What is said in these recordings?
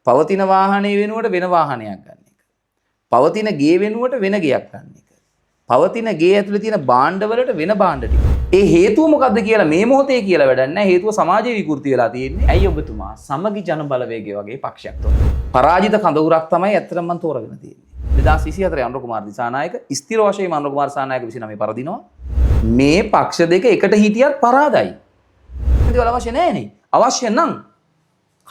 පවතින වාහනේ වෙනුවට වෙන වාහනයක් ගන්න එක. පවතින ගේ වෙනුවට වෙන ගෙයක් ගන්න එක. පවතින ගේ ඇතුලේ තියෙන භාණ්ඩ වලට වෙන භාණ්ඩ ටික. ඒ හේතුව මොකද්ද කියලා මේ මොහොතේ කියලා වැඩක් නැහැ. හේතුව සමාජයේ විකෘති වෙලා තියෙන්නේ. ඇයි ඔබතුමා සමගි ජන බලවේගය වගේ පක්ෂයක් තෝරන්නේ? පරාජිත කඳවුරක් තමයි ඇත්තටම මම තෝරගෙන තියෙන්නේ. 2024 අනුර කුමාර දිසානායක ස්ථිර වශයෙන්ම අනුර කුමාර දිසානායක 29 පරදිනවා. මේ පක්ෂ දෙක එකට හිටියත් පරාදයි. ඒක අවශ්‍ය නැහැනේ. අවශ්‍ය නම්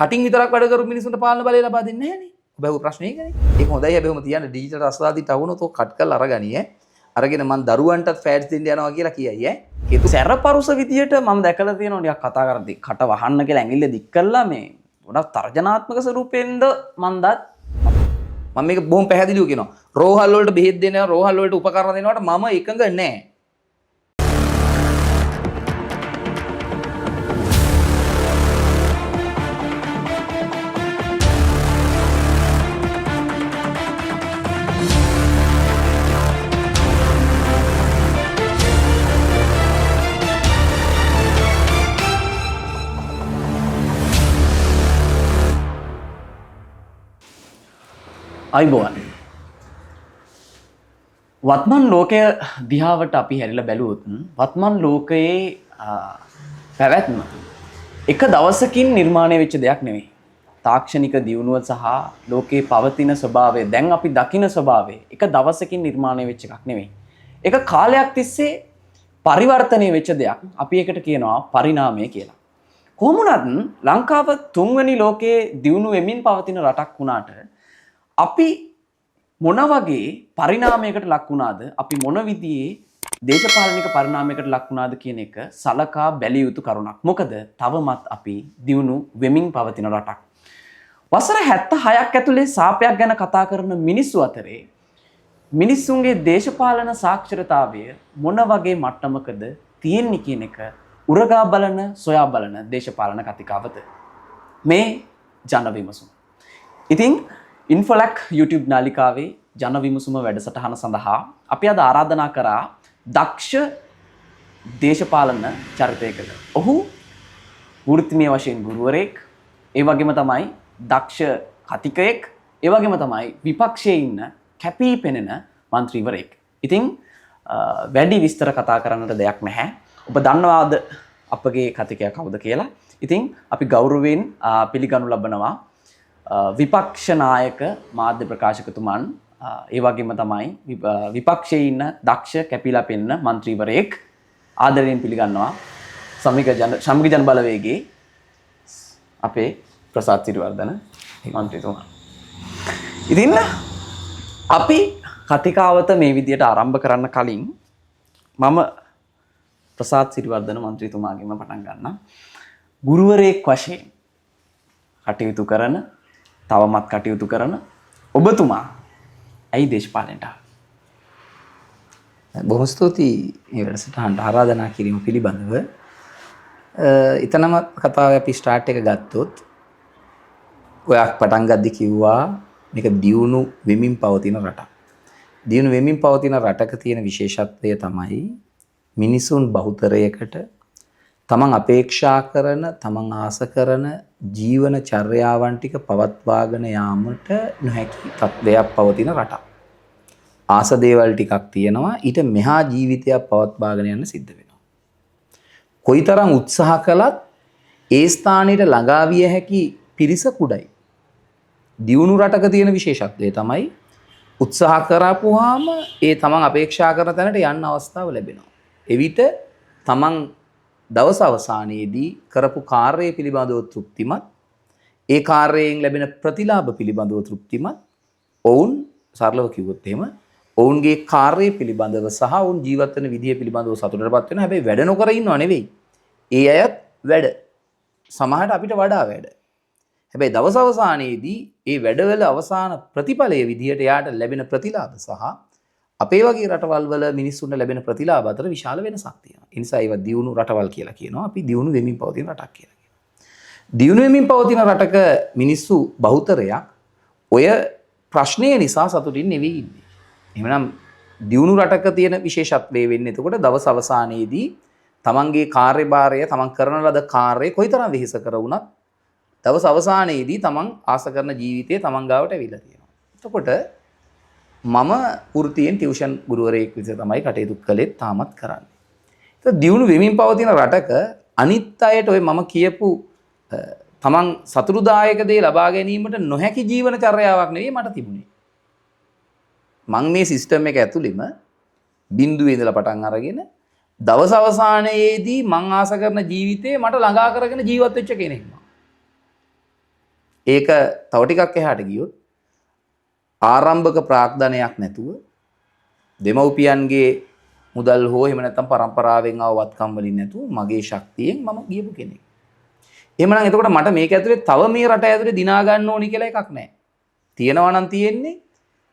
කටින් විතරක් වැඩ කරු මිනිසුන්ට පාලන බලය ලබා දෙන්නේ නැහැනේ. ඔබේ ප්‍රශ්නේ ඒකනේ. ඒක හොඳයි හැබැයි ඔම තියන්න ඩිජිටල් රසාදිට වුණොත් ඔක කට් කරලා අරගනි ඈ. අරගෙන මං දරුවන්ටත් ෆෑට්ස් දෙන්න යනවා කියලා කියයි ඈ. ඒක සැරපරුස විදියට මම දැකලා තියෙනවා ටිකක් කතා කරද්දි කට වහන්න කියලා ඇඟිල්ල දික් කරලා මේ ගොඩක් තර්ජනාත්මක ස්වරූපෙන්ද මම දත් මම මේක බොහොම පැහැදිලිව කියනවා. රෝහල් වලට බෙහෙත් දෙනවා, රෝහල් වලට උපකරණ දෙනවට මම එකඟ නැහැ. අයිබෝවන් වත්මන් ලෝකය දිහාවට අපි හැරිලා බැලුවොත් වත්මන් ලෝකයේ පැවැත්ම එක දවසකින් නිර්මාණය වෙච්ච දෙයක් නෙවෙයි. තාක්ෂණික දියුණුව සහ ලෝකයේ පවතින ස්වභාවය දැන් අපි දකින ස්වභාවය එක දවසකින් නිර්මාණය වෙච්ච එකක් නෙවෙයි. ඒක කාලයක් තිස්සේ පරිවර්තනය වෙච්ච දෙයක්. අපි ඒකට කියනවා පරිණාමය කියලා. කොහොම වුණත් ලංකාව තුන්වෙනි ලෝකයේ දියුණු වෙමින් පවතින රටක් වුණාට අපි මොන වගේ පරිණාමයකට ලක් වුණාද අපි මොන විදිහේ දේශපාලනික පරිණාමයකට ලක් වුණාද කියන එක සලකා බැලිය යුතු කරුණක්. මොකද තවමත් අපි දියුණු වෙමින් පවතින රටක්. වසර 76ක් ඇතුලේ සාපයක් ගැන කතා කරන මිනිස්සු අතරේ මිනිස්සුන්ගේ දේශපාලන සාක්ෂරතාවය මොන වගේ මට්ටමකද තියෙන්නේ කියන එක උරගා බලන සොයා බලන දේශපාලන කතිකාවත මේ ජන විමසුම. ඉතින් ඉන්ෆොලැක් YouTube නාලිකාවේ ජන විමසුම වැඩසටහන සඳහා අපි අද ආරාධනා කරා දක්ෂ දේශපාලන චරිතයකට. ඔහු වෘත්තිමය වශයෙන් ගුරුවරයෙක්, ඒ වගේම තමයි දක්ෂ කතිකයෙක්, ඒ වගේම තමයි විපක්ෂයේ ඉන්න කැපී පෙනෙන മന്ത്രിවරයෙක්. ඉතින් වැඩි විස්තර කතා කරන්නට දෙයක් නැහැ. ඔබ දන්නවාද අපගේ කතිකයා කවුද කියලා? ඉතින් අපි ගෞරවයෙන් පිළිගනු ලබනවා විපක්ෂ නායක මාධ්‍ය ප්‍රකාශකතුමන්, ඒ වගේම තමයි විපක්ෂයේ ඉන්න දක්ෂ කැපිලා පෙන්න മന്ത്രിවරයෙක් ආදරයෙන් පිළිගන්නවා සමගි ජන බලවේගයේ අපේ ප්‍රසාද් සිරිවර්ධන මන්ත්‍රීතුමා. ඉතින් අපි කතිකාවත මේ විදියට ආරම්භ කරන්න කලින් මම ප්‍රසාද් සිරිවර්ධන මන්ත්‍රීතුමාගෙන්ම පටන් ගන්නම්. ගුරුවරයෙක් වශයෙන් කටයුතු කරන, තවමත් කටයුතු කරන ඔබතුමා ඇයි දේශපාලනයට ආවේ? බොහොම ස්තුතියි මේ වැඩසටහනට ආරාධනා කිරීම පිළිබඳව. එතනම කතාව අපි ස්ටාර්ට් එක ගත්තොත් ඔයා පටන් ගද්දි කිව්වා මේක දියුණු වෙමින් පවතින රටක්. දියුණු වෙමින් පවතින රටක තියෙන විශේෂත්වය තමයි මිනිසුන් බහුතරයකට තමන් අපේක්ෂා කරන, තමන් ආස කරන ජීවන චර්යාවන් ටික පවත්වාගෙන යාමට නොහැකි තත්ත්වයක් පවතින රටක්. ආස දේවල් ටිකක් තියෙනවා, ඊට මෙහා ජීවිතයක් පවත්වාගෙන යන්න සිද්ධ වෙනවා. කොයිතරම් උත්සාහ කළත් ඒ ස්ථානෙට ළඟා විය හැකි පිරිස කුඩයි. දියුණු රටක තියෙන විශේෂත්වය තමයි උත්සාහ කරපුවාම ඒ තමන් අපේක්ෂා කරන තැනට යන්න අවස්ථාව ලැබෙනවා. එවිට තමන් දවස අවසානයේදී කරපු කාර්යය පිළිබඳව තෘප්තිමත්, ඒ කාර්යයෙන් ලැබෙන ප්‍රතිලාභ පිළිබඳව තෘප්තිමත්, ඔවුන් සරලව කිව්වොත් එහෙම ඔවුන්ගේ කාර්යය පිළිබඳව සහ ඔවුන් ජීවත් වෙන විදිය පිළිබඳව සතුටටපත් වෙනවා. හැබැයි වැඩ නොකර ඉන්නව නෙවෙයි. ඒ අයත් වැඩ. සමහරට අපිට වඩා වැඩ. හැබැයි දවස අවසානයේදී ඒ වැඩවල අවසාන ප්‍රතිඵලයේ විදියට යාට ලැබෙන ප්‍රතිලාභ සහ අපේ වගේ රටවල් වල මිනිස්සුන්ට ලැබෙන ප්‍රතිලාභ අතර විශාල වෙනසක් තියෙනවා. ඒ නිසා ඒවා දියුණු රටවල් කියලා කියනවා. අපි දියුණු වෙමින් පවතින රටක් කියලා කියනවා. දියුණු වෙමින් පවතින රටක මිනිස්සු බහුතරයක් ඔය ප්‍රශ්නය නිසා සතුටින් නෙවෙයි ඉන්නේ. එහෙනම් දියුණු රටක තියෙන විශේෂත්වය වෙන්නේ එතකොට දවස් අවසානයේදී තමන්ගේ කාර්යභාරය, තමන් කරන ලද කාර්යය කොයිතරම් වෙහෙස කර වුණත් දවස් අවසානයේදී තමන් ආස කරන ජීවිතය තමන් ගාවට ඇවිල්ලා තියෙනවා. එතකොට මම වෘත්තියෙන් ටියුෂන් ගුරුවරයෙක් විදිහට තමයි කටයුතු කළේ තාමත් කරන්නේ. ඒක දියුණු වෙමින් පවතින රටක අනිත් අයට ඔය මම කියපු තමන් සතුටුදායක දේ ලබා ගැනීමට නොහැකි ජීවන චර්යාවක් නෙවෙයි මට තිබුණේ. මං මේ සිස්ටම් එක ඇතුළෙම බිඳුවේ ඉඳලා පටන් අරගෙන දවස් අවසානයේදී මං ආස කරන ජීවිතේ මට ළඟා කරගෙන ජීවත් වෙච්ච කෙනෙක් මම. ඒක තව ටිකක් එහාට ගියොත් ආරම්භක ප්‍රාග්ධනයක් නැතුව දෙමව්පියන්ගේ මුදල් හෝ එහෙම නැත්නම් පරම්පරාවෙන් ආව වත්කම් වලින් නැතුව මගේ ශක්තියෙන් මම ගියපු කෙනෙක්. එහෙමනම් එතකොට මට මේක ඇතුලේ තව මේ රට ඇතුලේ දිනා ගන්න ඕනි කියලා එකක් නැහැ. තියෙනවා නම් තියෙන්නේ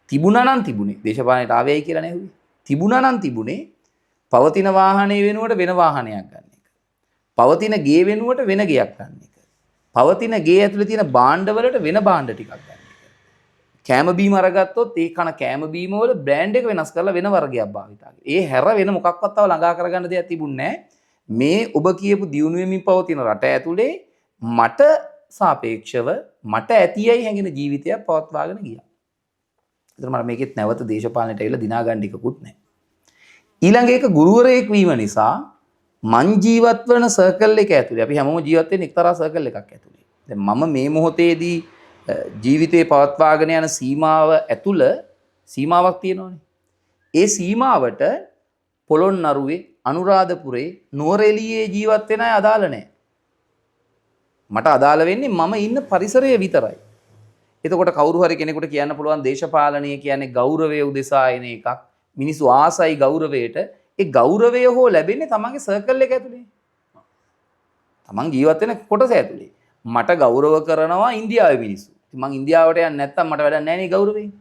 තිබුණා නම් තිබුණේ. දේශපාලනයට ආවේයි කියලා නෙවෙයි. තිබුණා නම් තිබුණේ පවතින වාහනේ වෙනුවට වෙන වාහනයක් ගන්න එක. පවතින ගේ වෙනුවට වෙන ගෙයක් ගන්න එක. පවතින ගේ ඇතුලේ තියෙන භාණ්ඩ වලට වෙන භාණ්ඩ ටිකක් ගන්න එක. කෑම බීම අරගත්තොත් ඒ කන කෑම බීම වල බ්‍රෑන්ඩ් එක වෙනස් කරලා වෙන වර්ගයක් භාවිතා කරනවා. ඒ හැර වෙන මොකක්වත් තව ළඟා කරගන්න දෙයක් තිබුණේ නැහැ. මේ ඔබ කියපු දියුණු වෙමින් පවතින රට ඇතුලේ මට සාපේක්ෂව මට ඇතියයි හැඟෙන ජීවිතයක් පවත්වාගෙන ගියා. ඒතර මට මේකෙත් නැවත දේශපාලනයට ඇවිල්ලා දිනා ගන්න එකකුත් නැහැ. ඊළඟ එක ගුරුවරයෙක් වීම නිසා මං ජීවත් වෙන සර්කල් එක ඇතුලේ අපි හැමෝම ජීවත් වෙන්නේ එක්තරා සර්කල් එකක් ඇතුලේ. දැන් මම මේ මොහොතේදී ජීවිතේ පවත්වාගෙන යන සීමාව ඇතුළ සීමාවක් තියෙනවානේ. ඒ සීමාවට පොළොන්නරුවේ අනුරාධපුරේ නුවරඑළියේ ජීවත් වෙන අය අදාළ නැහැ. මට අදාළ වෙන්නේ මම ඉන්න පරිසරය විතරයි. එතකොට කවුරු හරි කෙනෙකුට කියන්න පුළුවන් දේශපාලනය කියන්නේ ගෞරවය උදෙසා එන එකක්. මිනිස්සු ආසයි ගෞරවයට. ඒ ගෞරවය හෝ ලැබෙන්නේ තමන්ගේ සර්කල් එක ඇතුලේ. තමන් ජීවත් වෙන කොටස ඇතුලේ. මට ගෞරව කරනවා ඉන්දියාවේ මිනිස්සු. මං ඉන්දියාවට යන්නේ නැත්තම් මට වැඩක් නැහැ නේ ගෞරවයෙන්.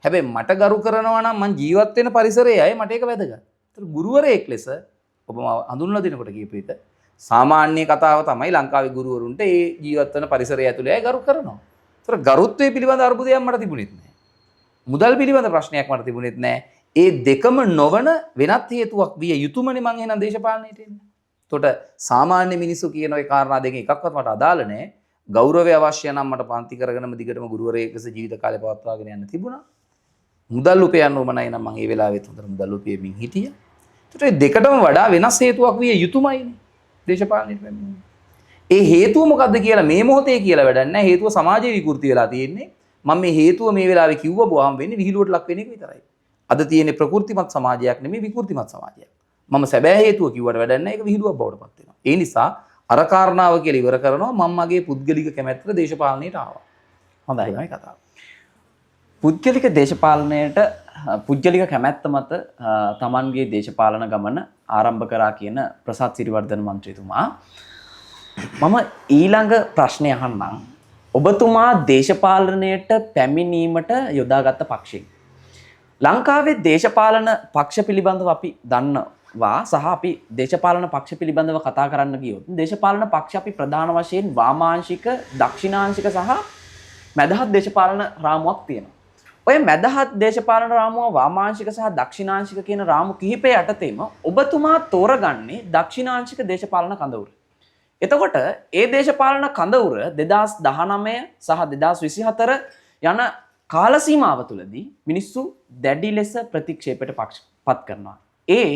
හැබැයි මට ගරු කරනවා නම් මං ජීවත් වෙන පරිසරයේ අය මට ඒක වැදගත්. ඒතර ගුරුවරයෙක් ලෙස ඔබ හඳුන්වලා දෙනකොට කියපු එක සාමාන්‍ය කතාව තමයි ලංකාවේ ගුරුවරුන්ට ඒ ජීවත් වෙන පරිසරය ඇතුලේ අය ගරු කරනවා. ඒතර ගරුත්වයේ පිළිබඳ අරුබුදයක් මට තිබුණෙත් නැහැ. මුදල් පිළිබඳ ප්‍රශ්නයක් මට තිබුණෙත් නැහැ. ඒ දෙකම නොවන වෙනත් හේතුවක් විය යුතුමනේ මං එහෙනම් දේශපාලනයට එන්නේ. එතකොට සාමාන්‍ය මිනිස්සු කියන ওই කාරණා දෙකෙන් එකක්වත් මට අදාළ නැහැ. ගෞරවය අවශ්‍ය නම් මට පන්ති කරගෙනම දිගටම ගුරුවරයෙක් ලෙස ජීවිත කාලය පවත්වාගෙන යන්න තිබුණා. මුදල් උපයන්න ඕමනයි නම් මම ඒ වෙලාවෙත් හොඳට මුදල් උපයමින් හිටියා. ඒකට ඒ දෙකටම වඩා වෙනස් හේතුවක් විය යුතුමයිනේ දේශපාලනයට පැමිණෙන්නේ. ඒ හේතුව මොකද්ද කියලා මේ මොහොතේ කියලා වැඩක් නැහැ. හේතුව සමාජයේ විකෘති වෙලා තියෙන්නේ. මම මේ හේතුව මේ වෙලාවේ කිව්ව බොහොම වෙන්නේ විහිළුවට ලක් වෙන එක විතරයි. අද තියෙන්නේ ප්‍රකෘතිමත් සමාජයක් නෙමෙයි විකෘතිමත් සමාජයක්. මම සැබෑ හේතුව කිව්වට වැඩක් නැහැ. ඒක විහිළුවක් බවට පත් වෙනවා. ඒ නිසා අර කාරණාව කියලා ඉවර කරනවා මම මගේ පුද්ගලික කැමැත්තට දේශපාලනයට ආවා. හොඳයි මේ කතාව. පුද්ගලික දේශපාලනයට පුද්ගලික කැමැත්ත මත තමන්ගේ දේශපාලන ගමන ආරම්භ කරා කියන ප්‍රසාද් සිරිවර්ධන මන්ත්‍රීතුමා මම ඊළඟ ප්‍රශ්නය අහන්නම්. ඔබතුමා දේශපාලනයට පැමිණීමට යොදාගත්ත පක්ෂයෙන්. ලංකාවේ දේශපාලන පක්ෂ පිළිබඳව අපි දන්නවා සහ අපි දේශපාලන පක්ෂ පිළිබඳව කතා කරන්න ගියොත් දේශපාලන පක්ෂ අපි ප්‍රධාන වශයෙන් වාමාංශික, දක්ෂිණාංශික සහ මැදහත් දේශපාලන රාමුවක් තියෙනවා. ඔය මැදහත් දේශපාලන රාමුව වාමාංශික සහ දක්ෂිණාංශික කියන රාමු කිහිපය යටතේම ඔබතුමා තෝරගන්නේ දක්ෂිණාංශික දේශපාලන කඳවුර. එතකොට ඒ දේශපාලන කඳවුර 2019 සහ 2024 යන කාල සීමාව තුළදී මිනිස්සු දැඩි ලෙස ප්‍රතික්ෂේපයට පත් කරනවා. ඒ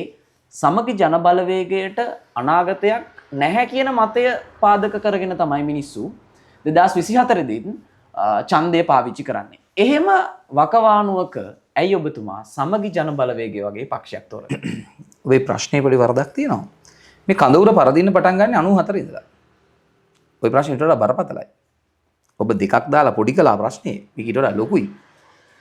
සමගි ජන බලවේගයට අනාගතයක් නැහැ කියන මතය පාදක කරගෙන තමයි මිනිස්සු 2024 දී ඡන්දය පාවිච්චි කරන්නේ. එහෙම වකවානුවක ඇයි ඔබතුමා සමගි ජන බලවේගය වගේ පක්ෂයක් තෝරගන්නේ? ඔබේ ප්‍රශ්නේ පොඩි වරදක් තියෙනවා. මේ කඳවුර පරදින්න පටන් ගන්න 94 ඉඳලා. ඔය ප්‍රශ්නෙට වඩා බරපතලයි. ඔබ දෙකක් දාලා පොඩි කළා ප්‍රශ්නේ. මේක ඊට වඩා ලොකුයි.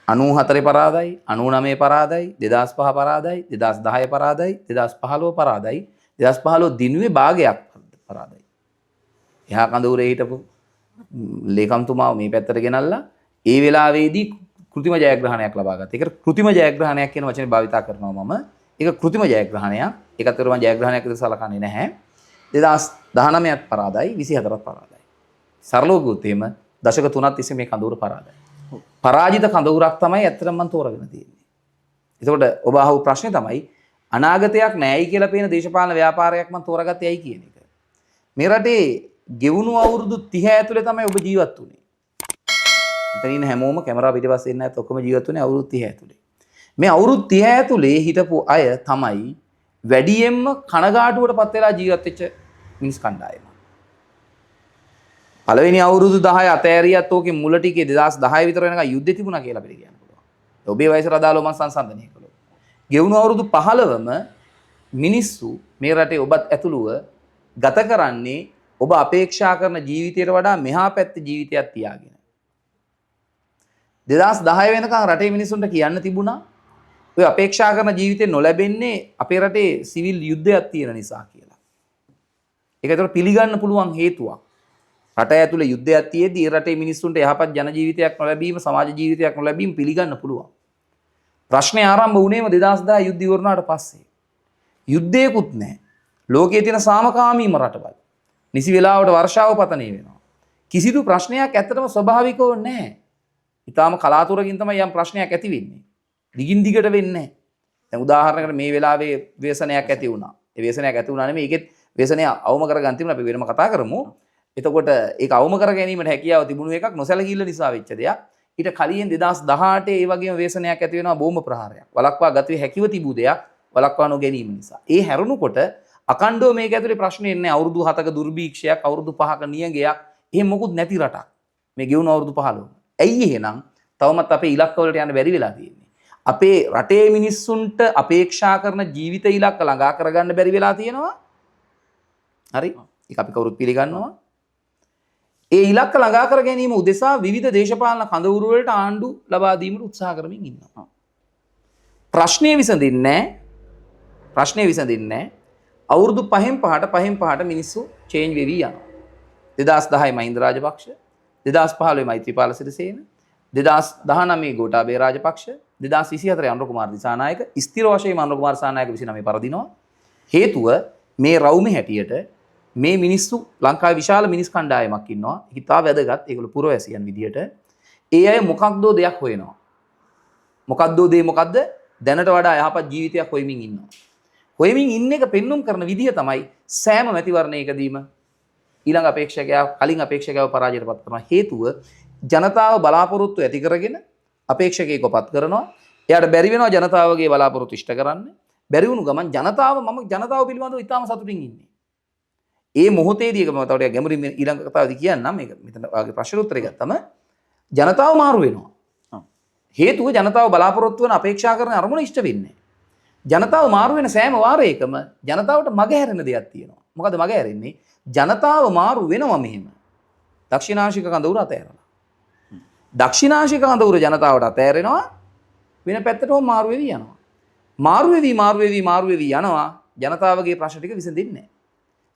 94 පරාදයි, 99 පරාදයි, 2005 පරාදයි, 2010 පරාදයි, 2015 පරාදයි, 2015 දිනුවේ භාගයක් පරාදයි. එහා කඳවුරේ හිටපු ලේකම්තුමාව මේ පැත්තට ගෙනල්ලා ඒ වෙලාවේදී කෘතිම ජයග්‍රහණයක් ලබා ගත්තා. ඒක කෘතිම ජයග්‍රහණයක් කියන වචනේ භාවිතා කරනවා මම. ඒක කෘතිම ජයග්‍රහණයක්. ඒකත් මම ජයග්‍රහණයක් විදිහට සලකන්නේ නැහැ. 2019ත් පරාදයි, 24ත් පරාදයි. සරලව ගොත් එහෙම දශක 3ක් තිස්සේ මේ කඳවුර පරාදයි. පරාජිත කඳවුරක් තමයි ඇත්තටම මම තෝරගෙන තියෙන්නේ. එතකොට ඔබ අහපු ප්‍රශ්නේ තමයි අනාගතයක් නැහැයි කියලා පේන දේශපාලන ව්‍යාපාරයක් මම තෝරගත්තේ ඇයි කියන එක. මේ රටේ ගෙවුණු අවුරුදු 30 ඇතුලේ තමයි ඔබ ජීවත් වුනේ. එතන ඉන්න හැමෝම කැමරා පිටිපස්සේ ඉන්න ඇත්ත ඔක්කොම ජීවත් වුනේ අවුරුදු 30 ඇතුලේ. මේ අවුරුදු 30 ඇතුලේ හිටපු අය තමයි වැඩියෙන්ම කනගාටුවටපත් වෙලා ජීවත් වෙච්ච මිනිස් කණ්ඩායම. පළවෙනි අවුරුදු 10 අතෑරියත් ඕකේ මුල ටිකේ 2010 විතර වෙනකන් යුද්ධෙ තිබුණා කියලා අපිට කියන්න පුළුවන්. ඔබේ වයසට අදාළව මම සංසන්දනය කළොත්. ගෙවුණු අවුරුදු 15ම මිනිස්සු මේ රටේ ඔබත් ඇතුළුව ගත කරන්නේ ඔබ අපේක්ෂා කරන ජීවිතයට වඩා මෙහා පැත්තේ ජීවිතයක් තියාගෙන. 2010 වෙනකන් රටේ මිනිස්සුන්ට කියන්න තිබුණා ඔය අපේක්ෂා කරන ජීවිතේ නොලැබෙන්නේ අපේ රටේ සිවිල් යුද්ධයක් තියෙන නිසා කියලා. ඒක ඒතර පිළිගන්න පුළුවන් හේතුවක්. රට ඇතුලේ යුද්ධයක් තියෙද්දි ඒ රටේ මිනිස්සුන්ට යහපත් ජන ජීවිතයක් නොලැබීම, සමාජ ජීවිතයක් නොලැබීම පිළිගන්න පුළුවන්. ප්‍රශ්නේ ආරම්භ වුණේම 2010 යුද්ධ ඉවරනාට පස්සේ. යුද්ධයකුත් නැහැ. ලෝකයේ තියෙන සාමකාමීම රටවල්. නිසි වෙලාවට වර්ෂාව පතනය වෙනවා. කිසිදු ප්‍රශ්නයක් ඇත්තටම ස්වභාවිකව නැහැ. ඊටාම කලාතුරකින් තමයි යම් ප්‍රශ්නයක් ඇති වෙන්නේ. දිගින් දිගට වෙන්නේ නැහැ. දැන් උදාහරණයකට මේ වෙලාවේ ව්‍යසනයක් ඇති වුණා. ඒ ව්‍යසනයක් ඇති වුණා නෙමෙයි ඒකෙත් ව්‍යසනය අවම කරගන්න තිබුණා. අපි වෙනම කතා කරමු. එතකොට ඒක අවම කර ගැනීමට හැකියාව තිබුණු එකක් නොසැලකිල්ල නිසා වෙච්ච දෙයක්. ඊට කලින් 2018 ඒ වගේම ව්‍යසනයක් ඇති වෙනවා බෝම්බ ප්‍රහාරයක්. වළක්වා ගත හැකිව තිබූ දෙයක් වළක්වා නොගැනීම නිසා. ඒ හැරුණුකොට අකණ්ඩව මේක ඇතුලේ ප්‍රශ්නේ නැහැ. අවුරුදු 7ක දුර්භීක්ෂයක්, අවුරුදු 5ක නියඟයක්, එහෙම මොකුත් නැති රටක්. මේ ගෙවුණු අවුරුදු 15. ඇයි එහෙනම් තවමත් අපේ ඉලක්ක වලට යන්න බැරි වෙලා තියෙන්නේ? අපේ රටේ මිනිස්සුන්ට අපේක්ෂා කරන ජීවිත ඉලක්ක ළඟා කරගන්න බැරි වෙලා තියෙනවා. හරි? ඒක අපි කවුරුත් පිළිගන්නවා. ඒ ඉලක්ක ළඟා කර ගැනීම උදෙසා විවිධ දේශපාලන කඳවුරු වලට ආණ්ඩු ලබා දීමට උත්සාහ කරමින් ඉන්නවා. ප්‍රශ්නේ විසඳින්නේ අවුරුදු 5න් 5ට මිනිස්සු චේන්ජ් වෙවි යනවා. 2010 මහින්ද රාජපක්ෂ, 2015 මෛත්‍රීපාල සිරිසේන, 2019 ගෝඨාභය රාජපක්ෂ, 2024 අනුර කුමාර දිසානායක, ස්ථිර වශයෙන්ම අනුර කුමාර දිසානායක 29 පරදිනවා. හේතුව මේ රවුමේ හැටියට මේ මිනිස්සු ලංකාවේ විශාල මිනිස් කණ්ඩායමක් ඉන්නවා. හිතා වැදගත්. ඒගොල්ලෝ පුරවැසියන් විදියට. ඒ අය මොකක්දෝ දෙයක් හොයනවා. මොකක්ද? දැනට වඩා යහපත් ජීවිතයක් හොයමින් ඉන්නවා. හොයමින් ඉන්න එක පෙන්눔 කරන විදිය තමයි සෑම මැතිවරණයකදීම ඊළඟ අපේක්ෂකයා කලින් අපේක්ෂකයව පරාජයටපත් කරනවා. හේතුව ජනතාව බලාපොරොත්තු ඇති කරගෙන අපේක්ෂකයෙක්වපත් කරනවා. එයාට බැරි වෙනවා ජනතාවගේ බලාපොරොත්තු ඉෂ්ට කරන්න. බැරි වුණු ගමන් ජනතාව පිළිබඳව ඉතාම සතුටින් ඉන්නේ. ඒ මොහොතේදී එක මම තවට ගැඹුරින් ඊළඟ කතාවේදී කියන්නම්. මේක මෙතන වාගේ ප්‍රශ්න උත්තරය ගත්තම ජනතාව මාරු වෙනවා. හේතුව ජනතාව බලාපොරොත්තු වෙන අපේක්ෂා කරන අරමුණ ඉෂ්ට වෙන්නේ නැහැ. ජනතාව මාරු වෙන සෑම වාරයකම ජනතාවට මගහැරෙන දෙයක් තියෙනවා. මොකද මගහැරෙන්නේ? ජනතාව මාරු වෙනවා මෙහෙම. දක්ෂිණාංශික කඳවුර අතෑරලා. දක්ෂිණාංශික කඳවුර ජනතාවට අතෑරෙනවා වෙන පැත්තටම මාරු වෙවි යනවා. මාරු වෙවි යනවා ජනතාවගේ ප්‍රශ්න ටික විසඳෙන්නේ නැහැ.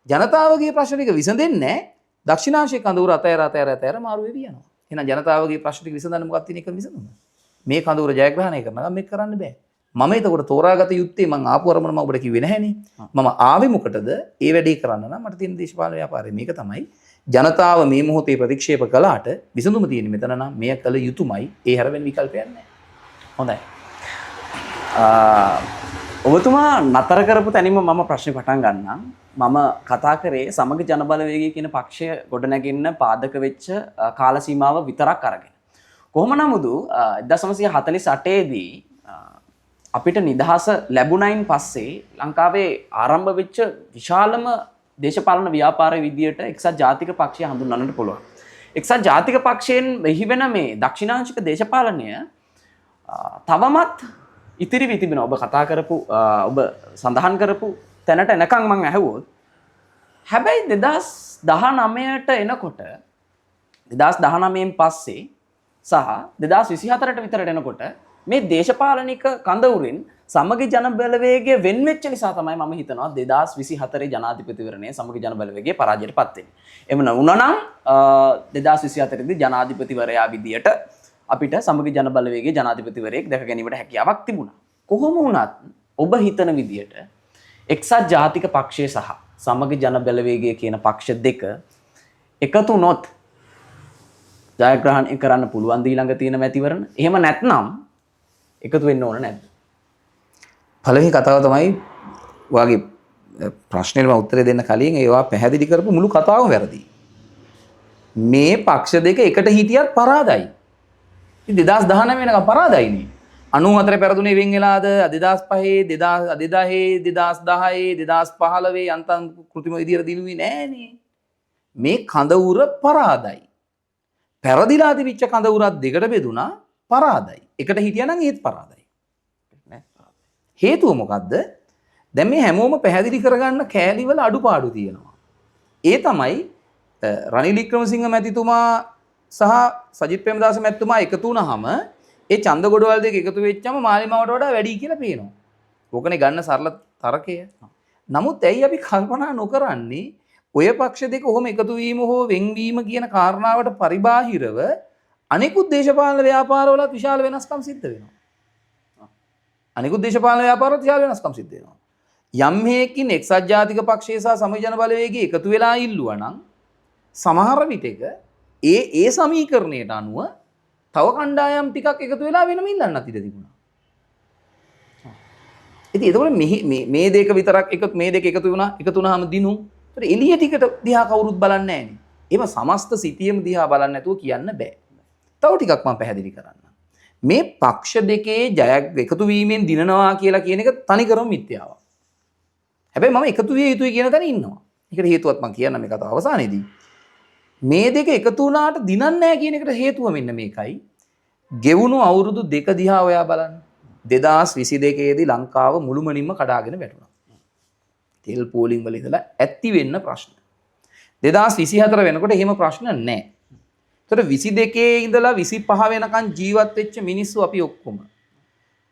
ජනතාවගේ ප්‍රශ්න ටික විසඳෙන්නේ නැහැ. දක්ෂිණාංශික කඳවුර අතෑර මාරු වෙවි යනවා. එහෙනම් ජනතාවගේ ප්‍රශ්න ටික විසඳන්න මොකක්ද තියෙන එක විසඳන්න. මේ කඳවුර ජයග්‍රහණය කරනවා මේක කරන්න බෑ. මම එතකොට තෝරාගත යුත්තේ මං ආපු අරමුණ මම ඔබට කිව්වේ නැහැනේ. මම ආවේ මොකටද? ඒ වැඩේ කරන්න නම් මට තියෙන දේශපාලන ව්‍යාපාරය මේක තමයි. ජනතාව මේ මොහොතේ ප්‍රතික්ෂේප කළාට විසඳුම තියෙන්නේ මෙතන නම් මෙය කළ යුතුමයි. ඒ හැර වෙන විකල්පයක් නැහැ. හොඳයි. ඔබතුමා නතර කරපු තැනින්ම මම ප්‍රශ්නේ පටන් ගන්නම්. මම කතා කරේ සමග ජනබලවේගය කියන පක්ෂය ගොඩනැගෙන්න පාදක වෙච්ච කාල සීමාව විතරක් අරගෙන. කොහොම නමුදු 1948 දී අපිට නිදහස ලැබුණයින් පස්සේ ලංකාවේ ආරම්භ වෙච්ච විශාලම දේශපාලන ව්‍යාපාර විදියට එක්සත් ජාතික පක්ෂය හඳුන්වන්නට පුළුවන්. එක්සත් ජාතික පක්ෂයෙන් වෙහි වෙන මේ දක්ෂිණාංශික දේශපාලනය තවමත් ඉතිරි වී තිබෙනවා. ඔබ කතා කරපු ඔබ සඳහන් කරපු තැනට එනකන් මම ඇහුවොත් හැබැයි 2019ට එනකොට 2019න් පස්සේ සහ 2024ට විතරට එනකොට මේ දේශපාලනික කඳවුරින් සමගි ජන බලවේගය වෙන් වෙච්ච නිසා තමයි මම හිතනවා 2024 ජනාධිපතිවරණය සමගි ජන බලවේගයේ පරාජයටපත් වෙන්නේ. එහෙම නුනනම් 2024 දී ජනාධිපතිවරයා විදියට අපිට සමගි ජන බලවේගයේ ජනාධිපතිවරයෙක් දැක ගැනීමට හැකියාවක් තිබුණා. කොහොම වුණත් ඔබ හිතන විදියට එක්සත් ජාතික පක්ෂය සහ සමගි ජන බලවේගය කියන පක්ෂ දෙක එකතු වුණොත් ජයග්‍රහණය කරන්න පුළුවන් දී ළඟ තියෙන මැතිවරණ. එහෙම නැත්නම් එකතු වෙන්න ඕන නැද්ද? පළවෙනි කතාව තමයි ඔයාගේ ප්‍රශ්නෙට මම උත්තරේ දෙන්න කලින් ඒවා පැහැදිලි කරපු මුළු කතාවම වැරදි. මේ පක්ෂ දෙක එකට හිටියත් පරාදයි. ඉතින් 2019 වෙනකම් පරාදයිනේ. 94 පෙරදුනේ වෙන් වෙලාද 2005 2010 2010 2015 යන්තම් කෘතිම විදියට දිනුවේ නෑනේ. මේ කඳවුර පරාදයි. පෙරදිලා තිබිච්ච කඳවුරත් දෙකට බෙදුනා පරාදයි. එකට හිටියනම් ඒත් පරාදයි. හේතුව මොකද්ද? දැන් මේ හැමෝම පැහැදිලි කරගන්න කෑලිවල අඩුපාඩු තියෙනවා. ඒ තමයි රනිල් වික්‍රමසිංහ මැතිතුමා සහ සජිත් ප්‍රේමදාස මැතිතුමා එකතු වුණාම ඒ ඡන්ද ගොඩවල් දෙක එකතු වෙච්චම මාලිමාවට වඩා වැඩි කියලා පේනවා. ඕකනේ ගන්න සරල තරකය. නමුත් ඇයි අපි කල්පනා නොකරන්නේ ඔය පක්ෂ දෙක කොහොම එකතු වීම හෝ වෙන්වීම කියන කාරණාවට පරිබාහිරව අනිකුත් දේශපාලන ව්‍යාපාරවලත් විශාල වෙනස්කම් සිද්ධ වෙනවා. අනිකුත් දේශපාලන ව්‍යාපාරවලත් විශාල වෙනස්කම් සිද්ධ වෙනවා. යම් හේකින් එක්සත් ජාතික පක්ෂය සහ සමගි ජන බලවේගය එකතු වෙලා ඉල්ලුවා නම් සමහර විටක ඒ සමීකරණයට අනුව තව කණ්ඩායම් ටිකක් එකතු වෙලා වෙනම ඉල්ලන්නත් ඉඩ තිබුණා. ඉතින් ඒකවල මේ දෙක විතරක් මේ දෙක එකතු වුණාම දිනුම්. ඒතර එළිය ටිකට දිහා කවුරුත් බලන්නේ නැහැනේ. ඒව සමස්ත සිටියම දිහා බලන්නේ නැතුව කියන්න බෑ. තව ටිකක් මම පැහැදිලි කරන්නම්. මේ පක්ෂ දෙකේ ජයක් එකතු වීමෙන් දිනනවා කියලා කියන එක තනිකරම මිත්‍යාවක්. හැබැයි මම එකතු විය යුතුයි කියන තැන ඉන්නවා. ඒකට හේතුවක් මම කියන්න මේ කතාව අවසානයේදී. මේ දෙක එකතු වුණාට දිනන්නේ නැහැ කියන එකට හේතුව මෙන්න මේකයි. ගෙවුණු අවුරුදු දෙක දිහා ඔයා බලන්න. 2022 දී ලංකාව මුළුමනින්ම කඩාගෙන වැටුණා. තෙල් පෝලිං වල ඉඳලා ඇත්ති වෙන්න ප්‍රශ්න. 2024 වෙනකොට එහෙම ප්‍රශ්න නැහැ. ඒතර 22 ඉඳලා 25 වෙනකන් ජීවත් වෙච්ච මිනිස්සු අපි ඔක්කොම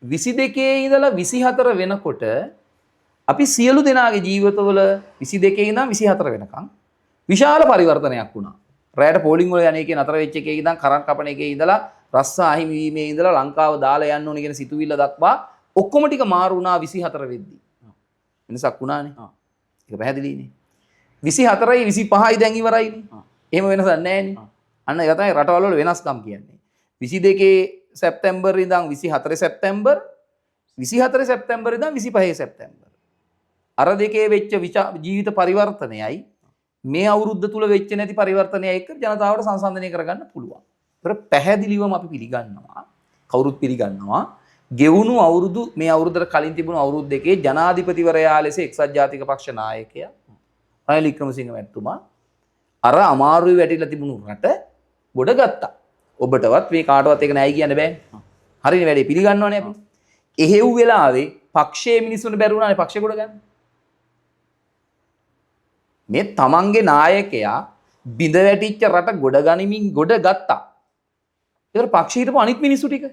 22 ඉඳලා 24 වෙනකොට අපි සියලු දෙනාගේ ජීවිතවල 22 ඉඳන් 24 වෙනකන් විශාල පරිවර්තනයක් වුණා. රැයට පෝලිං වල යන්නේ කියන අතර වෙච්ච එකේ ඉඳන් කරන් කපන එකේ ඉඳලා රස්සා අහිමි වීමේ ඉඳලා ලංකාව දාලා යන්න ඕනේ කියන සිතුවිල්ල දක්වා ඔක්කොම ටික මාරු වුණා 24 වෙද්දී. වෙනසක් වුණානේ. ඒක පැහැදිලිනේ. 24යි 25යි දැන් ඉවරයිනේ. එහෙම වෙනසක් නැහැනේ. අන්න ඒක තමයි රටවල් වල වෙනස්කම් කියන්නේ. 22 සැප්තැම්බර් ඉඳන් 24 සැප්තැම්බර් 24 සැප්තැම්බර් ඉඳන් 25 සැප්තැම්බර්. අර දෙකේ වෙච්ච ජීවිත පරිවර්තනයයි මේ අවුරුද්ද තුල වෙච්ච නැති පරිවර්තනය එක්ක ජනතාවට සංසන්දනය කරගන්න පුළුවන්. ඒතර පැහැදිලිවම අපි පිළිගන්නවා. කවුරුත් පිළිගන්නවා. ගෙවුණු අවුරුදු මේ අවුරුද්දට කලින් තිබුණු අවුරුදු දෙකේ ජනාධිපතිවරයා ලෙස එක්සත් ජාතික පක්ෂ නායකයා රනිල් වික්‍රමසිංහ මැතිතුමා අර අමාරුවේ වැටිලා තිබුණු රට ගොඩ ගත්තා. ඔබටවත් මේ කාටවත් ඒක නෑයි කියන්න බෑනේ. හරිනේ වැඩේ පිළිගන්නවනේ අපි. එහෙව් වෙලාවේ පක්ෂයේ මිනිස්සුන්ට බැරි වුණානේ පක්ෂය ගොඩ ගන්න. මේ තමන්ගේ නායකයා බිඳ වැටිච්ච රට ගොඩ ගනිමින් ගොඩ ගත්තා. ඒතර පක්ෂය හිටපු අනිත් මිනිස්සු ටික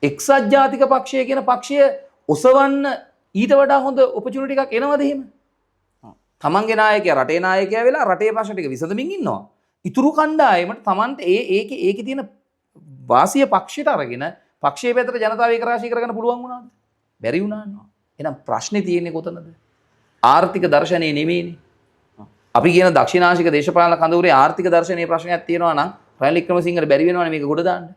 එක්සත් ජාතික පක්ෂය කියන පක්ෂය ඔසවන්න ඊට වඩා හොඳ ඔපචුනිටි එකක් එනවද එහෙම? තමන්ගේ නායකයා රටේ නායකයා වෙලා රටේ ප්‍රශ්න ටික විසඳමින් ඉන්නවා. ඉතුරු කණ්ඩායමට තමන්ට ඒකේ තියෙන වාසිය පක්ෂයට අරගෙන පක්ෂයේ පැත්තට ජනතාව ඒක රාශී කරගන්න පුළුවන් වුණාද? බැරි වුණානේ. එහෙනම් ප්‍රශ්නේ තියෙන්නේ කොතනද? ආර්ථික දර්ශනයේ නෙමෙයිනේ. අපි කියන දක්ෂිණාංශික දේශපාලන කඳවුරේ ආර්ථික දර්ශනයේ ප්‍රශ්නයක් තියෙනවා නම් රනිල් වික්‍රමසිංහට බැරි වෙනවනේ මේක ගොඩ දාන්න.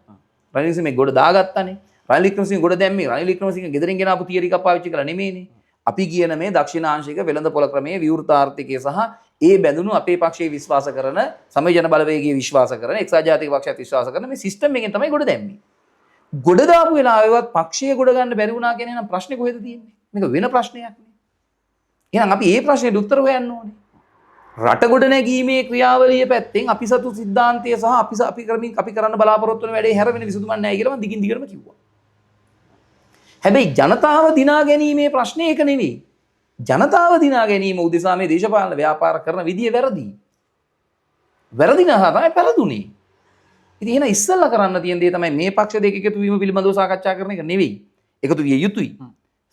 රනිල් වික්‍රමසිංහ මේක ගොඩ දාගත්තානේ. රනිල් වික්‍රමසිංහ ගොඩ දැම්මේ රනිල් වික්‍රමසිංහ ගෙදරින් ගෙන ආපු තියරි එකක් පාවිච්චි කළා නෙමෙයිනේ. අපි කියන මේ දක්ෂිණාංශික වෙළඳ පොළ ක්‍රමයේ විවෘත ආර්ථිකය සහ ඒ බැඳුණු අපේ පක්ෂයේ විශ්වාස කරන සමය ජන බලවේගයේ විශ්වාස කරන එක්සත් ජාතික පක්ෂයත් විශ්වාස කරන මේ සිස්ටම් එකෙන් තමයි ගොඩ දැම්මේ. ගොඩ දාපු වෙලාවෙවත් පක්ෂයේ ගොඩ ගන්න බැරි වුණා කියන එක නම් ප්‍රශ්නේ කොහෙද තියෙන්නේ? මේක වෙන ප්‍රශ්නයක් නේ. එහෙනම් අපි මේ ප්‍රශ්නෙට උත්තර හොයන්න ඕනේ. රට ගොඩ නැගීමේ ක්‍රියාවලිය පැත්තෙන් අපි සතු සිද්ධාන්තය සහ අපි කරන්න බලාපොරොත්තු වෙන වැඩේ හැර වෙන විසඳුමක් නැහැ කියලා මම දිගින් දිගටම කිව්වා. හැබැයි ජනතාව දිනා ගැනීමේ ප්‍රශ්නේ ඒක නෙවෙයි. ජනතාව දිනා ගැනීම උදෙසා මේ දේශපාලන ව්‍යාපාර කරන විදිය වැරදි. වැරදි නැහැ තමයි පෙරදුනේ. ඉතින් එහෙනම් ඉස්සෙල්ලා කරන්න තියෙන දේ තමයි මේ පක්ෂ දෙක එකතු වීම පිළිබඳව සාකච්ඡා කරන එක නෙවෙයි. එකතු විය යුතුයි.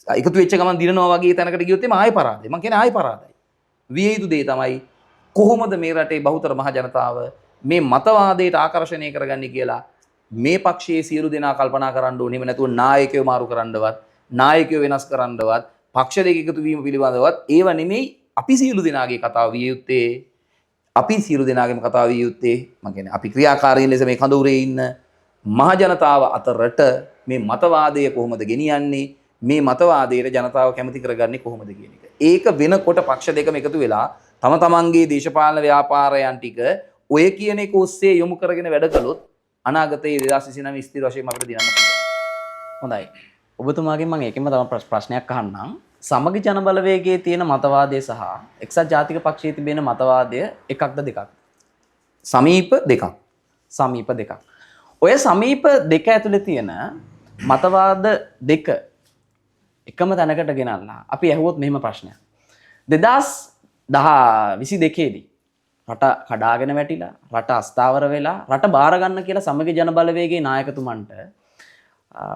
එකතු වෙච්ච ගමන් දිනනවා වගේ තැනකට ගියොත් එimhe ආයෙ පරාදයි. මං කියන්නේ ආයෙ පරාදයි. විය යුතු දේ තමයි කොහොමද මේ රටේ බහුතර මහ ජනතාව මේ මතවාදයට ආකර්ෂණය කරගන්නේ කියලා මේ පක්ෂයේ සියලු දෙනා කල්පනා කරන්න ඕනේ. එහෙම නැතුව නායකයෝ මාරු කරන්නවත්, නායකයෝ වෙනස් කරන්නවත්, පක්ෂ දෙක එකතු වීම පිළිබඳවත් ඒව නෙමෙයි අපි සියලු දෙනාගේ කතාව විය යුත්තේ. අපි සියලු දෙනාගේම කතාව විය යුත්තේ මම කියන්නේ අපි ක්‍රියාකාරීන් ලෙස මේ කඳවුරේ ඉන්න මහ ජනතාව අතරට මේ මතවාදය කොහොමද ගෙනියන්නේ? මේ මතවාදයට ජනතාව කැමති කරගන්නේ කොහොමද කියන එක. ඒක වෙනකොට පක්ෂ දෙකම එකතු වෙලා තම තමන්ගේ දේශපාලන ව්‍යාපාරයන් ටික ඔය කියන එක ඔස්සේ යොමු කරගෙන වැඩ කළොත් අනාගතයේ 2029 ස්ථිර වශයෙන්ම අපිට දිනන්න පුළුවන්. හොඳයි. ඔබතුමාගෙන් මම ඒකෙම තව ප්‍රශ්නයක් අහන්නම්. සමගි ජන බලවේගයේ තියෙන මතවාදය සහ එක්සත් ජාතික පක්ෂයේ තිබෙන මතවාදය එකක්ද දෙකක්ද? සමීප දෙකක්. සමීප දෙකක්. ඔය සමීප දෙක ඇතුලේ තියෙන මතවාද දෙක එකම තැනකට ගෙනල්ලා අපි ඇහුවොත් මෙහෙම ප්‍රශ්නයක්. 2022 දී රට කඩාගෙන වැටිලා රට අස්ථාවර වෙලා රට බාර ගන්න කියලා සමගි ජන බලවේගයේ නායකතුමන්ට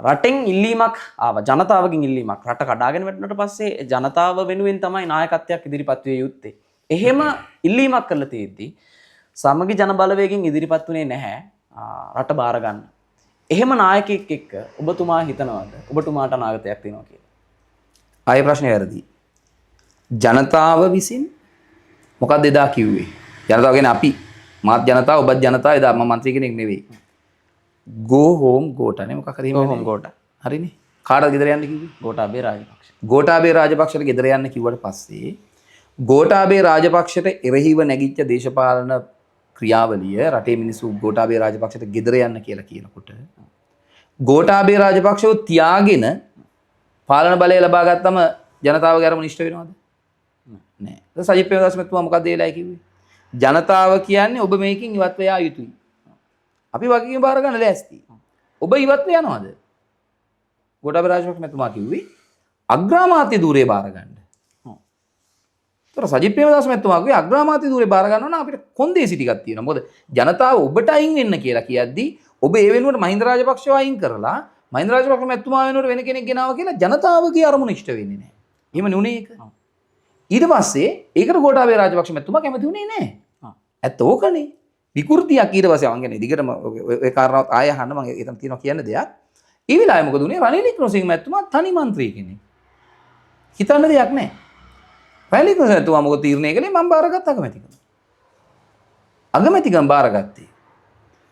රටෙන් ඉල්ලීමක් ආවා. ජනතාවගෙන් ඉල්ලීමක්. රට කඩාගෙන වැටුණාට පස්සේ ජනතාව වෙනුවෙන් තමයි නායකත්වයක් ඉදිරිපත් විය යුත්තේ. එහෙම ඉල්ලීමක් කරලා තියෙද්දි සමගි ජන බලවේගයෙන් ඉදිරිපත් වුණේ නැහැ රට බාර ගන්න. එහෙම නායකයෙක් එක්ක ඔබතුමා හිතනවාද ඔබතුමාට අනාගතයක් තියෙනවා කියලා? ආයේ ප්‍රශ්නේ වැරදි. ජනතාව විසින් මොකක්ද එදා කිව්වේ? ජනතාව කියන්නේ අපි මාත් ජනතාව ඔබත් ජනතාව එදා මම මන්ත්‍රී කෙනෙක් නෙවෙයි. go home ගෝඨානේ මොකක් හරි go home ගෝඨා. හරිනේ. කාටද ගෙදර යන්න කිව්වේ? ගෝඨාභය රාජපක්ෂ. ගෝඨාභය රාජපක්ෂට ගෙදර යන්න කිව්වට පස්සේ ගෝඨාභය රාජපක්ෂට එරෙහිව නැගිච්ච දේශපාලන ක්‍රියාවලිය රටේ මිනිස්සු ගෝඨාභය රාජපක්ෂට ගෙදර යන්න කියලා කියනකොට ගෝඨාභය රාජපක්ෂව තියාගෙන පාලන බලය ලබා ගත්තම ජනතාවගේ අරමුණ ඉෂ්ට වෙනවද? නෑ. සජිත් ප්‍රේමදාස මහත්මයා මොකක්ද ඒලයි කිව්වේ? ජනතාව කියන්නේ ඔබ මේකෙන් ඉවත් වෙයා යුතුයි. අපි වගකීම් බාර ගන්න ලෑස්ති. ඔබ ඉවත් වෙ යනවද? ගෝඨාභය රාජපක්ෂ මහත්මයා කිව්වේ අග්‍රාමාත්‍ය ධූරය බාර ගන්න. ඒතර සජිත් ප්‍රේමදාස මහත්මයා කිව්වේ අග්‍රාමාත්‍ය ධූරය බාර ගන්නවා නම් අපිට කොන්දේසි ටිකක් තියෙනවා. මොකද ජනතාව ඔබට අයින් වෙන්න කියලා කියද්දී ඔබ ඒ වෙනුවට මහින්ද රාජපක්ෂව අයින් කරලා මහින්ද රාජපක්ෂ මහත්මයා වෙනුවට වෙන කෙනෙක් ගෙනාවා කියලා ජනතාවගේ අරමුණ ඉෂ්ට වෙන්නේ නැහැ. එහෙම නුනේ ඒක. ඊට පස්සේ ඒකට ගෝඨාභය රාජපක්ෂ මහත්මයා කැමති වුණේ නැහැ. ඇත්ත ඕකනේ. විකෘතියක් ඊට පස්සේ මම කියන්නේ දිගටම ඔය කාරණාවත් ආය අහන්න මම එතන තියෙනවා කියන්න දෙයක්. ඒ වෙලාවේ මොකද උනේ? රනිල් වික්‍රමසිංහ මහත්මයා තනි മന്ത്രി කෙනෙක්. හිතන්න දෙයක් නැහැ. රනිල් වික්‍රමසිංහ මහත්මයා මොකද තීරණය කළේ? මම බාරගත් අගමැතිකම. අගමැතිකම බාරගත්තේ.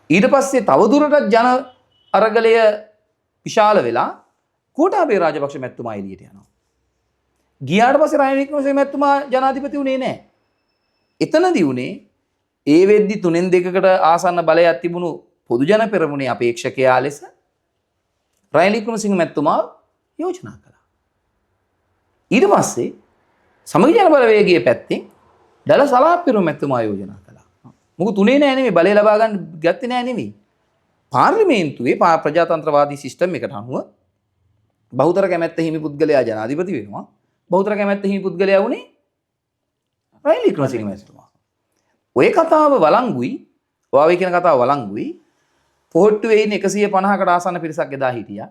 ඊට පස්සේ තවදුරටත් ජන අරගලය විශාල වෙලා ගෝඨාභය රාජපක්ෂ මහත්මයා එළියට යනවා. ගියාට පස්සේ රනිල් වික්‍රමසිංහ මහත්මයා ජනාධිපති වුණේ නැහැ. එතනදී උනේ ඒ වෙද්දි 3-2කට ආසන්න බලයක් තිබුණු පොදු ජන පෙරමුණේ අපේක්ෂකයා ලෙස රනිල් වික්‍රමසිංහ මහත්මයා යෝජනා කළා. ඊට පස්සේ සමගි ජන බලවේගයේ පැත්තෙන් දල සලාප්පිරු මහත්මයා යෝජනා කළා. මොකද තුනේ නෑ නෙමෙයි බලය ලබා ගන්න ගත්තේ නෑ නෙමෙයි. පාර්ලිමේන්තුවේ ප්‍රජාතන්ත්‍රවාදී සිස්ටම් එකට අනුව බහුතර කැමැත්ත හිමි පුද්ගලයා ජනාධිපති වෙනවා. බහුතර කැමැත්ත හිමි පුද්ගලයා වුණේ රනිල් වික්‍රමසිංහ මහත්මයා. ඔය කතාව වළංගුයි. ඔයාවේ කියන කතාව වළංගුයි. පොහොට්ටුවේ ඉන්න 150කට ආසන්න පිරිසක් එදා හිටියා.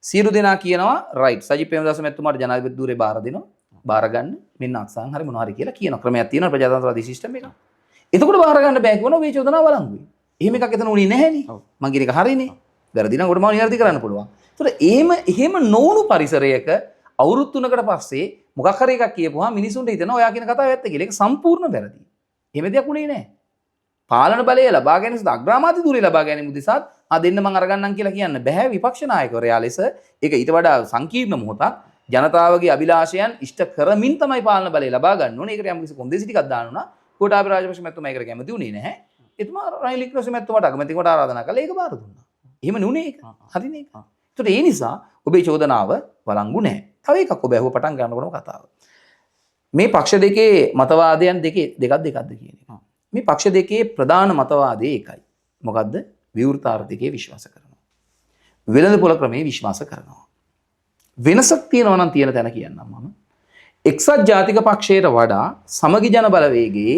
සියලු දෙනා කියනවා රයිට් සජිත් ප්‍රේමදාස මහත්මයාට ජනාධිපති ධූරේ බාර දෙනවා. බාර ගන්න මෙන්න අක්සන් හරි මොනවා හරි කියලා කියන ක්‍රමයක් තියෙනවා ප්‍රජාතන්ත්‍රවාදී සිස්ටම් එක. එතකොට බාර ගන්න බෑ කියනවා මේ චෝදනාව වළංගුයි. එහෙම එකක් එතන උනේ නැහැනේ. මං කියන එක හරිනේ. වැරදි නම් උඩ මාව නිවැරදි කරන්න පුළුවන්. ඒතකොට එහෙම නොවුණු පරිසරයක අවුරුදු 3කට පස්සේ මොකක් හරි එකක් කියපුවා මිනිසුන්ට හිතෙනවා ඔයා කියන කතාව ඇත්ත කියලා. ඒක සම්පූර්ණ වැරදි. එහෙම දෙයක් උනේ නැහැ. පාලන බලය ලබා ගැනීම සහ අග්‍රාමාත්‍ය ධූරය ලබා ගැනීම උදෙසාත් දෙන්න මං අරගන්නම් කියලා කියන්න බෑ විපක්ෂ නායකවරයා ලෙස. ඒක ඊට වඩා සංකීර්ණ මොහොතක්. ජනතාවගේ අභිලාෂයන් ඉෂ්ට කරමින් තමයි පාලන බලය ලබා ගන්න ඕනේ. ඒකට යම් කිසි කොන්දේසි ටිකක් දාන්න උනා. ගෝඨාභය රාජපක්ෂ මහත්මයා ඒකට කැමති උනේ නැහැ. එතුමා රනිල් වික්‍රමසිංහ මහත්මයාට අගමැතිකමට ආරාධනා කළා. ඒක බාර දුන්නා. එහෙම නුනේ ඒක. හරිනේ ඒක. ඒකට ඒ නිසා ඔබේ චෝදනාව වළංගු නැහැ. තව එකක් ඔබ ඇහුව පටන් ගන්නකොටම කතාව. මේ පක්ෂ දෙකේ මතවාදයන් දෙකද කියන එක. මේ පක්ෂ දෙකේ ප්‍රධාන මතවාදය එකයි. මොකද්ද? විවෘත ආර්ථිකයේ විශ්වාස කරනවා. වෙළඳපොළ ක්‍රමයේ විශ්වාස කරනවා. වෙනසක් තියෙනවා නම් තියෙන තැන කියන්නම් මම. එක්සත් ජාතික පක්ෂයට වඩා සමගි ජන බලවේගයේ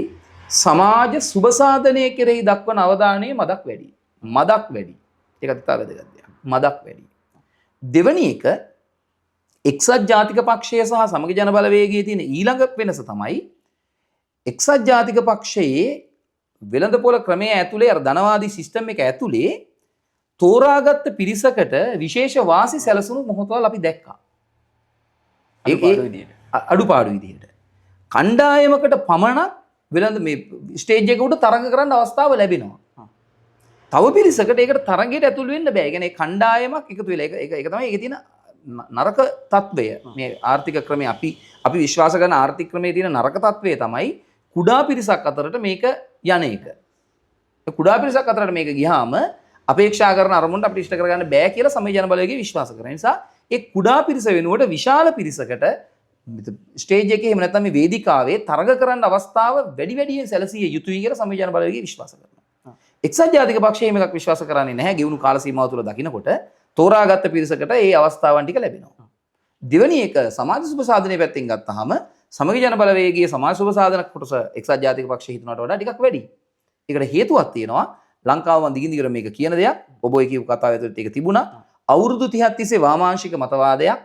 සමාජ සුබ සාධනය කෙරෙහි දක්වන අවධානය මදක් වැඩි. ඒක ඉතා වැදගත් දෙයක්. මදක් වැඩි. දෙවැනි එක එක්සත් ජාතික පක්ෂය සහ සමගි ජන බලවේගයේ තියෙන ඊළඟ වෙනස තමයි එක්සත් ජාතික පක්ෂයේ වෙළඳපොළ ක්‍රමය ඇතුලේ අර ධනවාදී සිස්ටම් එක ඇතුලේ තෝරාගත්ත පිරිසකට විශේෂ වාසි සැලසුණු මොහොතවල් අපි දැක්කා. අඩුපාඩු විදිහට. කණ්ඩායමකට පමණක් වෙළඳ මේ ස්ටේජ් එක උඩ තරඟ කරන්න අවස්ථාව ලැබෙනවා. තව පිරිසකට ඒකට තරඟයට ඇතුළු වෙන්න බෑ. ඒ කියන්නේ කණ්ඩායමක් එකතු වෙලා ඒක තමයි ඒකේ තියෙන නරක తත්වය. මේ ආර්ථික ක්‍රමය අපි විශ්වාස කරන ආර්ථික ක්‍රමයේ තියෙන නරක తත්වය තමයි කුඩා පිරිසක් අතරට මේක යන එක. කුඩා පිරිසක් අතරට මේක ගියාම අපේක්ෂා කරන අරමුණට අපිට ඉෂ්ට කරගන්න බෑ කියලා සමේ ජන බලවේගය විශ්වාස කරන නිසා ඒ කුඩා පිරිස වෙනුවට විශාල පිරිසකට ස්ටේජ් එකේ එහෙම නැත්නම් මේ වේදිකාවේ තරග කරන්න අවස්ථාව වැඩි වැඩියෙන් සැලසිය යුතුයි කියලා සමේ ජන බලවේගය විශ්වාස කරනවා. එක්සත් ජාතික පක්ෂය මේක විශ්වාස කරන්නේ නැහැ. ගෙවුණු කාල සීමාව තුළ දකින්නකොට තෝරාගත්ත පිරිසකට ඒ අවස්ථාවන් ටික ලැබෙනවා. දෙවැනි එක සමාජ සුබ සාධනයේ පැත්තෙන් ගත්තාම සමගි ජන බලවේගයේ සමාජ සුබ සාධන කොටස එක්සත් ජාතික පක්ෂය හිතනවට වඩා ටිකක් වැඩි. ඒකට හේතුවක් තියෙනවා. ලංකාව මන් දිගින් දිගට මේක කියන දෙයක්. ඔබ ඔය කියපු කතාව ඇතුළත ඒක තිබුණා. අවුරුදු 30ක් තිස්සේ වාමාංශික මතවාදයක්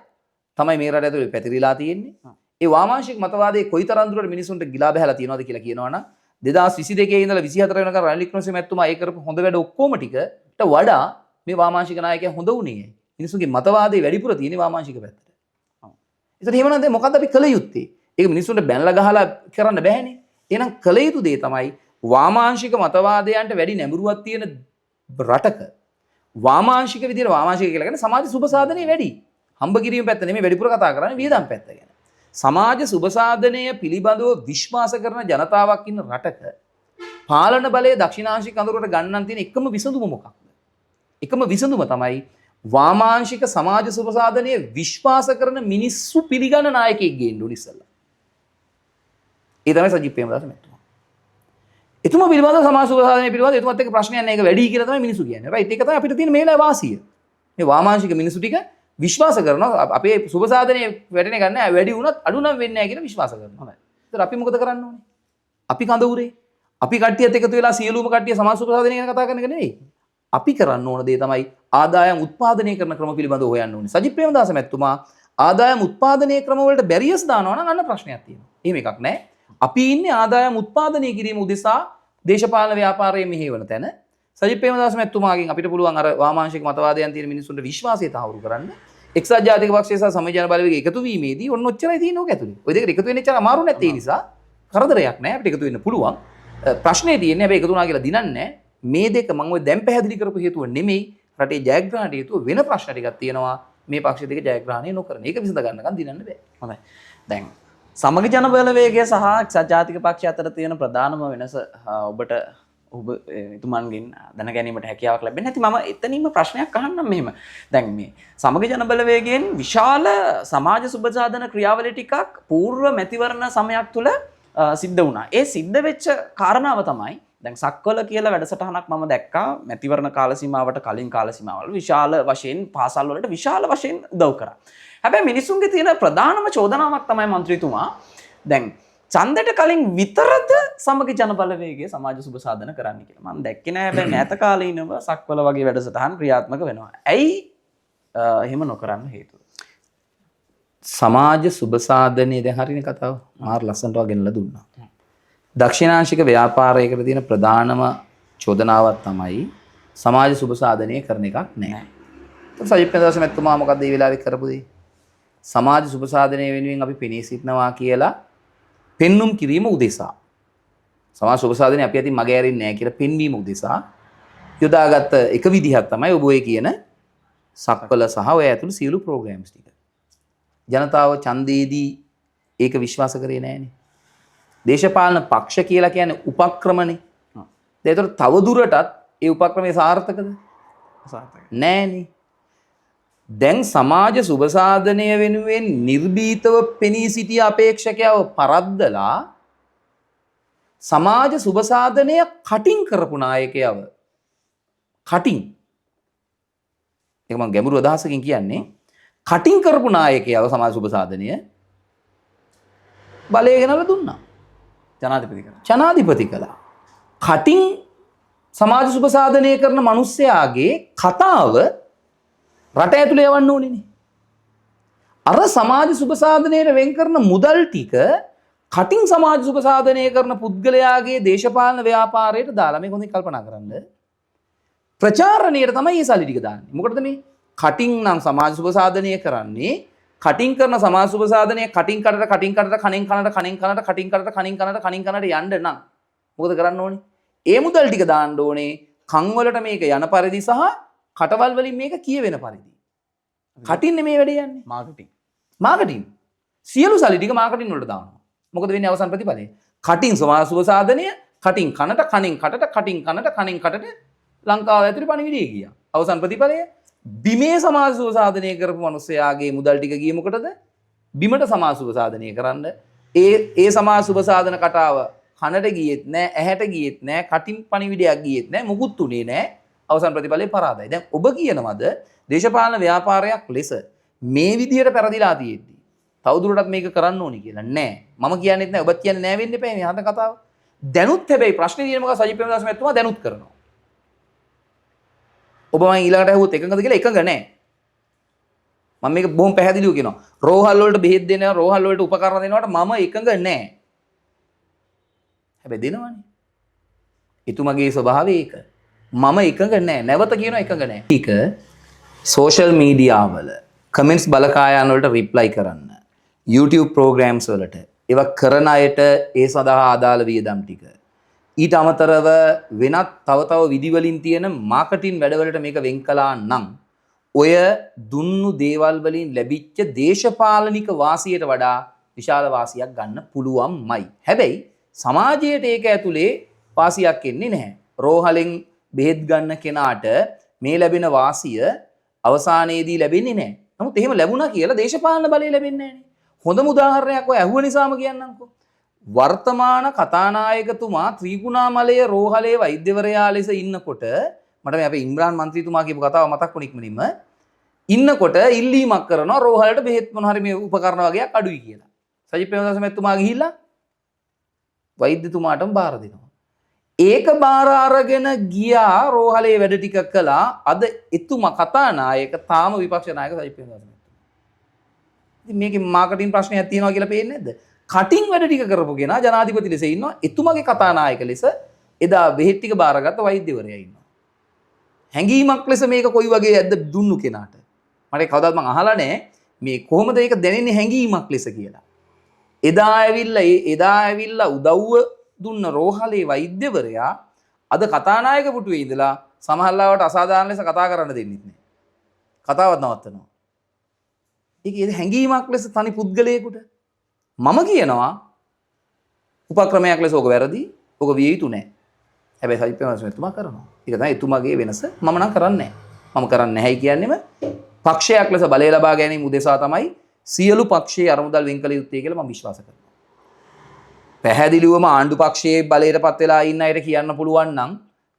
තමයි මේ රට ඇතුළේ පැතිරිලා තියෙන්නේ. ඒ වාමාංශික මතවාදයේ කොයිතරම් දුරට මිනිසුන්ට ගිලා බහැලා තියෙනවද කියලා කියනවනම් 2022 ඉඳලා 24 වෙනකන් රනිල් වික්‍රමසිංහ මැතිතුමා ඒ කරපු හොඳ වැඩ ඔක්කොම ටිකට වඩා මේ වාමාංශික 나යකයා හොඳ උනේ. මිනිසුන්ගේ මතවාදයේ වැඩිපුර තියෙන්නේ වාමාංශික පැත්තට. ඒතර එහෙමනම් දැන් මොකද්ද අපි කළ යුත්තේ? ඒක මිනිසුන්ට බැනලා ගහලා කරන්න බෑනේ. එහෙනම් කළ යුතු දේ තමයි වාමාංශික මතවාදයන්ට වැඩි නැඹුරුවක් තියෙන රටක වාමාංශික විදිහට වාමාංශික කියලා කියන්නේ සමාජ සුබ සාධනයේ වැඩි. හම්බ කිරීම පැත්ත නෙමෙයි වැඩිපුර කතා කරන්නේ වියදම් පැත්ත ගැන. සමාජ සුබ සාධනය පිළිබඳව විශ්වාස කරන ජනතාවක් ඉන්න රටක පාලන බලයේ දක්ෂිණාංශික අඳුරට ගන්නන් තියෙන එකම විසඳුම මොකක්ද? එකම විසඳුම තමයි වාමාංශික සමාජ සුබ සාධනයේ විශ්වාස කරන මිනිස්සු පිළිගන්න නායකයෙක් ගේන්න ඕනේ ඉස්සෙල්ලා. ඒ තමයි සජිත් ප්‍රේමදාස මැතිතුමා. එතුමා පිළිබඳව සමාජ සුබ සාධනය පිළිබඳව එතුමාත් එක්ක ප්‍රශ්නයක් නැහැ. ඒක වැඩි කියලා තමයි මිනිස්සු කියන්නේ. රයිට් ඒක තමයි අපිට තියෙන මේලා වාසිය. මේ වාමාංශික මිනිස්සු ටික විශ්වාස කරනවා අපේ සුබ සාධනයේ වැටෙන්නේ ගන්න වැඩි වුණත් අඩු නම් වෙන්නේ නැහැ කියලා විශ්වාස කරනවා. ඒතර අපි මොකද කරන්න ඕනේ? අපි කඳවුරේ අපි කට්ටියත් එකතු වෙලා සියලුම කට්ටිය සමාජ සුබ සාධනය ගැන කතා කරන එක නෙවෙයි. අපි කරන්න ඕන දේ තමයි ආදායම් උත්පාදනය කරන ක්‍රම පිළිබඳව හොයන්න ඕනේ. සජිත් ප්‍රේමදාස මැතිතුමා ආදායම් උත්පාදනය ක්‍රම වලට බැරියස් දානවා නම් අන්න ප්‍රශ්නයක් තියෙනවා. එහෙම එකක් නැහැ. අපි ඉන්නේ ආදායම් උත්පාදනය කිරීම උදෙසා දේශපාලන ව්‍යාපාරයේ මෙහෙවන තැන. සජිත් ප්‍රේමදාස මැතිතුමාගෙන් අපිට පුළුවන් අර වාමාංශික මතවාදයන් තියෙන මිනිස්සුන්ට විශ්වාසය තහවුරු කරන්න. එක්සත් ජාතික පක්ෂය සහ සමගි ජන බලවේගය එකතු වීමේදී ඔන්න ඔච්චරයි තියෙන්නේ ඕක ඇතුලේ. ওই දෙකට එකතු වෙන්න එච්චර අමාරු නැත්තේ ඒ නිසා කරදරයක් නැහැ අපිට එකතු වෙන්න පුළුවන්. ප්‍රශ්නේ තියෙන්නේ හැබැයි එකතු වුණා කියලා දිනන්නේ නැහැ. මේ දෙක මම ඔය දැන් පැහැදිලි කරපු හේතුව නෙමෙයි රටේ ජයග්‍රහණයට හේතුව වෙන ප්‍රශ්න ටිකක් තියෙනවා. මේ පක්ෂ දෙක ජයග්‍රහණය නොකරන. ඒක විසඳ ගන්නකම් දිනන්න බෑ. හොඳයි. දැන් සමගි ජන බලවේගය සහ එක්සත් ජාතික පක්ෂය අතර තියෙන ප්‍රධානම වෙනස ඔබට ඔබ එතුමන්ගෙන් දැන ගැනීමට හැකියාවක් ලැබෙන්නේ නැති මම එතනින්ම ප්‍රශ්නයක් අහන්නම් මෙහෙම. දැන් මේ සමගි ජන බලවේගයෙන් විශාල සමාජ සුබසාධන ක්‍රියාවලිය ටිකක් పూర్ව මැතිවරණ සමයක් තුල සිද්ධ වුණා. ඒ සිද්ධ වෙච්ච කාරණාව තමයි දැන් සක්වල කියලා වැඩසටහනක් මම දැක්කා මැතිවරණ කාල සීමාවට කලින් කාල සීමාවල විශාල වශයෙන් පාසල් වලට විශාල වශයෙන් උදව් කරා. හැබැයි මිනිසුන්ගේ තියෙන ප්‍රධානම චෝදනාවක් තමයි മന്ത്രിතුමා දැන් ඡන්දයට කලින් විතරද සමගි ජන බලවේගයේ සමාජ සුබ සාධන කරන්න කියලා. මම දැක්කේ නෑ හැබැයි මෑත කාලීනව සක්වල වගේ වැඩසටහන් ක්‍රියාත්මක වෙනවා. ඇයි එහෙම නොකරන්න හේතුව? සමාජ සුබ සාධනයේ දැන් හරිනේ කතාව. මාර ලස්සනට වගෙනලා දුන්නා. දක්ෂිණාංශික ව්‍යාපාරයකට තියෙන ප්‍රධානම චෝදනාවක් තමයි සමාජ සුබ සාධනය කරන එකක් නෑ. සජිත් ප්‍රේමදාස මැතිතුමා මොකද්ද මේ වෙලාවේ කරපු දේ? සමාජ සුබ සාධනය වෙනුවෙන් අපි පෙනී සිටනවා කියලා පෙන්눔 කිරීම උදෙසා සමාජ සුබ සාධනය අපි අතින් මගේ ඇරින්නේ නැහැ කියලා පෙන්වීම උදෙසා යොදාගත්ත එක විදිහක් තමයි ඔබ ඔය කියන සක්වල සහ ඔය ඇතුළු සියලු ප්‍රෝග්‍රෑම්ස් ටික. ජනතාව ඡන්දේදී ඒක විශ්වාස කරේ නැහැනේ. දේශපාලන පක්ෂ කියලා කියන්නේ උපක්‍රමනේ. ඒතර තව දුරටත් ඒ උපක්‍රමයේ සාර්ථකද? සාර්ථකයි. නෑනේ. දැන් සමාජ සුබ සාධනය වෙනුවෙන් නිර්භීතව පෙනී සිටිය අපේක්ෂකයව පරද්දලා සමාජ සුබ සාධනය කටින් කරපු නායකයව කටින් ඒක මම ගැඹුරු අදහසකින් කියන්නේ කටින් කරපු නායකයව සමාජ සුබ සාධනය බලය ගෙනලා දුන්නා. ජනාධිපති කළා. කටින් සමාජ සුබ සාධනය කරන මිනිස්සයාගේ කතාව රට ඇතුළේ යවන්න ඕනේනේ. අර සමාජ සුබ සාධනයට වෙන් කරන මුදල් ටික කටින් සමාජ සුබ සාධනය කරන පුද්ගලයාගේ දේශපාලන ව්‍යාපාරයට දාලා මේක හොඳින් කල්පනා කරන්න. ප්‍රචාරණයට තමයි මේ සල්ලි ටික දාන්නේ. මොකටද මේ? කටින් නම් සමාජ සුබ සාධනය කරන්නේ කටින් කරන සමාජ සුබ සාධනය කටින් කනට කණෙන් කනට කටින් කනට කටින් කනට යන්න නම් මොකද කරන්න ඕනේ? ඒ මුදල් ටික දාන්න ඕනේ කන් වලට මේක යන පරිදි සහ කටවල් වලින් මේක කියවෙන පරිදි. කටින් නෙමේ වැඩේ යන්නේ. මාකටිං. සියලු සල්ලි ටික මාකටිං වලට දානවා. මොකද වෙන්නේ අවසන් ප්‍රතිඵලය? කටින් සමාජ සුබ සාධනය කටින් කනට කනින් කටට කටින් කනට කනින් කටට ලංකාව ඇතුලේ පණිවිඩය ගියා. අවසන් ප්‍රතිඵලය බිමේ සමාජ සුව සාධනය කරපු මිනිස්සයාගේ මුදල් ටික ගියේ මොකටද? බිමට සමාජ සුව සාධනය කරන්න. ඒ සමාජ සුව සාධන කතාව කනට ගියෙත් නෑ, ඇහැට ගියෙත් නෑ, කටින් පණිවිඩයක් ගියෙත් නෑ, මුකුත් උනේ නෑ. අවසන් ප්‍රතිඵලේ පරාදයි. දැන් ඔබ කියනවද දේශපාලන ව්‍යාපාරයක් ලෙස මේ විදියට පෙරදිලා තියෙද්දි තවදුරටත් මේක කරන්න ඕනි කියලා නෑ. මම කියන්නේත් නෑ, ඔබත් කියන්නේ නෑ වෙන්න එපා මේ හද කතාව. දැනුත් හැබැයි ප්‍රශ්නේ තියෙන මොකද සජිත් ප්‍රේමදාස මහත්මයා දැනුත් කරනවා. ඔබ මම ඊළඟට ඇහුවොත් එකඟද කියලා එකඟ නෑ. මම මේක බොහොම පැහැදිලිව කියනවා. රෝහල් වලට බෙහෙත් දෙනවා, රෝහල් වලට උපකරණ දෙනවට මම එකඟ නෑ. හැබැයි දෙනවනේ. එතුමගේ ස්වභාවය ඒක. මම එකඟ නෑ. නැවත කියනවා එකඟ නෑ. ඒක සෝෂල් මීඩියා වල කමෙන්ට්ස් බලකායන් වලට රිප්ලයි කරන්න. YouTube programs වලට ඒවා කරන අයට ඒ සඳහා අදාළ වියදම් ටික. ඊට අමතරව වෙනත් තව විදි වලින් තියෙන මාකටිං වැඩවලට මේක වෙන් කළා නම් ඔය දුන්නු දේවල් වලින් ලැබිච්ච දේශපාලනික වාසියට වඩා විශාල වාසියක් ගන්න පුළුවන්මයි. හැබැයි සමාජයට ඒක ඇතුලේ වාසියක් එන්නේ නැහැ. රෝහලෙන් බෙහෙත් ගන්න කෙනාට මේ ලැබෙන වාසිය අවසානයේදී ලැබෙන්නේ නැහැ. නමුත් එහෙම ලැබුණා කියලා දේශපාලන බලය ලැබෙන්නේ නැහැ. හොඳම උදාහරණයක් ඔය ඇහුව නිසාම කියන්නම්කෝ. වර්තමාන කතානායකතුමා ත්‍රිකුණාමලයේ රෝහලේ වෛද්‍යවරයා ලෙස ඉන්නකොට මට මේ අපේ ඉම්රාන් මන්ත්‍රීතුමා කියපු කතාව මතක් වුණ ඉක්මනින්ම ඉන්නකොට ඉල්ලීමක් කරනවා රෝහලට බෙහෙත් මොන හරි මේ උපකරණ වගේක් අඩුයි කියලා. සජිත් ප්‍රේමදාස මහත්මයා ගිහිල්ලා වෛද්‍යතුමාටම බාර දෙනවා. ඒක බාර අරගෙන ගියා රෝහලේ වැඩ ටික කළා. අද එතුමා කතානායක තාම විපක්ෂ නායක සජිත් ප්‍රේමදාස මහත්මයා. ඉතින් මේකේ මාකටිං ප්‍රශ්නයක් තියෙනවා කියලා පේන්නේ නැද්ද? කටින් වැඩ ටික කරපු කෙනා ජනාධිපති ලෙස ඉන්නවා. එතුමාගේ කතානායක ලෙස එදා බෙහෙත් ටික බාරගත්ත වෛද්‍යවරයා ඉන්නවා. හැඟීමක් ලෙස මේක කොයි වගේ ඇද්ද දුන්නු කෙනාට. මට කවදාවත් මම අහලා නැහැ මේ කොහොමද ඒක දැනෙන්නේ හැඟීමක් ලෙස කියලා. එදා ඇවිල්ලා උදව්ව දුන්න රෝහලේ වෛද්‍යවරයා අද කතානායක පුටුවේ ඉඳලා සමහරවිට අසාධාරණ ලෙස කතා කරන්න දෙන්නේ නැහැ. කතාවත් නවත්තනවා. ඒක හැඟීමක් ලෙස තනි පුද්ගලයෙකුට මම කියනවා උපක්‍රමයක් ලෙස ඕක වැරදි. ඕක විය යුතු නැහැ. හැබැයි සජිත් ප්‍රේමදාස මහත්මයා කරනවා. ඒක තමයි එතුමාගේ වෙනස. මම නම් කරන්නේ නැහැ. මම කරන්නේ නැහැයි කියන්නේම පක්ෂයක් ලෙස බලය ලබා ගැනීම උදෙසා තමයි සියලු පක්ෂයේ අරමුදල් වෙන් කළ යුත්තේ කියලා මම විශ්වාස කරනවා. පැහැදිලිවම ආණ්ඩු පක්ෂයේ බලයටපත් වෙලා ඉන්න අයට කියන්න පුළුවන් නම්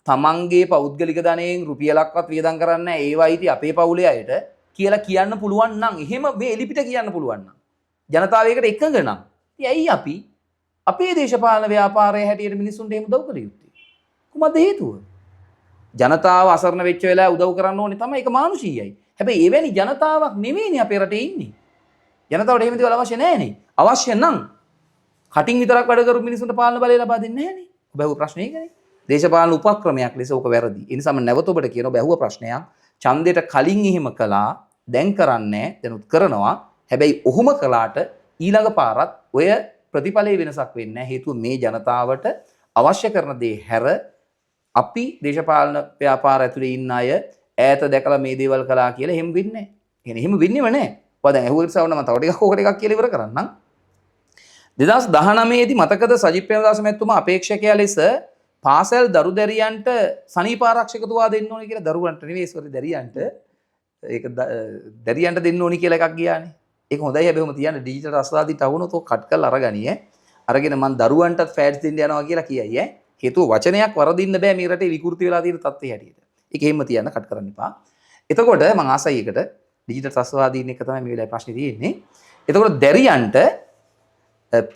තමන්ගේ පෞද්ගලික ධනයෙන් රුපියලක්වත් වියදම් කරන්නේ නැහැ. ඒවා ඉති අපේ පවුලේ අයට කියලා කියන්න පුළුවන් නම් එහෙම මේ එලිපිට කියන්න පුළුවන් නම් ජනතාව ඒකට එකඟ නම් ඉතින් ඇයි අපි අපේ දේශපාලන ව්‍යාපාරයේ හැටියට මිනිස්සුන්ට එහෙම උදව් කළ යුත්තේ? කුමක්ද හේතුව? ජනතාව අසරණ වෙච්ච වෙලාව උදව් කරන්න ඕනේ තමයි. ඒක මානුෂීයයි. හැබැයි එවැනි ජනතාවක් නෙමෙයිනේ අපේ රටේ ඉන්නේ. ජනතාවට එහෙම දේවල් අවශ්‍ය නැහැනේ. අවශ්‍ය නම් කටින් විතරක් වැඩ කරපු මිනිස්සුන්ට පාලන බලය ලබා දෙන්නේ නැහැනේ. ඔබ අහුව ප්‍රශ්නේ ඒකනේ. දේශපාලන උපක්‍රමයක් ලෙස ඕක වැරදි. ඒ නිසා මම නැවත ඔබට කියනවා ඔබ අහුව ප්‍රශ්නයක්. ඡන්දයට කලින් එහෙම කළා, දැන් කරන්නේ දැනුත් කරනවා. හැබැයි ඔහොම කළාට ඊළඟ පාරත් ඔය ප්‍රතිඵලයේ වෙනසක් වෙන්නේ නැහැ. හේතුව මේ ජනතාවට අවශ්‍ය කරන දේ හැර අපි දේශපාලන ව්‍යාපාර ඇතුලේ ඉන්න අය ඈත දැකලා මේ දේවල් කළා කියලා එහෙම වෙන්නේ නැහැ. එහෙනම් එහෙම වෙන්නේම නැහැ. ඔය දැන් ඇහුවට සවන්න මම තව ටිකක් ඕකට එකක් කියලා ඉවර කරන්නම්. 2019 දී මතකද සජිත් ප්‍රේමදාස මහත්මයා අපේක්ෂකයා ලෙස පාසල් දරු දැරියන්ට සනීප ආරක්ෂකතුවා දෙන්න ඕනේ කියලා දරුවන්ට නෙවෙයි සෝරි දැරියන්ට ඒක දැරියන්ට දෙන්න ඕනේ කියලා එකක් ගියානේ. ඒක හොඳයි හැබැයි ඔහොම තියන්න ඩිජිටල් අස්වාදීට වුණොත් ඔක කට් කරලා අරගනි ඈ. අරගෙන මං දරුවන්ටත් ෆෑඩ්ස් දෙන්න යනවා කියලා කියයි ඈ. හේතුව වචනයක් වරදින්න බෑ මේ රටේ විකෘති වෙලා තියෙන තත්ත්වය හැටියට. ඒක එහෙම තියන්න කට් කරන්න එපා. එතකොට මං ආසයි එකට ඩිජිටල් අස්වාදීන් එක තමයි මේ වෙලාවේ ප්‍රශ්නේ තියෙන්නේ. එතකොට දැරියන්ට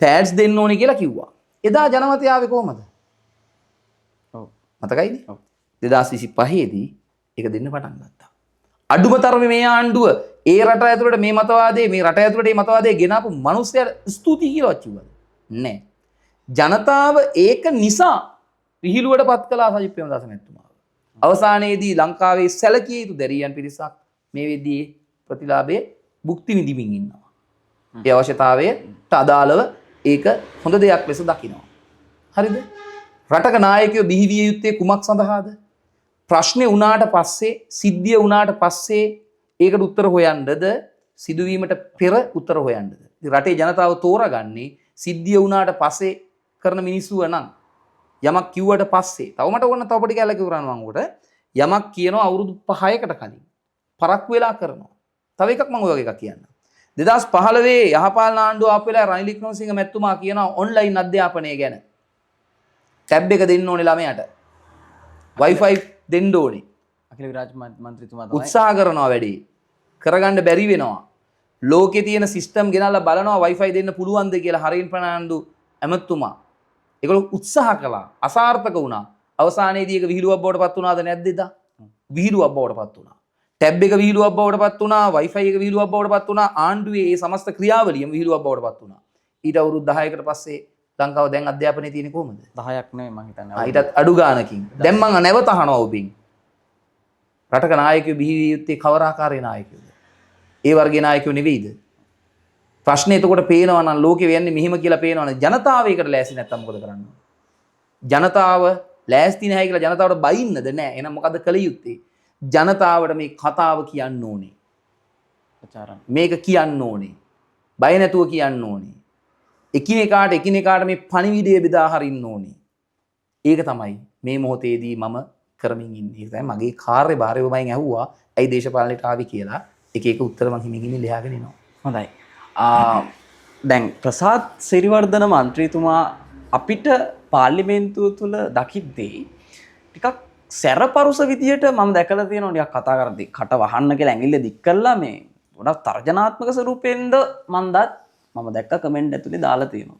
පෑඩ්ස් දෙන්න ඕනේ කියලා කිව්වා. එදා ජනමතය ආවේ කොහමද? ඔව්. මතකයිනේ? ඔව්. 2025 දී ඒක දෙන්න පටන් ගත්තා. අඩුම තරමේ මේ ආණ්ඩුව ඒ රට ඇතුළට මේ මතවාදයේ මේ රට ඇතුළට මේ මතවාදයේ ගෙනාපු මිනිස්සුන්ට ස්තුතියි කියලා කිව්වද? නෑ. ජනතාව ඒක නිසා විහිළුවට පත් කළා සජිත් ප්‍රේමදාස මහත්මයාව. අවසානයේදී ලංකාවේ සැලකිය යුතු දැරියන් පිරිසක් මේ වෙද්දී ප්‍රතිලාභයේ භුක්ති විඳින්මින් ඉන්නවා. ඒ අවශ්‍යතාවයට අදාළව ඒක හොඳ දෙයක් ලෙස දකිනවා. හරිද? රටක නායකයෝ බිහිවිය යුත්තේ කුමක් සඳහාද? ප්‍රශ්නේ වුණාට පස්සේ, සිද්ධිය වුණාට පස්සේ ඒකට උත්තර හොයන්නද, සිදුවීමට පෙර උත්තර හොයන්නද? ඉතින් රටේ ජනතාව තෝරගන්නේ සිද්ධිය වුණාට පස්සේ කරන මිනිස්සුව නම් යමක් කිව්වට පස්සේ තව මට ඕන තව පොඩි කැලක කරනවා මම උකට යමක් කියනවා අවුරුදු 5කට කලින් පරක්කු වෙලා කරනවා. තව එකක් මම ඔය වගේ එකක් කියන්නම්. 2015 යහපාලන ආණ්ඩුව ආපු වෙලාවේ රනිල් වික්‍රමසිංහ මැතිතුමා කියනවා ඔන්ලයින් අධ්‍යාපනය ගැන. ටැබ් එක දෙන්න ඕනේ ළමයාට. Wi-Fi දෙන්න ඕනේ. අකිල විරාජ් මන්ත්‍රීතුමා උත්සාහ කරනවා වැඩි. කරගන්න බැරි වෙනවා. ලෝකේ තියෙන සිස්ටම් ගෙනල්ලා බලනවා Wi-Fi දෙන්න පුළුවන්ද කියලා හරින් ප්‍රනාන්දු ඇමතුමා. ඒගොල්ලෝ උත්සාහ කළා. අසාර්ථක වුණා. අවසානයේදී ඒක විහිළුවක් බවට පත් වුණාද නැද්ද එදා? විහිළුවක් බවට පත් වුණා. ටැබ් එක විහිළුවක් බවට පත් වුණා. Wi-Fi එක විහිළුවක් බවට පත් වුණා. ආණ්ඩුවේ මේ සමස්ත ක්‍රියාවලියම විහිළුවක් බවට පත් වුණා. ඊට අවුරුදු 10කට පස්සේ ලංකාව දැන් අධ්‍යාපනයේ තියෙන්නේ කොහොමද? 10ක් නෙවෙයි මම හිතන්නේ. ඊටත් අඩු ගානකින්. දැන් මම නැවත අහනවා ඔබින්. රටක නායකයෝ බිහි විය යුත්තේ කවර ආකාරයේ නායකයෝද? ඒ වර්ගයේ නායකයෝ නෙවෙයිද? ප්‍රශ්නේ එතකොට පේනවා නම් ලෝකෙ වෙන්නේ මෙහිම කියලා පේනවා නම් ජනතාව ඒකට ලෑස්ති නැත්තම් මොකද කරන්නේ? ජනතාව ලෑස්ති නැහැ කියලා ජනතාවට බයින්නද නැහැ. එහෙනම් මොකද කළ යුත්තේ? ජනතාවට මේ කතාව කියන්න ඕනේ. ප්‍රචාරණ. මේක කියන්න ඕනේ. බය නැතුව කියන්න ඕනේ. එකිනෙකාට මේ පණිවිඩය බෙදා හරින්න ඕනේ. ඒක තමයි මේ මොහොතේදී මම කරමින් ඉන්නේ. ඒ තමයි මගේ කාර්යභාරය ඔබෙන් ඇහුවා. ඇයි දේශපාලනයට ආවි කියලා. එක එක උත්තර මම හිමින් ලියාගෙන එනවා. හොඳයි. දැන් ප්‍රසාද් සිරිවර්ධන මන්ත්‍රීතුමා අපිට පාර්ලිමේන්තුව තුළ දකිද්දී ටිකක් සැරපරුස විදියට මම දැකලා තියෙනවා ටිකක් කතා කරද්දී කට වහන්න කියලා ඇඟිල්ල දික් කරලා මේ ගොඩක් තර්ජනාත්මක ස්වරූපෙන්ද මම දැක්ක කමෙන්ට් ඇතුලේ දාලා තියෙනවා.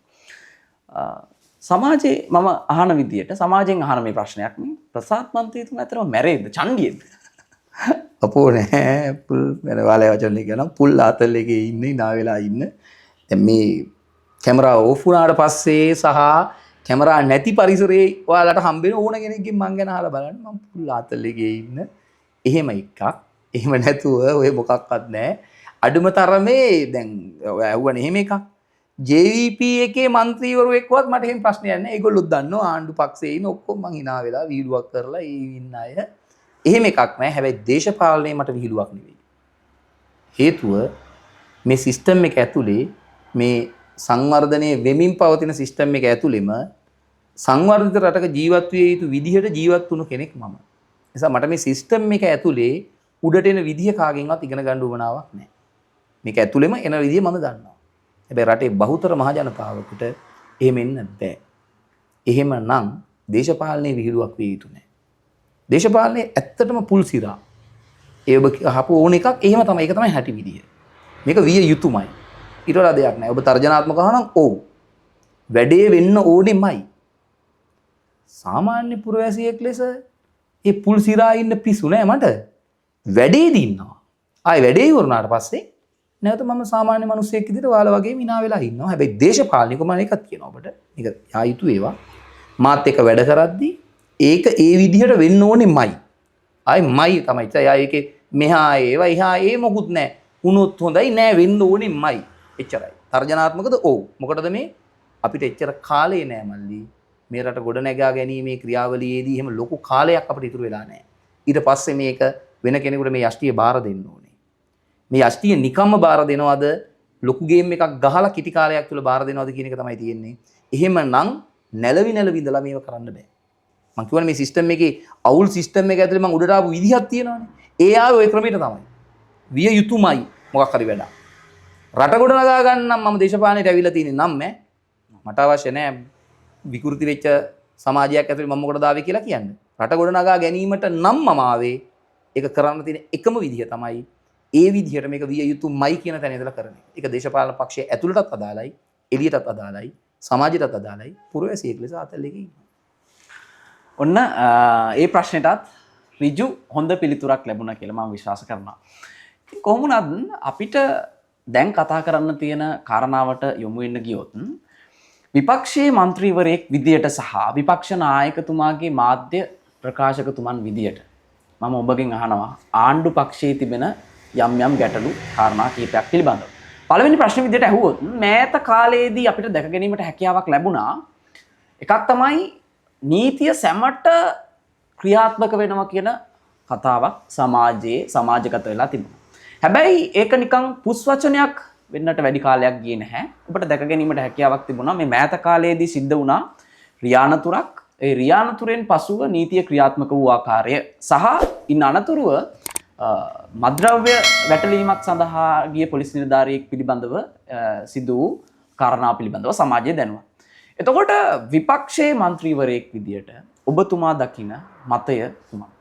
සමාජයේ මම අහන විදියට සමාජයෙන් අහන මේ ප්‍රශ්නයක් නේ ප්‍රසාද් මන්ත්‍රීතුමා ඇත්තටම මැරෙයිද ඡන්දියෙද? අපෝ නෑ පුල් වෙන වාලේ වචන කියනවා පුල් ආතල් එකේ ඉන්නේ නා වෙලා ඉන්න. දැන් මේ කැමරා ඕෆ් වුණාට පස්සේ සහ කැමරා නැති පරිසරයේ ඔයාලට හම්බෙන ඕන කෙනෙක්ගෙන් මං ගැන අහලා බලන්න මම පුල් ආතල් එකේ ඉන්න. එහෙම එකක්. එහෙම නැතුව ඔය මොකක්වත් නෑ. අඩුම තරමේ දැන් ඔය ඇහුවනේ එහෙම එකක්. JVP එකේ മന്ത്രിවරු එක්කවත් මට එහෙම ප්‍රශ්නයක් නෑ. ඒගොල්ලොත් දන්නවා ආණ්ඩු පක්ෂයේ ඉන්න ඔක්කොම මං hina වෙලා වීඩියෝවක් කරලා ඒ ඉන්න අය. එහෙම එකක් නෑ. හැබැයි දේශපාලනයේ මට විහිළුවක් නෙවෙයි. හේතුව මේ සිස්ටම් එක ඇතුලේ මේ සංවර්ධනයේ වෙමින් පවතින සිස්ටම් එක ඇතුළෙම සංවර්ධිත රටක ජීවත් විය යුතු විදිහට ජීවත් වුණු කෙනෙක් මම. නිසා මට මේ සිස්ටම් එක ඇතුලේ උඩට එන විදිහ කාගෙන්වත් ඉගෙන ගන්න උවමනාවක් නැහැ. මේක ඇතුළෙම එන විදිහ මම දන්නවා. හැබැයි රටේ බහුතර මහ ජනතාවකට එහෙම එන්න බෑ. එහෙමනම් දේශපාලනයේ විහිළුවක් විය යුතු නැහැ. දේශපාලනයේ ඇත්තටම පුල් සිරා. ඒ ඔබ අහපු ඕන එකක් එහෙම තමයි. ඒක තමයි හැටි විදිය. මේක විය යුතුමයි. ඊට වඩා දෙයක් නැහැ. ඔබ තර්ජනාත්මකව නම් ඔව්. වැඩේ වෙන්න ඕනෙමයි. සාමාන්‍ය පුරවැසියෙක් ලෙස ඒ පුල් සිරා ඉන්න පිසු නෑ මට. වැඩේදී ඉන්නවා. ආයි වැඩේ ඉවරනාට පස්සේ නැවත මම සාමාන්‍ය මිනිස්සෙක් විදිහට ඔයාලා වගේ මිනා වෙලා ඉන්නවා. හැබැයි දේශපාලනිකව මම එකක් කියනවා ඔබට. මේක යා යුතු ඒවා. මාත් එක්ක වැඩ කරද්දී ඒක ඒ විදිහට වෙන්න ඕනෙමයි. ආයි මයි තමයි. යා ඒකේ මෙහා ඒවා එහා ඒ මොකුත් නෑ. උනොත් හොඳයි නෑ වෙන්න ඕනෙමයි. එච්චරයි. තර්ජනාත්මකද? ඔව්. මොකටද මේ අපිට එච්චර කාලේ නෑ මල්ලි. මේ රට ගොඩ නැගා ගැනීමේ ක්‍රියාවලියේදී එහෙම ලොකු කාලයක් අපිට ඉතුරු වෙලා නෑ. ඊට පස්සේ මේක වෙන කෙනෙකුට මේ යෂ්ටිය බාර දෙන්න ඕනේ. මේ යෂ්ටිය නිකම්ම බාර දෙනවද? ලොකු ගේම් එකක් ගහලා කිටි කාලයක් තුල බාර දෙනවද කියන එක තමයි තියෙන්නේ. එහෙමනම් නැලවි ඉඳලා මේව කරන්න බෑ. මම කියවනේ මේ සිස්ටම් එකේ අවුල් සිස්ටම් එක ඇතුලේ මම උඩට ආපු විදිහක් තියෙනවානේ. ඒ ආවේ ওই ක්‍රමයට තමයි. විය යුතුමයි මොකක් හරි වැඩක්. රට ගොඩ නගා ගන්න නම් මම දේශපාලනයට ඇවිල්ලා තියෙන්නේ නම් මට අවශ්‍ය නැහැ විකෘති වෙච්ච සමාජයක් ඇතුලේ මම මොකටද ආවේ කියලා කියන්නේ. රට ගොඩ නගා ගැනීමට නම් මම ආවේ. ඒක කරන්න තියෙන එකම විදිහ තමයි ඒ විදිහට මේක විය යුතුමයි කියන තැන ඉඳලා කරන එක. ඒක දේශපාලන පක්ෂයේ ඇතුළටත් අදාළයි, එළියටත් අදාළයි, සමාජයටත් අදාළයි, පුරවැසියෙක් ලෙස ආතල් එකේ ඉන්නවා. ඔන්න ඒ ප්‍රශ්නෙටත් ඍජු හොඳ පිළිතුරක් ලැබුණා කියලා මම විශ්වාස කරනවා. කොහොමුණත් අපිට දැන් කතා කරන්න තියෙන කාරණාවට යොමු වෙන්න ගියොත් විපක්ෂයේ മന്ത്രിවරයෙක් විදියට සහ විපක්ෂ නායකතුමාගේ මාධ්‍ය ප්‍රකාශකතුමන් විදියට මම ඔබගෙන් අහනවා ආණ්ඩු පක්ෂයේ තිබෙන යම් යම් ගැටලු කාරණා කීපයක් පිළිබඳව. පළවෙනි ප්‍රශ්නේ විදියට ඇහුවොත් මෑත කාලයේදී අපිට දැක ගැනීමට හැකියාවක් ලැබුණා. එකක් තමයි නීතිය සැමට ක්‍රියාත්මක වෙනවා කියන කතාවක් සමාජයේ සමාජගත වෙලා තිබුණා. හැබැයි ඒක නිකන් පුස් වචනයක් වෙන්නට වැඩි කාලයක් ගියේ නැහැ. ඔබට දැක ගැනීමට හැකියාවක් තිබුණා මේ මෑත කාලයේදී සිද්ධ වුණා රියානතුරක් ඒ රියානතුරෙන් පසුව නීතිය ක්‍රියාත්මක වූ ආකාරය සහ ඉන් අනතුරුව මද්‍රව්‍ය වැටලීමක් සඳහා ගිය පොලිස් නිලධාරියෙක් පිළිබඳව සිදු වූ කාරණා පිළිබඳව සමාජය දැනුවා. එතකොට විපක්ෂයේ මන්ත්‍රීවරයෙක් විදියට ඔබතුමා දකින මතය කුමක්ද?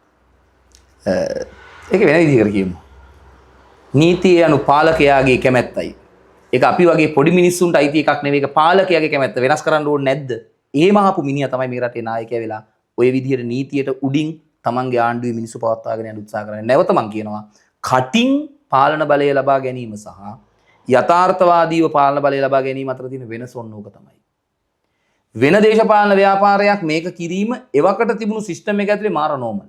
ඒක වෙන විදිහකට කියමු. නීතිය anu පාලකයාගේ කැමැත්තයි. ඒක අපි වගේ පොඩි මිනිස්සුන්ට අයිති එකක් නෙවෙයි. ඒක පාලකයාගේ කැමැත්ත. වෙනස් කරන්න ඕනේ නැද්ද? එහෙම අහපු මිනිහා තමයි මේ රටේ නායකයා වෙලා ඔය විදිහට නීතියට උඩින් තමන්ගේ ආණ්ඩුවේ මිනිස්සු පවත්වාගෙන යන්න උත්සාහ කරන්නේ. නැවත මම කියනවා කටින් පාලන බලය ලබා ගැනීම සහ යථාර්ථවාදීව පාලන බලය ලබා ගැනීම අතර තියෙන වෙනස ඕක තමයි. වෙන දේශපාලන ව්‍යාපාරයක් මේක කිරීම එවකට තිබුණු සිස්ටම් එක ඇතුලේ මාර නෝමල්.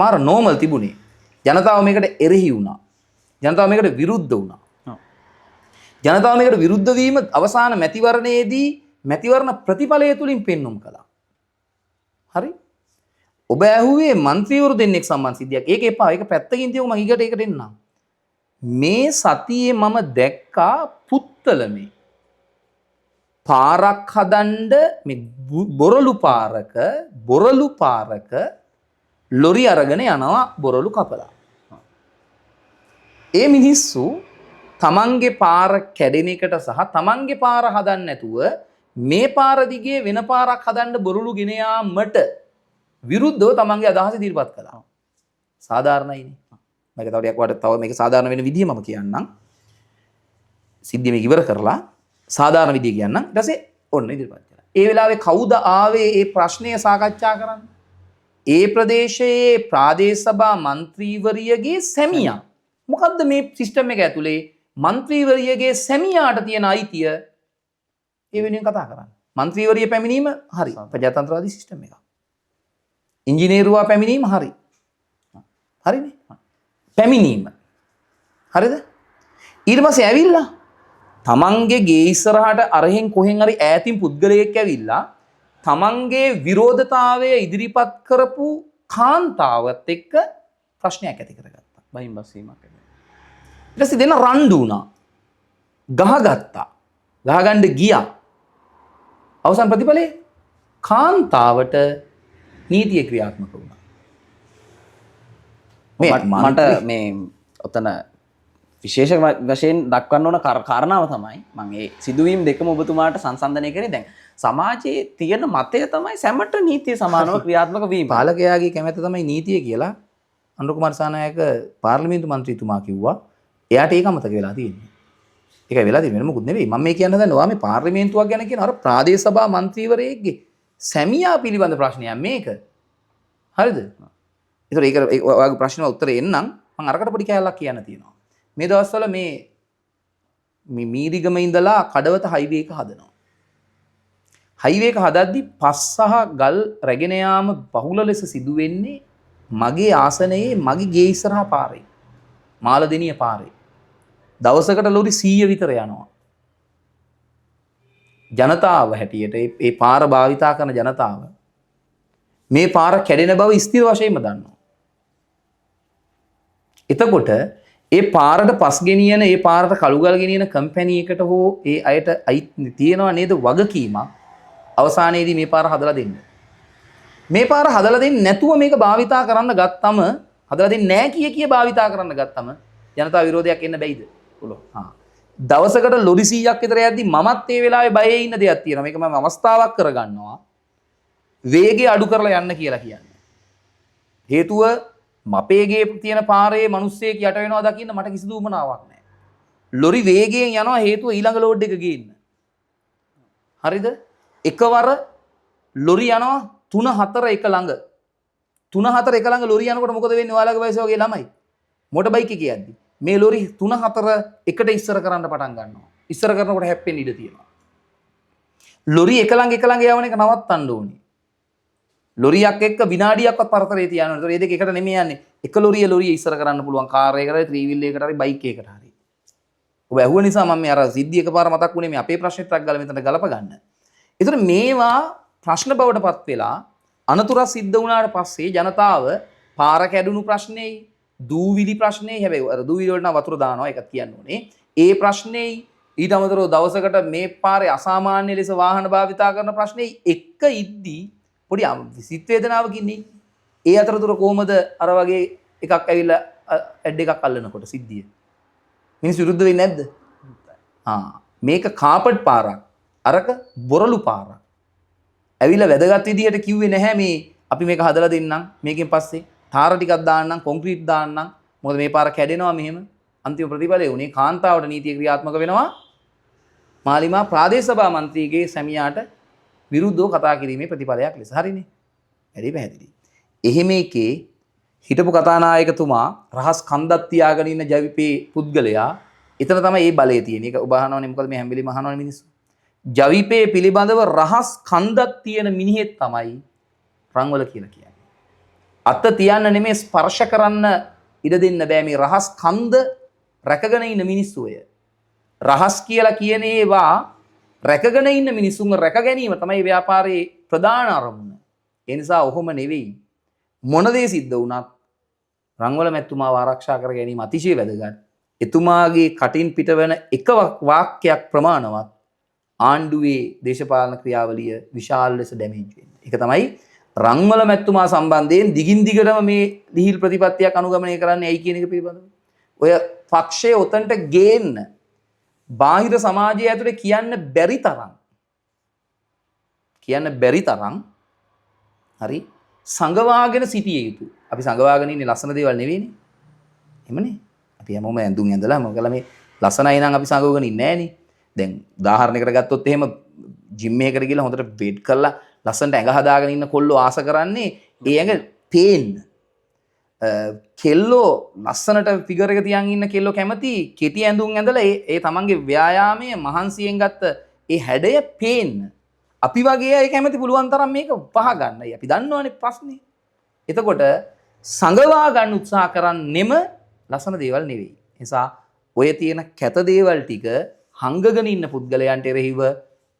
මාර නෝමල් තිබුණේ. ජනතාව මේකට එරෙහි වුණා. ජනතාව මේකට විරුද්ධ වුණා. ජනතාව මේකට විරුද්ධ වීම අවසාන මැතිවරණයේදී මැතිවරණ ප්‍රතිඵලය තුලින් පෙන්눔 කළා. හරි? ඔබ ඇහුවේ മന്ത്രിවරු දෙන්නෙක් සම්බන්ධ සිද්ධියක්. ඒක එපා. ඒක පැත්තකින් තියමු මම ඊකට ඒකට එන්නම්. මේ සතියේ මම දැක්කා පුත්තලමේ පාරක් හදන්න මේ බොරළු පාරක ලොරි අරගෙන යනවා බොරළු කපලා. ඒ මිනිස්සු තමන්ගේ පාර කැඩෙන එකට සහ තමන්ගේ පාර හදන්න නැතුව මේ පාර දිගේ වෙන පාරක් හදන්න බොරළු ගෙන යාමට විරුද්ධව තමන්ගේ අදහස ඉදිරිපත් කළා. සාධාරණයිනේ. මේක තව ටිකක් වඩා තව මේක සාධාරණ වෙන විදිය මම කියන්නම්. සිද්ධිය මේක ඉවර කරලා සාධාරණ විදිය කියන්නම්. ඊට පස්සේ ඔන්න ඉදිරිපත් කළා. ඒ වෙලාවේ කවුද ආවේ මේ ප්‍රශ්නය සාකච්ඡා කරන්න? ඒ ප්‍රදේශයේ ප්‍රාදේශ සභා മന്ത്രിවරියගේ සැමියා. මොකද්ද මේ සිස්ටම් එක ඇතුලේ മന്ത്രിවරියගේ සැමියාට තියෙන අයිතිය? ඒ වෙනුවෙන් කතා කරන්නේ. മന്ത്രിවරිය පැමිණීම හරි. ප්‍රජාතන්ත්‍රවාදී සිස්ටම් එකක්. ඉංජිනේරුවා පැමිණීම හරි. හරිනේ. පැමිණීම. හරිද? ඊට පස්සේ ඇවිල්ලා තමන්ගේ ගේ ඉස්සරහට අරහෙන් කොහෙන් හරි ඈතින් පුද්ගලයෙක් ඇවිල්ලා තමන්ගේ විරෝධතාවය ඉදිරිපත් කරපු කාන්තාවත් එක්ක ප්‍රශ්නයක් ඇති කරගත්තා. බයින් බස්සීමක් ඇති. ඊට පස්සේ දෙන්න රණ්ඩු වුණා. ගහගත්තා. ගහගන්න ගියා. අවසන් ප්‍රතිඵලේ කාන්තාවට නීතිය ක්‍රියාත්මක වුණා. මට මේ ඔතන විශේෂ වශයෙන් දක්වන්න ඕන කාරණාව තමයි මම මේ සිදුවීම් දෙකම ඔබතුමාට සංසන්දනය කරේ. දැන් සමාජයේ තියෙන මතය තමයි සැමට නීතිය සමානව ක්‍රියාත්මක වීම. පාලකයාගේ කැමැත්ත තමයි නීතිය කියලා අනුර කුමාර සානායක පාර්ලිමේන්තු මන්ත්‍රීතුමා කිව්වා. එයාට ඒක අමතක වෙලා තියෙන්නේ. ඒකයි වෙලා තියෙන්නේ වෙන මොකුත් නෙවෙයි. මම මේ කියන්න හදන්නේ ඔයා මේ පාර්ලිමේන්තුවක් ගැන කියන අර ප්‍රාදේශ සභා മന്ത്രിවරයෙක්ගේ සැමියා පිළිබඳ ප්‍රශ්නයක් මේක. හරිද? ඒතර ඒක ඔයාගේ ප්‍රශ්නෙට උත්තරේ එන්නම් මම අරකට පොඩි කෑල්ලක් කියන්න තියෙනවා. මේ දවස්වල මේ මීරිගම ඉඳලා කඩවත හයිවේ එක හදනවා. හයිවේ එක හදද්දි පස් සහ ගල් රැගෙන යාම බහුල ලෙස සිදු වෙන්නේ මගේ ආසනයේ මගේ ගේ ඉස්සරහා පාරේ. මාළදෙනිය පාරේ. දවසකට ලෝරි 100 විතර යනවා. ජනතාව හැටියට මේ පාර භාවිතා කරන ජනතාව මේ පාර කැඩෙන බව ස්ථිර වශයෙන්ම දන්නවා. එතකොට ඒ පාරට පස් ගෙනියන ඒ පාරට කළුගල් ගෙනියන කම්පැනි එකට හෝ ඒ අයට තියෙනවා නේද වගකීමක් අවසානයේදී මේ පාර හදලා දෙන්න. මේ පාර හදලා දෙන්නේ නැතුව මේක භාවිතා කරන්න ගත්තම හදලා දෙන්නේ නැහැ කිය භාවිතා කරන්න ගත්තම ජනතා විරෝධයක් එන්න බැයිද? පුළුවන්. දවසකට ලොරි 100ක් විතර යද්දි මමත් ඒ වෙලාවේ බයේ ඉන්න දෙයක් තියෙනවා. මේක මම අවස්ථාවක් කරගන්නවා. වේගය අඩු කරලා යන්න කියලා කියන්නේ. හේතුව මපේගේ තියෙන පාරේ මිනිස්සෙක් යට වෙනවා දකින්න මට කිසිදු උමනාවක් නැහැ. ලොරි වේගයෙන් යනවා හේතුව ඊළඟ ලෝඩ් එක ගේන්න. හරිද? එකවර ලොරි යනවා 3-4 එක ළඟ. 3-4 එක ළඟ ලොරි යනකොට මොකද වෙන්නේ? ඔයාලගේ වයස වගේ ළමයි. මොටර් බයික් එකේ යද්දි මේ ලොරි 3-4 එකට ඉස්සර කරන්න පටන් ගන්නවා. ඉස්සර කරනකොට හැප්පෙන්න ඉඩ තියෙනවා. ලොරි එක ළඟ යවන එක නවත්තන්න ඕනේ. ලොරියක් එක්ක විනාඩියක්වත් පරතරේ තියන්න ඕනේ. ඒතර මේ දෙක එකට නෙමෙයි යන්නේ. එක ලොරිය ඉස්සර කරන්න පුළුවන් කාර් එකකට, ත්‍රිවිල් එකකට හරි බයික් එකකට හරි. ඔබ ඇහුව නිසා මම මේ අර සිද්ධිය එකපාර මතක් වුණේ මේ අපේ ප්‍රශ්නෙත් එක්ක ගාලා මෙතන ගලප ගන්න. ඒතර මේවා ප්‍රශ්න බවටපත් වෙලා අනතුරක් සිද්ධ වුණාට පස්සේ ජනතාව පාර කැඩුණු ප්‍රශ්නේ, දූවිලි ප්‍රශ්නේ, හැබැයි අර දූවිලි වලට නම් වතුර දානවා ඒකත් කියන්න ඕනේ. ඒ ප්‍රශ්නේ ඊට අමතරව දවසකට මේ පාරේ අසාමාන්‍ය ලෙස වාහන භාවිතා කරන ප්‍රශ්නේ එක ඉද්දී පොඩි සිත් වේදනාවකින් ඉන්නේ. ඒ අතරතුර කොහමද අර වගේ එකක් ඇවිල්ලා ඇඩ් එකක් අල්ලනකොට සිද්ධිය. මිනිස්සු විරුද්ධ වෙන්නේ නැද්ද? මේක කාපට් පාරක්. අරක බොරළු පාරක්. ඇවිල්ලා වැදගත් විදිහට කිව්වේ නැහැ මේ අපි මේක හදලා දෙන්නම්. මේකෙන් පස්සේ තාර ටිකක් දාන්නම්, කොන්ක්‍රීට් දාන්නම්. මොකද මේ පාර කැඩෙනවා මෙහෙම. අන්තිම ප්‍රතිඵලය උනේ කාන්තාවට නීතිය ක්‍රියාත්මක වෙනවා. මාලිමා ප්‍රාදේශ සභා මන්ත්‍රීගේ සැමියාට විරුද්ධව කතා කිරීමේ ප්‍රතිඵලයක් ලෙස. හරිනේ. වැඩි පැහැදිලි. එහෙම එකේ හිටපු කතානායකතුමා රහස් කන්දක් තියාගෙන ඉන්න ජවිපේ පුද්ගලයා එතන තමයි මේ බලය තියෙන්නේ. ඒක ඔබ අහනවනේ මොකද මේ හැම වෙලෙම අහනවනේ මිනිස්සු. ජවිපේ පිළිබඳව රහස් කන්දක් තියෙන මිනිහෙක් තමයි රංවල කියලා කියන්නේ. අත තියන්න නෙමෙයි ස්පර්ශ කරන්න ඉඩ දෙන්න බෑ මේ රහස් කන්ද රැකගෙන ඉන්න මිනිස්සු අය. රහස් කියලා කියන ඒවා රැකගෙන ඉන්න මිනිසුන්ව රැක ගැනීම තමයි ව්‍යාපාරයේ ප්‍රධාන අරමුණ. ඒ නිසා ඔහොම නෙවෙයි මොන දේ සිද්ධ වුණත් රංවල මැතිතුමාව ආරක්ෂා කර ගැනීම අතිශය වැදගත්. එතුමාගේ කටින් පිටවන එක වාක්‍යයක් ප්‍රමාණවත් ආණ්ඩුවේ දේශපාලන ක්‍රියාවලිය විශාල ලෙස ඩැමේජ් වෙන්නේ. ඒක තමයි රංවල මැතිතුමා සම්බන්ධයෙන් දිගින් දිගටම මේ ලිහිල් ප්‍රතිපත්තියක් අනුගමනය කරන්නේ ඇයි කියන එක පිළිබඳව. ඔය පක්ෂය උතන්ට ගේන්න බාහිර සමාජය ඇතුලේ කියන්න බැරි තරම් හරි සංගවාගෙන සිටිය යුතු. අපි සංගවාගෙන ඉන්නේ ලස්සන දේවල් නෙවෙයිනේ. එහෙමනේ. අපි හැමෝම ඇඳුම් ඇඳලා මොකද මේ ලස්සනයි නම් අපි සංගවගෙන ඉන්නේ නැහනේ. දැන් උදාහරණයකට ගත්තොත් එහෙම ජිම් එකකට ගිහලා හොඳට බෙඩ් කරලා ලස්සනට ඇඟ හදාගෙන ඉන්න කොල්ලෝ ආස කරන්නේ ඒ ඇඟ පේන්න. කෙල්ලෝ ලස්සනට ෆිගර් එක තියන් ඉන්න කෙල්ලෝ කැමති කෙටි ඇඳුම් ඇඳලා ඒ තමන්ගේ ව්‍යායාමයේ මහන්සියෙන් ගත්ත ඒ හැඩය පේන්න. අපි වගේ අය කැමති පුළුවන් තරම් මේක පහ ගන්නයි. අපි දන්නවනේ ප්‍රශ්නේ. එතකොට සංගවා ගන්න උත්සාහ කරන්නෙම ලස්සන දේවල් නෙවෙයි. නිසා ඔය තියෙන කැත දේවල් ටික හංගගෙන ඉන්න පුද්ගලයන්ට එරෙහිව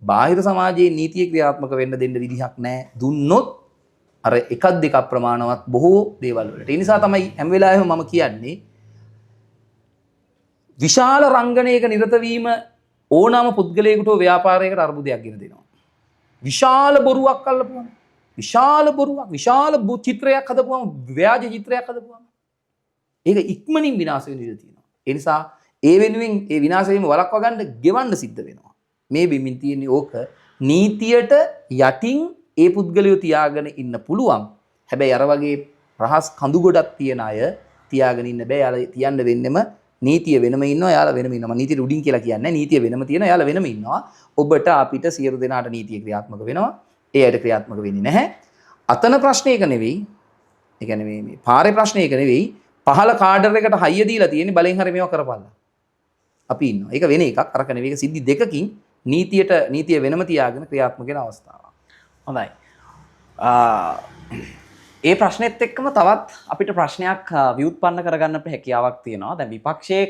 බාහිර සමාජයේ නීතිය ක්‍රියාත්මක වෙන්න දෙන්න විදිහක් නැහැ. දුන්නොත් අර එකක් දෙකක් ප්‍රමාණවත් බොහෝ දේවල් වලට. ඒ නිසා තමයි හැම වෙලාවෙම මම කියන්නේ විශාල රංගනයක නිරත වීම ඕනෑම පුද්ගලයෙකුට ව්‍යාපාරයකට අර්බුදයක් ගෙන දෙනවා. විශාල බොරුවක් අල්ලපුවම විශාල බොරුවක් විශාල චිත්‍රයක් හදපුවම ව්‍යාජ චිත්‍රයක් හදපුවම ඒක ඉක්මනින් විනාශ වෙන්න ඉඩ තියෙනවා. ඒ නිසා ඒ වෙනුවෙන් ඒ විනාශ වීම වළක්වා ගන්න ගෙවන්න සිද්ධ වෙනවා. මේ බිමින් තියෙන්නේ ඕක නීතියට යටින් ඒ පුද්ගලයෝ තියාගෙන ඉන්න පුළුවන්. හැබැයි අර වගේ රහස් කඳු ගොඩක් තියන අය තියාගෙන ඉන්න බෑ. යාලා තියන්න වෙන්නෙම නීතිය වෙනම ඉන්නවා, යාලා වෙනම ඉන්නවා. නීතිය උඩින් කියලා කියන්නේ නීතිය වෙනම තියෙනවා, යාලා වෙනම ඉන්නවා. ඔබට අපිට සියලු දෙනාට නීතිය ක්‍රියාත්මක වෙනවා. ඒ අයට ක්‍රියාත්මක වෙන්නේ නැහැ. අතන ප්‍රශ්නයක නෙවෙයි. ඒ කියන්නේ මේ පාරේ ප්‍රශ්නයක නෙවෙයි. පහළ කාඩර් එකට හයිය දීලා තියෙන්නේ බලෙන් හරි මේවා කරපල්ලා. අපි ඉන්නවා. ඒක වෙන එකක්. අරක නෙවෙයි. ඒක සිද්ධි දෙකකින් නීතිය වෙනම තියාගෙන ක්‍රියාත්මක වෙන අවස්ථාවක්. හොඳයි. ඒ ප්‍රශ්නෙත් එක්කම තවත් අපිට ප්‍රශ්නයක් ව්‍යුත්පන්න කරගන්න හැකියාවක් තියෙනවා. දැන් විපක්ෂයේ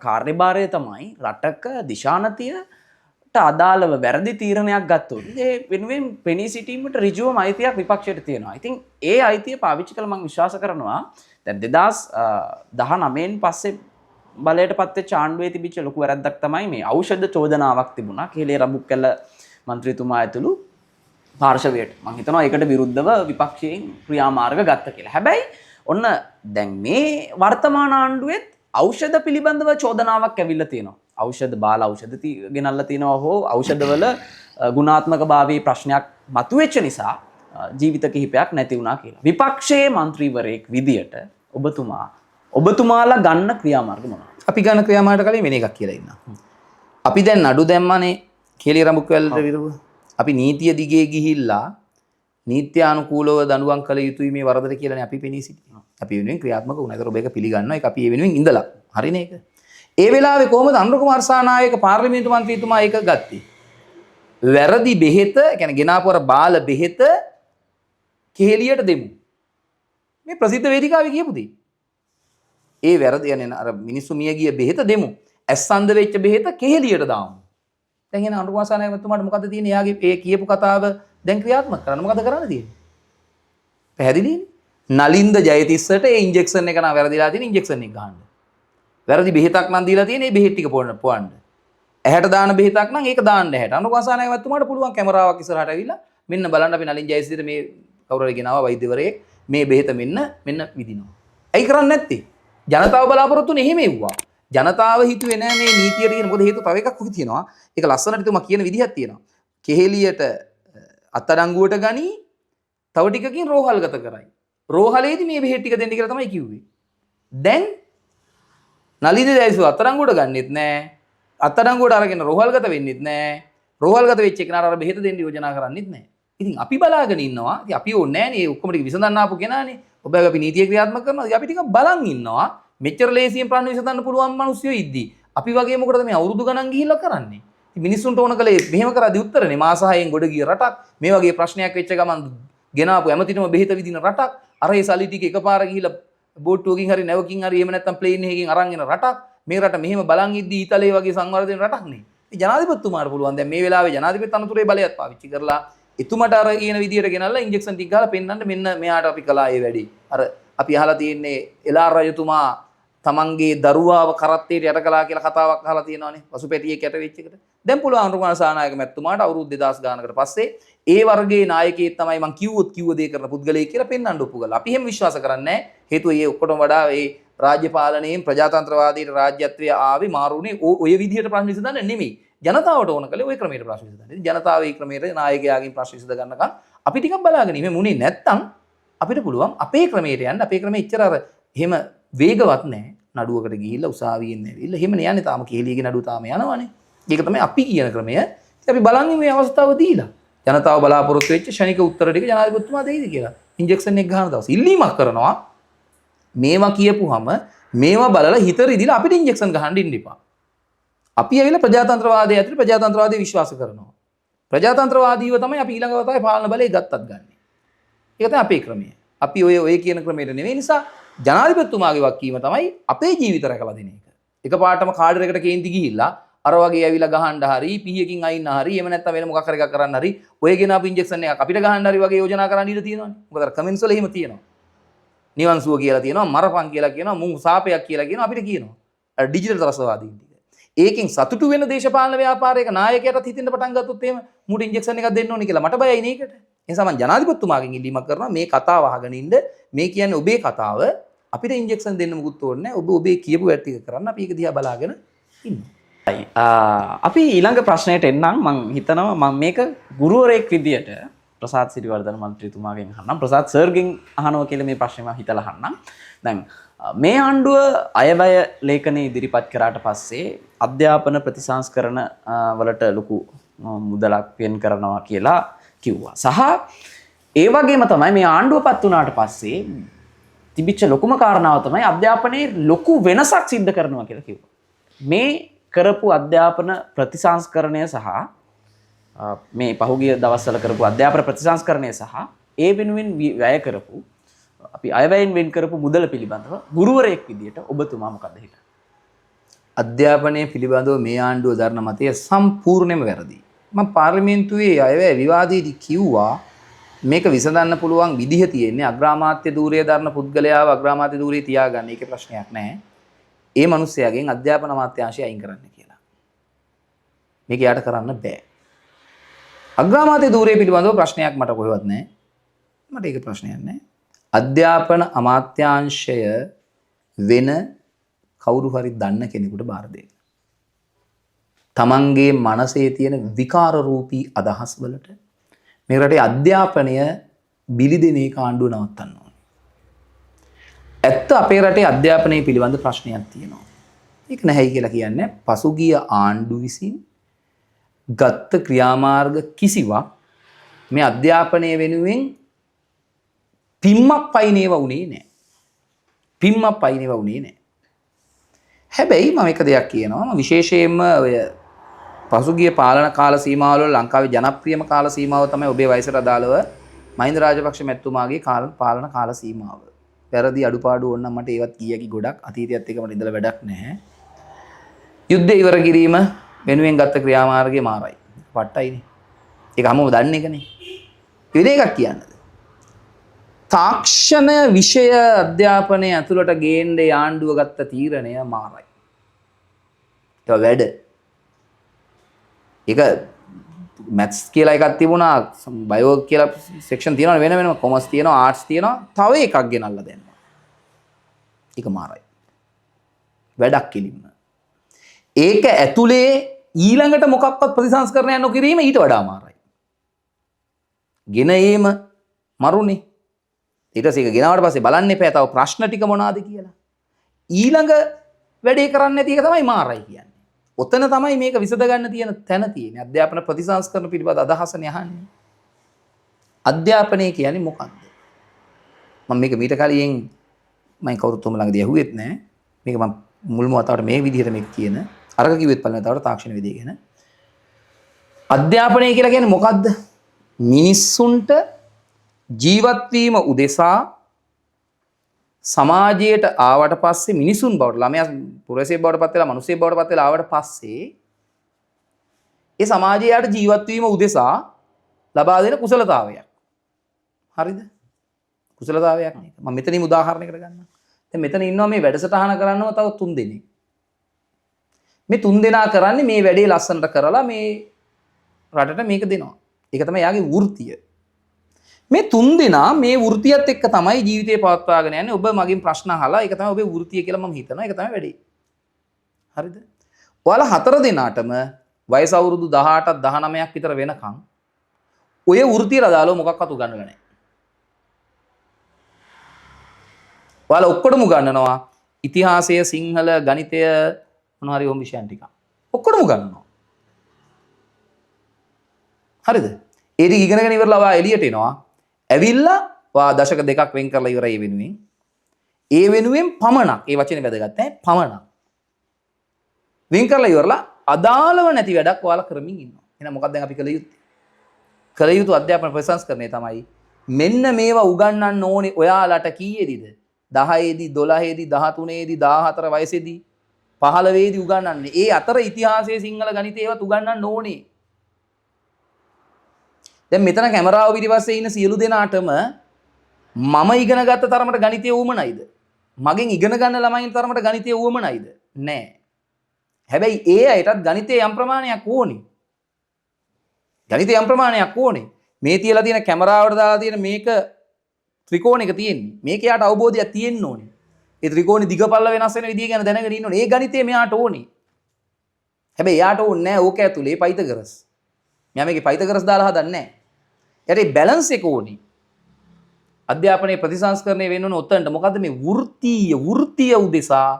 කාර්යභාරය තමයි රටක දිශානතියට අදාළව වැරදි තීරණයක් ගත්තොත් ඒ වෙනුවෙන් පෙනී සිටීමට ඍජුවම අයිතියක් විපක්ෂයට තියෙනවා. ඉතින් ඒ අයිතිය පාවිච්චි කළ මම විශ්වාස කරනවා දැන් 2019න් පස්සේ බලයට පත්වෙච්ච ආණ්ඩුවේ තිබිච්ච ලොකු වැරද්දක් තමයි මේ ඖෂධ චෝදනාවක් තිබුණා. කේලේ රඹුක්කැල මන්ත්‍රීතුමා ඇතුළු පාර්ශවයට. මම හිතනවා ඒකට විරුද්ධව විපක්ෂයෙන් ක්‍රියාමාර්ග ගත්ත කියලා. හැබැයි ඔන්න දැන් මේ වර්තමාන ආණ්ඩුවෙත් ඖෂධ පිළිබඳව චෝදනාවක් ඇවිල්ලා තියෙනවා. ඖෂධ බාල ඖෂධ ගෙනල්ලා තියෙනවා හෝ ඖෂධවල ගුණාත්මක භාවයේ ප්‍රශ්නයක් මතුවෙච්ච නිසා ජීවිත කිහිපයක් නැති වුණා කියලා. විපක්ෂයේ මන්ත්‍රීවරයෙක් විදියට ඔබතුමාලා ගන්න ක්‍රියාමාර්ග මොනවද? අපි ගන්න ක්‍රියාමාර්ග කලින් වෙන එකක් කියලා ඉන්නවා. අපි දැන් නඩු දැම්මනේ කේලේ රඹුක්කැලට විරුද්ධව. අපි නීතිය දිගේ ගිහිල්ලා නීත්‍යානුකූලව දඬුවම් කළ යුතුයි මේ වරදට කියලානේ අපි පෙනී සිටිනවා. අපි වෙනුවෙන් ක්‍රියාත්මක වුණා. ඒතර ඔබ ඒක පිළිගන්නවා. ඒක අපි ඒ වෙනුවෙන් ඉඳලා. හරිනේ ඒක. ඒ වෙලාවේ කොහොමද අනුර කුමාර සානායක පාර්ලිමේන්තු මන්ත්‍රීතුමා ඒක ගත්තේ? වැරදි බෙහෙත, කියන්නේ ගෙනාපු අර බාල බෙහෙත කෙහෙලියට දෙමු. මේ ප්‍රසිද්ධ වේදිකාවේ කියපු දේ. ඒ වැරදි යන්නේ අර මිනිස්සු මිය ගිය බෙහෙත දෙමු. ඇස්සන්ද වෙච්ච බෙහෙත කෙහෙලියට දාමු. දැන් එන අනුර කුමාර සානායකතුමාට මොකද තියෙන්නේ? එයාගේ ඒ කියපු කතාව දැන් ක්‍රියාත්මක කරන්න මොකද කරන්න තියෙන්නේ? පැහැදිලිනේ. නලින්ද ජයතිස්සට ඒ ඉන්ජෙක්ෂන් එක නම් වැරදිලා තියෙන ඉන්ජෙක්ෂන් එක ගහන්න. වැරදි බෙහෙතක් නම් දීලා තියෙන ඒ බෙහෙත් ටික පොවන්න. ඇහැට දාන බෙහෙතක් නම් ඒක දාන්න ඇහැට. අනුකම්පාසනායක මැතිතුමාට පුළුවන් කැමරාවක් ඉස්සරහට ඇවිල්ලා මෙන්න බලන්න අපි නලින් ජයසිරිට මේ කවුරු හරි ගෙනාවා වෛද්‍යවරයෙක් මේ බෙහෙත මෙන්න විදිනවා. ඇයි කරන්නේ නැත්තේ? ජනතාව බලාපොරොත්තු වෙන්නේ එහෙම එව්වා. ජනතාව හිතුවේ නෑ මේ නීතියට කියන මොකද හේතුව තව එකක් ඔකේ තියෙනවා. ඒක ලස්සනට තුමා කියන විදිහක් තියෙනවා. කෙහෙලියට අත්අඩංගුවට ගනි තව ටිකකින් රෝහල්ගත කරයි. රෝහලේදී මේ බෙහෙත් ටික දෙන්න කියලා තමයි කිව්වේ. දැන් නලින්ද ජයසිරි අත්අඩංගුවට ගන්නෙත් නෑ. අත්අඩංගුවට අරගෙන රෝහල්ගත වෙන්නෙත් නෑ. රෝහල්ගත වෙච්ච එකනට අර බෙහෙත දෙන්න යෝජනා කරන්නෙත් නෑ. ඉතින් අපි බලාගෙන ඉන්නවා. ඉතින් අපි ඕනේ නෑනේ මේ ඔක්කොම ටික විසඳන්න ආපු කෙනානේ. ඔබ අපි නීතිය ක්‍රියාත්මක කරනවා. ඉතින් අපි ටිකක් බලන් ඉන්නවා. මෙච්චර ලේසියෙන් ප්‍රශ්න විසඳන්න පුළුවන් මිනිස්සුયો ඉද්දි අපි වගේ මොකටද මේ අවුරුදු ගණන් ගිහිල්ලා කරන්නේ? ඉතින් මිනිස්සුන්ට ඕන කලේ මෙහෙම කරද්දි උත්තරනේ මාස 6න් ගොඩ ගිය රටක් මේ වගේ ප්‍රශ්නයක් වෙච්ච ගමන් ගෙනාපු ඇමතිටම බෙහෙත විදින රටක් අර ඒ සල්ලි ටික එකපාර ගිහිල්ලා බෝට්ටුවකින් හරි නැවකින් හරි එහෙම නැත්නම් ප්ලේන් එකකින් අරන් එන රටක් මේ රට මෙහෙම බලන් ඉද්දි ඊතලයේ වගේ සංවර්ධන රටක් නේ. ඉතින් ජනාධිපතිතුමාට පුළුවන් දැන් මේ වෙලාවේ ජනාධිපති අනුතරේ බලයත් පාවිච්චි කරලා එතුමට අර කියන විදියට ගෙනල්ලා ඉන්ජෙක්ෂන් ටික ගහලා පෙන්නන්න මෙන්න මෙයාට අපි කළා ඒ වැඩි. අර අපි අහලා තියෙන්නේ එලාර් රජතුමා තමන්ගේ දරුවාව කරත්තේට යට කළා කියලා කතාවක් අහලා තියෙනවානේ. පසුපැටියෙක් යට වෙච්ච එකට. දැන් පුළුවන් අනුරුමාන සානායක මැතිතුමාට අවුරුදු 2000 ගානකට පස්සේ ඒ වර්ගයේ නායකයෙක් තමයි මං කිව්ව දේ කරන පුද්ගලයෙක් කියලා පෙන්වන්න ඔප්පු කළා. අපි එහෙම විශ්වාස කරන්නේ නැහැ. හේතුව ඒ ඔක්කොටම වඩා ඒ රාජ්‍ය පාලනයෙන් ප්‍රජාතන්ත්‍රවාදීට රාජ්‍යත්වය ආවේ මාරුනේ ඔය විදිහට ප්‍රශ්න විසඳන්න නෙමෙයි. ජනතාවට ඕන කළේ ওই ක්‍රමයට ප්‍රශ්න විසඳන්න. ඉතින් ජනතාව ඒ ක්‍රමයට නායකයාගෙන් ප්‍රශ්න විසඳ ගන්නකම් අපි ටිකක් බලාගෙන ඉමු. මුනේ නැත්තම් අපිට පුළුවන් අපේ ක්‍රමයට යන්න. අපේ ක්‍රමෙ ඉච්චර අර එහෙම වේගවත් නැහැ. නඩුවකට ගිහිල්ලා උසාවියෙන් ඇවිල්ලා එහෙමනේ යන්නේ. තාම කේලියගේ නඩුව තාම යනවනේ. ඒක තමයි අපි කියන ක්‍රමය. ඉතින් අපි බලන්නේ මේ අවස්ථාව දීලා. ජනතාව බලාපොරොත්තු වෙච්ච ෂණික උත්තර ටික ජනාධිපතිතුමා දෙයිද කියලා. ඉන්ජෙක්ෂන් එක ගන්න දවස් ඉල්ලීමක් කරනවා. මේවා කියපුවම මේවා බලලා හිත රිදිලා අපිට ඉන්ජෙක්ෂන් ගහන්න ඉන්න එපා. අපි ඇවිල්ලා ප්‍රජාතන්ත්‍රවාදයේ ඇතුළේ ප්‍රජාතන්ත්‍රවාදයේ විශ්වාස කරනවා. ප්‍රජාතන්ත්‍රවාදීව තමයි අපි ඊළඟ වතාවේ පාලන බලය ගත්තත් ගන්න. ඒක තමයි අපේ ක්‍රමය. අපි ඔය කියන ක්‍රමයට නෙවෙයි නිසා ජනාධිපතිතුමාගේ වක්කීම තමයි අපේ ජීවිත රැකලා දෙන එක. එකපාරටම කාඩර් එකට කේන්ති ගිහිල්ලා අර වගේ ඇවිල්ලා ගහන්න හරි පිහියකින් අයින්න හරි එහෙම නැත්නම් වෙන මොකක් හරි එකක් කරන්න හරි ඔය ගෙන අප ඉන්ජෙක්ෂන් එකක් අපිට ගහන්න හරි වගේ යෝජනා කරන්න ඉඩ තියෙනවානේ. මොකද අර කමෙන්ට්ස් වල එහෙම තියෙනවා. නිවන් සුව කියලා තියෙනවා, මරපන් කියලා කියනවා, මුං සාපයක් කියලා කියනවා අපිට කියනවා. අර ඩිජිටල් ත්‍රස්තවාදීන් ටික. ඒකෙන් සතුටු වෙන දේශපාලන ව්‍යාපාරයක නායකයටත් හිතෙන්න පටන් ගත්තොත් එහෙම මුට ඉන්ජෙක්ෂන් එකක් දෙන්න ඕනේ කියලා මට බයයි නේකට. ඒ නිසා මම ජනාධිපතිතුමාගෙන් ඉල්ලීමක් කරනවා මේ කතාව අහගෙන ඉන්න. මේ කියන්නේ ඔබේ කතාව. අපිට ඉන්ජෙක්ෂන් දෙන්න මුකුත් ඕනේ නැහැ. ඔබ ඔබේ කියපු වැඩ ටික කරන්න. අපි ඒක දිහා බලාගෙන ඉන්නවා. අපි ඊළඟ ප්‍රශ්නයට එන්නම්. මම හිතනවා මම මේක ගුරුවරයෙක් විදියට ප්‍රසාද් සිරිවර්ධන මන්ත්‍රීතුමාගෙන් අහන්නම්. ප්‍රසාද් සර්ගෙන් අහනවා කියලා මේ ප්‍රශ්නේ මම හිතලා අහන්නම්. දැන් මේ ආණ්ඩුව අයවැය ලේඛනය ඉදිරිපත් කරාට පස්සේ අධ්‍යාපන ප්‍රතිසංස්කරණ වලට ලොකු මුදලක් වෙන් කරනවා කියලා කිව්වා. සහ ඒ වගේම තමයි මේ ආණ්ඩුවපත් වුණාට පස්සේ තිබිච්ච ලොකුම කාරණාව තමයි අධ්‍යාපනයේ ලොකු වෙනසක් සිද්ධ කරනවා කියලා කිව්වා. මේ කරපු අධ්‍යාපන ප්‍රතිසංස්කරණය සහ මේ පහුගිය දවස්වල කරපු අධ්‍යාපන ප්‍රතිසංස්කරණය සහ ඒ වෙනුවෙන් වැය කරපු අපි අයවැයෙන් වෙන් කරපු මුදල පිළිබඳව ගුරුවරයෙක් විදියට ඔබතුමා මොකද හිතන්නේ? අධ්‍යාපනය පිළිබඳව මේ ආණ්ඩුව දරන මතය සම්පූර්ණයෙන්ම වැරදි. මම පාර්ලිමේන්තුවේ අයවැය විවාදයේදී කිව්වා මේක විසඳන්න පුළුවන් විදිහ තියෙන්නේ අග්‍රාමාත්‍ය ධූරය දරන පුද්ගලයාව අග්‍රාමාත්‍ය ධූරයේ තියාගන්න. ඒකේ ප්‍රශ්නයක් නැහැ. ඒ මිනිස්යාගෙන් අධ්‍යාපන අමාත්‍යාංශය අයින් කරන්න කියලා. මේක යාට කරන්න බෑ. අග්‍රාමාත්‍ය ධූරය පිළිබඳව ප්‍රශ්නයක් මට කොහෙවත් නැහැ. මට ඒක ප්‍රශ්නයක් නැහැ. අධ්‍යාපන අමාත්‍යාංශය වෙන කවුරු හරි දන්න කෙනෙකුට බාර දෙන්න. තමන්ගේ මනසේ තියෙන විකාර රූපී අදහස් වලට මේ රටේ අධ්‍යාපනය බිලිදෙන එක ආණ්ඩුව නවත්තන්න ඕනේ. ඇත්ත අපේ රටේ අධ්‍යාපනය පිළිබඳ ප්‍රශ්නයක් තියෙනවා. ඒක නැහැයි කියලා කියන්නේ පසුගිය ආණ්ඩු විසින් ගත්ත ක්‍රියාමාර්ග කිසිවක් මේ අධ්‍යාපනය වෙනුවෙන් පිම්මක් පයින්නේව උනේ නැහැ. පිම්මක් පයින්නේව උනේ නැහැ. හැබැයි මම එක දෙයක් කියනවා. මම විශේෂයෙන්ම ඔය පසුගිය පාලන කාල සීමාවල ලංකාවේ ජනප්‍රියම කාල සීමාව තමයි ඔබේ වයසට අදාළව මහින්ද රාජපක්ෂ මැතිතුමාගේ පාලන කාල සීමාව. වැරදි අඩුපාඩු ඕනනම් මට ඒවත් කීයකි ගොඩක් අතීතයත් එක්ක මට ඉඳලා වැඩක් නැහැ. යුද්ධය ඉවර කිරීම වෙනුවෙන් ගත්ත ක්‍රියාමාර්ගය මාරයි. වට්ටයිනේ. ඒක හැමෝම දන්න එකනේ. වෙන එකක් කියන්නද? තාක්ෂණ විෂය අධ්‍යාපනය ඇතුළට ගේන්න ආණ්ඩුව ගත්ත තීරණය මාරයි. ඒක වැඩ. ඒක මැත්ස් කියලා එකක් තිබුණා, බයෝ කියලා සෙක්ෂන් තියෙනවා වෙන වෙනම, කොමර්ස් තියෙනවා, ආර්ට්ස් තියෙනවා, තව එකක් ගෙනල්ලා දෙනවා. ඒක මාරයි. වැඩක් කෙලින්ම. ඒක ඇතුලේ ඊළඟට මොකක්වත් ප්‍රතිසංස්කරණයක් නොකිරීම ඊට වඩා මාරයි. ගෙන ඒම මරුනේ. ඊට පස්සේ ඒක ගෙනාවට පස්සේ බලන්න එපා තව ප්‍රශ්න ටික මොනවාද කියලා. ඊළඟ වැඩේ කරන්නේ නැති එක තමයි මාරයි කියන්නේ. ඔතන තමයි මේක විසඳ ගන්න තියෙන තැන තියෙන්නේ. අධ්‍යාපන ප්‍රතිසංස්කරණ පිළිබඳ අදහසනේ අහන්නේ. අධ්‍යාපනය කියන්නේ මොකක්ද? මම මේක මීට කලින් මම කවුරුත් උඹ ළඟදී ඇහුවෙත් නැහැ. මේක මම මුල්ම වතාවට මේ විදිහට මේක කියන අරක කිව්වෙත් පළවෙනි වතාවට තාක්ෂණ විදිය ගැන. අධ්‍යාපනය කියලා කියන්නේ මොකද්ද? මිනිස්සුන්ට ජීවත් වීම උදෙසා සමාජයට ආවට පස්සේ මිනිසුන් බවට, ළමයා පුරවැසියෙක් බවට පත් වෙලා මිනිසෙක් බවට පත් වෙලා ආවට පස්සේ ඒ සමාජයට ජීවත් වීම උදෙසා ලබා දෙන කුසලතාවයක්. හරිද? කුසලතාවයක් නේ. මම මෙතනින් උදාහරණයකට ගන්නම්. දැන් මෙතන ඉන්නවා මේ වැඩසටහන කරන්නව තව 3 දෙනෙක්. මේ 3 දෙනා කරන්නේ මේ වැඩේ ලස්සනට කරලා මේ රටට මේක දෙනවා. ඒක තමයි යාගේ වෘත්තිය. මේ 3 දෙනා මේ වෘත්තියත් එක්ක තමයි ජීවිතේ පවත්වාගෙන යන්නේ. ඔබ මගෙන් ප්‍රශ්න අහලා ඒක තමයි ඔබේ වෘත්තිය කියලා මම හිතනවා. ඒක තමයි වැඩේ. හරිද? ඔයාලා 4 දෙනාටම වයස අවුරුදු 18ක් 19ක් විතර වෙනකන් ඔය වෘත්තියට අදාළව මොකක්වත් උගන්වලා නැහැ. ඔයාලා ඔක්කොටම උගන්වනවා ඉතිහාසය, සිංහල, ගණිතය, මොනවා හරි ඕම් විෂයන් ටික. ඔක්කොටම උගන්වනවා. හරිද? ඒ ටික ඉගෙනගෙන ඉවරලා ඔයා එළියට එනවා. ඇවිල්ලා ඔයා දශක දෙකක් වෙන් කරලා ඉවරයි ඒ වෙනුවෙන්. ඒ වෙනුවෙන් පමණක්, ඒ වචනේ වැදගත් ඈ, පමණක්. වෙන් කරලා ඉවරලා අදාළව නැති වැඩක් ඔයාලා කරමින් ඉන්නවා. එහෙනම් මොකක්ද දැන් අපි කළ යුත්තේ? කළ යුතු අධ්‍යාපන ප්‍රතිසංස්කරණය තමයි මෙන්න මේවා උගන්වන්න ඕනේ ඔයාලට කීයේදීද? 10ේදී, 12ේදී, 13ේදී, 14 වයසේදී, 15ේදී උගන්වන්නේ. ඒ අතර ඉතිහාසයේ, සිංහල, ගණිතය ඒවත් උගන්වන්න ඕනේ. දැන් මෙතන කැමරාව පිටිපස්සේ ඉන්න සියලු දෙනාටම මම ඉගෙන ගත්ත තරමට ගණිතය උවමනයිද? මගෙන් ඉගෙන ගන්න ළමයින් තරමට ගණිතය උවමනයිද? නෑ. හැබැයි ඒ අයටත් ගණිතයේ යම් ප්‍රමාණයක් ඕනේ. ගණිතයේ යම් ප්‍රමාණයක් ඕනේ. මේ තියලා තියෙන කැමරාවට දාලා තියෙන මේක ත්‍රිකෝණයක තියෙන්නේ. මේක යාට අවබෝධයක් තියෙන්න ඕනේ. ඒ ත්‍රිකෝණේ දිගපල්ල වෙනස් වෙන විදිය ගැන දැනගෙන ඉන්න ඕනේ. ඒ ගණිතය මෙයාට ඕනේ. හැබැයි යාට ඕනේ නෑ ඕක ඇතුලේ පයිතගරස්. මෙයා මේකේ පයිතගරස් දාලා හදන්නේ නෑ. යාට ඒ බැලන්ස් එක ඕනේ. අධ්‍යාපනයේ ප්‍රතිසංස්කරණය වෙන්න ඕන ඔතනට. මොකද්ද මේ වෘත්තීය උදෙසා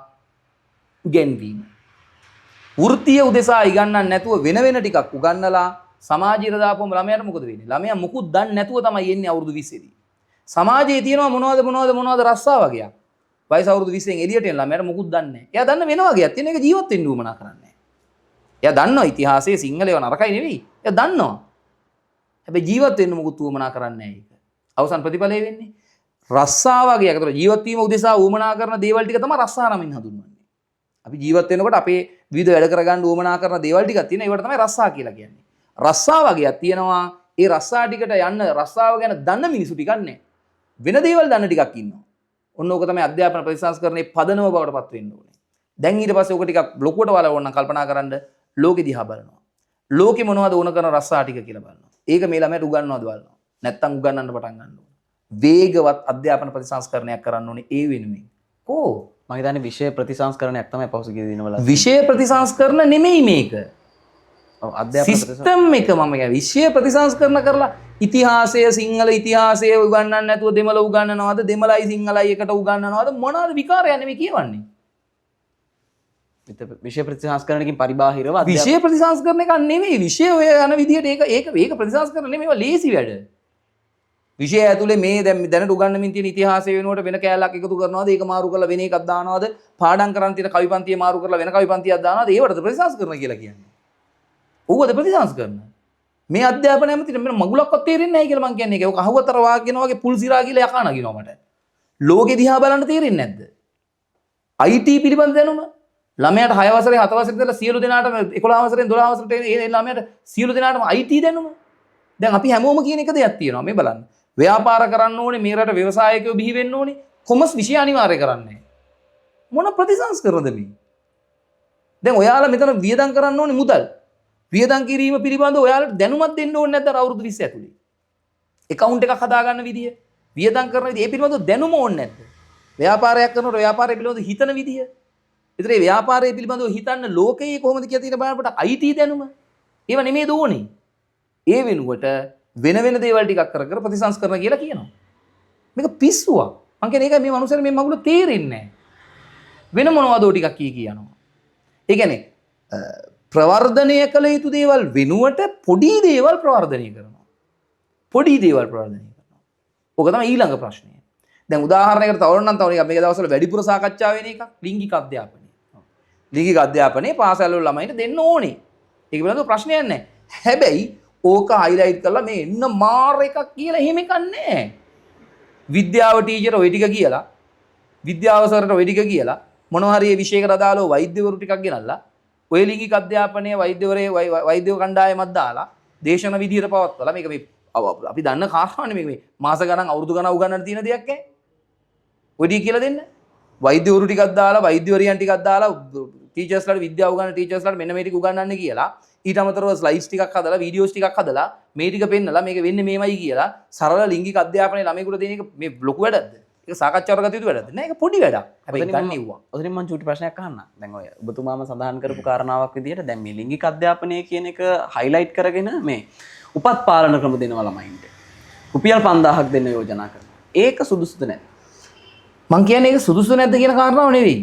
ඉගෙනවීම. වෘත්තීය උදෙසා ඉගන්නන්න නැතුව වෙන වෙන ටිකක් උගන්නලා සමාජයට දාපුවම ළමයාට මොකද වෙන්නේ? ළමයා මුකුත් දන්නේ නැතුව තමයි එන්නේ අවුරුදු 20 දී. සමාජයේ තියෙනවා මොනවද රස්සා වගේක්. වයස අවුරුදු 20න් එළියට එන ළමයාට මුකුත් දන්නේ නැහැ. එයා දන්න වෙන වගේක් තියෙන එක ජීවත් වෙන්න උවමනා කරන්නේ. එයා දන්නවා ඉතිහාසයේ සිංහල ඒවා නරකයි නෙවෙයි. එයා දන්නවා. හැබැයි ජීවත් වෙන්න මුකුත් උවමනා කරන්නේ නැහැ ඒක. අවසන් ප්‍රතිඵලය වෙන්නේ රස්සා වගේක්. ඒතර ජීවත් වීම උදෙසා උවමනා කරන දේවල් ටික තමයි රස්සා නමින් හඳුන්වන්නේ. අපි ජීවත් වෙනකොට අපේ විවිධ වැඩ කරගන්න උවමනා කරන දේවල් ටිකක් තියෙනවා. ඒවට තමයි රස්සා කියලා කියන්නේ. රස්සා වගේක් තියෙනවා. ඒ රස්සා ටිකට යන්න රස්සාව ගැන දන්න මිනිසු ටිකක් නැහැ. වෙන දේවල් දන්න ටිකක් ඉන්නවා. ඔන්න ඕක තමයි අධ්‍යාපන ප්‍රතිසංස්කරණයේ පදනම බවට පත් වෙන්න ඕනේ. දැන් ඊට පස්සේ ඕක ටිකක් ලොකුවට වල ඕන කල්පනා කරන්න ලෝකෙ දිහා බලනවා. ලෝකෙ මොනවද ඕන කරන රස්සා ටික කියලා බලනවා. ඒක මේ ළමයට උගන්වනවද බලනවා. නැත්තම් උගන්වන්න පටන් ගන්න ඕනේ. වේගවත් අධ්‍යාපන ප්‍රතිසංස්කරණයක් කරන්න ඕනේ ඒ වෙනුවෙන්. කො මම හිතන්නේ විෂය ප්‍රතිසංස්කරණයක් තමයි පහුගිය දිනවල. විෂය ප්‍රතිසංස්කරණ නෙමෙයි මේක. ඔව් අධ්‍යාපන සිස්ටම් එක මම කියන්නේ විෂය ප්‍රතිසංස්කරණ කරලා ඉතිහාසය, සිංහල ඉතිහාසය උගන්වන්න නැතුව දෙමළ උගන්වනවද? දෙමළයි සිංහලයි එකට උගන්වනවද? මොනවාද විකාරයන්නේ මේ කියවන්නේ? විෂය ප්‍රතිසංස්කරණකින් පරිබාහිරව විෂය ප්‍රතිසංස්කරණ එක නෙමෙයි. විෂය ඔය යන විදිහට ඒක ප්‍රතිසංස්කරණ නෙමෙයි. ඒවා ලේසි වැඩ. විෂය ඇතුලේ මේ දැනට උගන්වමින් තියෙන ඉතිහාසය වෙනුවට වෙන කෑල්ලක් එකතු කරනවද? ඒක මාරු කරලා වෙන එකක් දානවද? පාඩම් කරන් තියෙන කවි පන්තිය මාරු කරලා වෙන කවි පන්තියක් දානවද? ඒවටද ප්‍රතිසංස්කරණ කියලා කියන්නේ. ඌවද ප්‍රතිසංස්කරණ. මේ අධ්‍යාපනය ඇමතිට මෙන්න මගුලක්වත් තේරෙන්නේ නැහැ කියලා මං කියන්නේ. ඒක අහුවතර වාගෙන වගේ පුල් සිරා කියලා යකා නගිනවා මට. ලෝකෙ දිහා බලන්න තේරෙන්නේ නැද්ද? IT පිළිබඳ දැනුම ළමයාට 6 වසරේ 7 වසරේ ඉඳලා සියලු දෙනාටම 11 වසරෙන් 12 වසරට ඒ ළමයාට සියලු දෙනාටම IT දැනුම. දැන් අපි හැමෝම කියන එක දෙයක් තියෙනවා. මේ බලන්න. ව්‍යාපාර කරන්න ඕනේ, මේ රට ව්‍යවසායකයෝ බිහි වෙන්න ඕනේ. කොමර්ස් විෂය අනිවාර්ය කරන්නේ. මොන ප්‍රතිසංස්කරණද මේ? දැන් ඔයාලා මෙතන වියදම් කරන්න ඕනේ මුදල්. වියදම් කිරීම පිළිබඳව ඔයාලට දැනුමක් දෙන්න ඕනේ නැද්ද අවුරුදු 20 ඇතුලේ? account එකක් හදාගන්න විදිය, වියදම් කරන විදිය, ඒ පිළිබඳව දැනුම ඕනේ නැද්ද? ව්‍යාපාරයක් කරනකොට ව්‍යාපාරය පිළිබඳව හිතන විදිය. ඒතර ඒ ව්‍යාපාරය පිළිබඳව හිතන්න ලෝකයේ කොහොමද කියලා තියෙන බලනකොට IT දැනුම. ඒව නෙමෙයි දෝනේ. ඒ වෙනුවට වෙන දේවල් ටිකක් කර කර ප්‍රතිසංස්කරණ කියලා කියනවා. මේක පිස්සුවක්. මං කියන්නේ ඒකයි මේ මනුස්සයර මේ මගුල තේරෙන්නේ නැහැ. වෙන මොනවදෝ ටිකක් කියනවා. ඒ කියන්නේ ප්‍රවර්ධනය කළ යුතු දේවල් වෙනුවට පොඩි දේවල් ප්‍රවර්ධනය කරනවා. පොඩි දේවල් ප්‍රවර්ධනය කරනවා. ඕක තමයි ඊළඟ ප්‍රශ්නය. දැන් උදාහරණයකට තවරන්නම් තව එකක් මේක දවස්වල වැඩිපුර සාකච්ඡා වෙන එකක් ලිංගික අධ්‍යාපනය. ලිංගික අධ්‍යාපනය පාසල් වල ළමයින්ට දෙන්න ඕනේ. ඒක පිළිබඳව ප්‍රශ්නයක් නැහැ. හැබැයි ඕක හයිලයිට් කරලා මේ එන්න මාර එකක් කියලා එහෙම එකක් නැහැ. විද්‍යාව ටීචර් ඔය ටික කියලා විද්‍යාව සර්ට ඔය ටික කියලා මොනවා හරි මේ විෂයකට අදාළව වෛද්‍යවරු ටිකක් ගෙනල්ලා ඔය ලිංගික අධ්‍යාපනයේ වෛද්‍ය කණ්ඩායමක් දාලා දේශන විදියට පවත්වලා මේක මේ අපි දන්න කාරණානේ මේක මේ මාස ගණන් අවුරුදු ගණන් උගන්නන්න තියෙන දෙයක් ඈ. ඔය ටික කියලා දෙන්න. වෛද්‍යවරු ටිකක් දාලා වෛද්‍යවරියන් ටිකක් දාලා ටීචර්ස්ලාට විද්‍යාව උගන්නන ටීචර්ස්ලාට මෙන්න මේ ටික උගන්නන්න කියලා ඊට අමතරව ස්ලයිඩ්ස් ටිකක් හදලා වීඩියෝස් ටිකක් හදලා මේ ටික පෙන්නලා මේක වෙන්නේ මේමයි කියලා සරල ලිංගික අධ්‍යාපනයේ ළමයිකට දෙන එක මේ ලොකු වැඩක්ද? ඒක සාකච්ඡාවට ගත යුතු වැඩක්ද? නෑ ඒක පොඩි වැඩක්. හැබැයි ගන්න ඉවුවා. ඔතනින් මම චූටි ප්‍රශ්නයක් අහන්න. දැන් ඔය ඔබතුමාම සඳහන් කරපු කාරණාවක් විදිහට දැන් මේ ලිංගික අධ්‍යාපනය කියන එක හයිලයිට් කරගෙන මේ උපත් පාලන ක්‍රම දෙනවා ළමයින්ට. රුපියල් 5000ක් දෙන්න යෝජනා කරනවා. ඒක සුදුසුද නැද්ද? මං කියන්නේ ඒක සුදුසු නැද්ද කියන කාරණාව නෙවෙයි.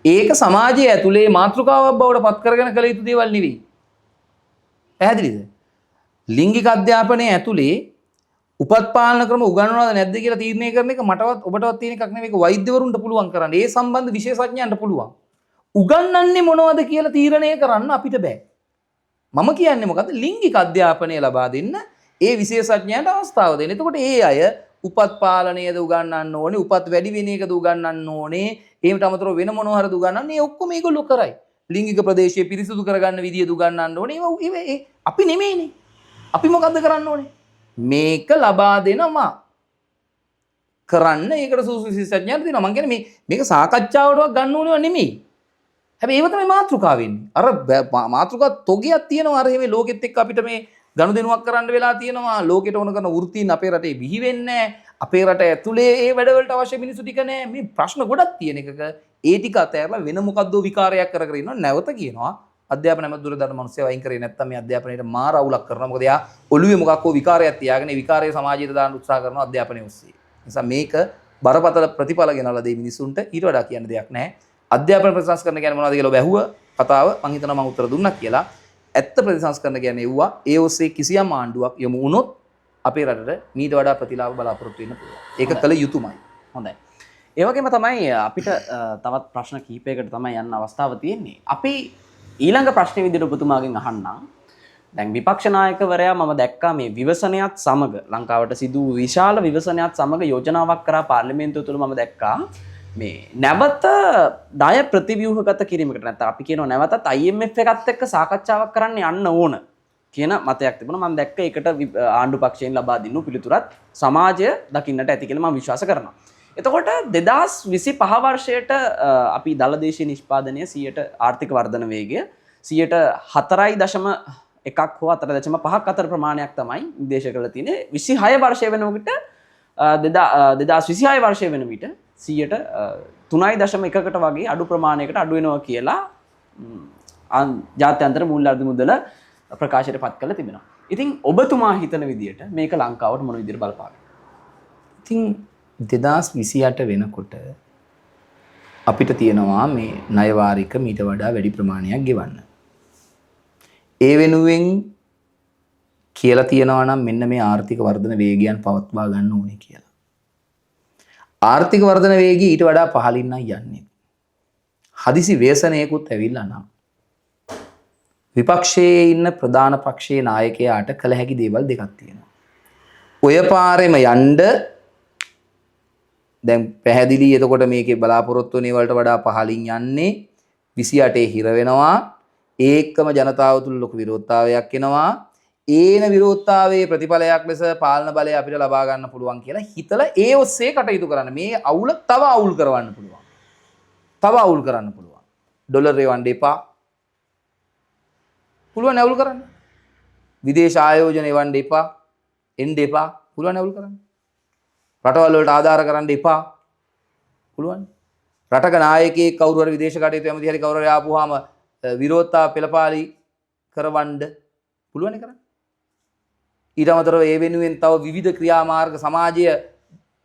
ඒක සමාජයේ ඇතුලේ මාතෘකාවක් බවට පත් කරගෙන කළ යුතු දේවල් නෙවෙයි. පැහැදිලිද? ලිංගික අධ්‍යාපනයේ ඇතුලේ උපත් පාලන ක්‍රම උගන්වනවද නැද්ද කියලා තීරණය කරන එක මටවත් ඔබටවත් තියෙන එකක් නෙවෙයි. ඒක වෛද්‍යවරුන්ට පුළුවන් කරන්න. ඒ සම්බන්ධ විශේෂඥයන්ට පුළුවන්. උගන්වන්නේ මොනවද කියලා තීරණය කරන්න අපිට බෑ. මම කියන්නේ මොකද්ද? ලිංගික අධ්‍යාපනය ලබා දෙන්න ඒ විශේෂඥයන්ට අවස්ථාව දෙන්න. එතකොට ඒ අය උපත් පාලනයද උගන්වන්න ඕනේ, උපත් වැඩි වෙන එකද උගන්වන්න ඕනේ, එහෙමට අමතරව වෙන මොනවා හරිද උගන්වන්නේ, ඒ ඔක්කොම ඒගොල්ලෝ කරයි. ලිංගික ප්‍රදේශයේ පිරිසිදු කරගන්න විදියද උගන්වන්න ඕනේ. ඒවා අපි නෙමෙයිනේ. අපි මොකද්ද කරන්න ඕනේ? මේක ලබා දෙනවා. කරන්න ඒකට සුසු විශේෂඥයන්ට දෙනවා. මං කියන්නේ මේක සාකච්ඡාවටවත් ගන්න ඕනේව නෙමෙයි. හැබැයි ඒව තමයි මාතෘකාව වෙන්නේ. අර මාතෘකා තොගයක් තියෙනවා. අර මේ ලෝකෙත් එක්ක අපිට මේ ගනුදෙනුවක් කරන්න වෙලා තියෙනවා. ලෝකෙට ඕන කරන වෘත්තීන් අපේ රටේ බිහි වෙන්නේ නැහැ. අපේ රට ඇතුලේ ඒ වැඩවලට අවශ්‍ය මිනිස්සු ටික නැහැ. මේ ප්‍රශ්න ගොඩක් තියෙන එකක ඒ ටික අතහැරලා වෙන මොකද්දෝ විකාරයක් කර කර ඉන්නවා. නැවත කියනවා අධ්‍යාපන හැමදෙර දාන මිනිස්සු වයින් කරේ නැත්තම් මේ අධ්‍යාපනයේට මාර අවුලක් කරනවා. මොකද එයා ඔළුවේ මොකක් හෝ විකාරයක් තියාගෙන ඒ විකාරය සමාජයට දාන්න උත්සාහ කරනවා අධ්‍යාපනයේ ඔස්සේ. නිසා මේක බරපතල ප්‍රතිඵල ගෙනල්ලා දෙයි මිනිසුන්ට. ඊට වඩා කියන්න දෙයක් නැහැ. අධ්‍යාපන ප්‍රතිසංස්කරණ කියන්නේ මොනවද කියලා ඔබ ඇහුව කතාව මම හිතනවා මම උත්තර දුන්නා කියලා. ඇත්ත ප්‍රතිසංස්කරණ කියන්නේ එව්වා ඒ ඔස්සේ කිසියම් ආණ්ඩුවක් යමු වුණොත් අපේ රටට මීට වඩා ප්‍රතිලාභ බලාපොරොත්තු වෙන්න පුළුවන්. ඒක කළ යුතුමයි. හොඳයි. ඒ වගේම තමයි අපිට තවත් ප්‍රශ්න කිහිපයකට තමයි යන්න අවස්ථාව තියෙන්නේ. අපි ඊළඟ ප්‍රශ්නේ විදිහට ඔබතුමාගෙන් අහන්නම්. දැන් විපක්ෂ නායකවරයා මම දැක්කා මේ විවසනයත් සමග ලංකාවට සිදු වූ විශාල විවසනයත් සමග යෝජනාවක් කරා පාර්ලිමේන්තුව තුළ මම දැක්කා මේ නැවත ණය ප්‍රතිව්‍යුහගත කිරීමකට නැත්නම් අපි කියනවා නැවතත් IMF එකත් එක්ක සාකච්ඡාවක් කරන්න යන්න ඕන කියන මතයක් තිබුණා. මම දැක්ක ඒකට ආණ්ඩු පක්ෂයෙන් ලබා දිනු පිළිතුරත් සමාජය දකින්නට ඇති කියලා මම විශ්වාස කරනවා. එතකොට 2025 වර්ෂයට අපි දළදේශීය නිෂ්පාදනය 100ට ආර්ථික වර්ධන වේගය 4.1ක් හෝ 4.5ක් අතර ප්‍රමාණයක් තමයි නිර්දේශ කරලා තියෙන්නේ. 26 වර්ෂය වෙනකොට 2026 වර්ෂය වෙන විට 100ට 3.1කට වගේ අඩු ප්‍රමාණයකට අඩු වෙනවා කියලා ජාත්‍යන්තර මූල්‍ය අර්ධ මුදල ප්‍රකාශයට පත් කරලා තිබෙනවා. ඉතින් ඔබතුමා හිතන විදිහට මේක ලංකාවට මොන විදිහට බලපානවා? ඉතින් 2028 වෙනකොට අපිට තියෙනවා මේ ණය වාරික මීට වඩා වැඩි ප්‍රමාණයක් ගෙවන්න. ඒ වෙනුවෙන් කියලා තියෙනවා නම් මෙන්න මේ ආර්ථික වර්ධන වේගයන් පවත්වා ගන්න ඕනේ කියලා. ආර්ථික වර්ධන වේගය ඊට වඩා පහළින් නම් යන්නේ. හදිසි ව්‍යසනයකුත් ඇවිල්ලා නම් විපක්ෂයේ ඉන්න ප්‍රධාන පක්ෂයේ නායකයාට කළ හැකි දේවල් දෙකක් තියෙනවා. ඔය පාරෙම යන්න දැන් පැහැදිලි එතකොට මේකේ බලාපොරොත්තු වෙන වලට වඩා පහළින් යන්නේ 28 හිර වෙනවා. ඒකම ජනතාව තුළ ලොකු විරෝධතාවයක් එනවා. ඒන විරෝධතාවයේ ප්‍රතිඵලයක් ලෙස පාලන බලය අපිට ලබා ගන්න පුළුවන් කියලා හිතලා ඒ ඔස්සේ කටයුතු කරන්න. මේ අවුල තව අවුල් කරවන්න පුළුවන්. තව අවුල් කරන්න පුළුවන්. ඩොලර් එවන්න එපා. පුළුවන් ඇවුල් කරන්න. විදේශ ආයෝජන එවන්න එපා. එන්න එපා. පුළුවන් ඇවුල් කරන්න. රටවල් වලට ආධාර කරන්න එපා. පුළුවන්. රටක නායකයෙක් කවුරු හරි විදේශ කටයුතු ඇමති හරි කවුරු හරි ආපුවාම විරෝධතා පෙළපාලි කරවන්න පුළුවන් කරන්න. ඊට අමතරව ඒ වෙනුවෙන් තව විවිධ ක්‍රියාමාර්ග සමාජය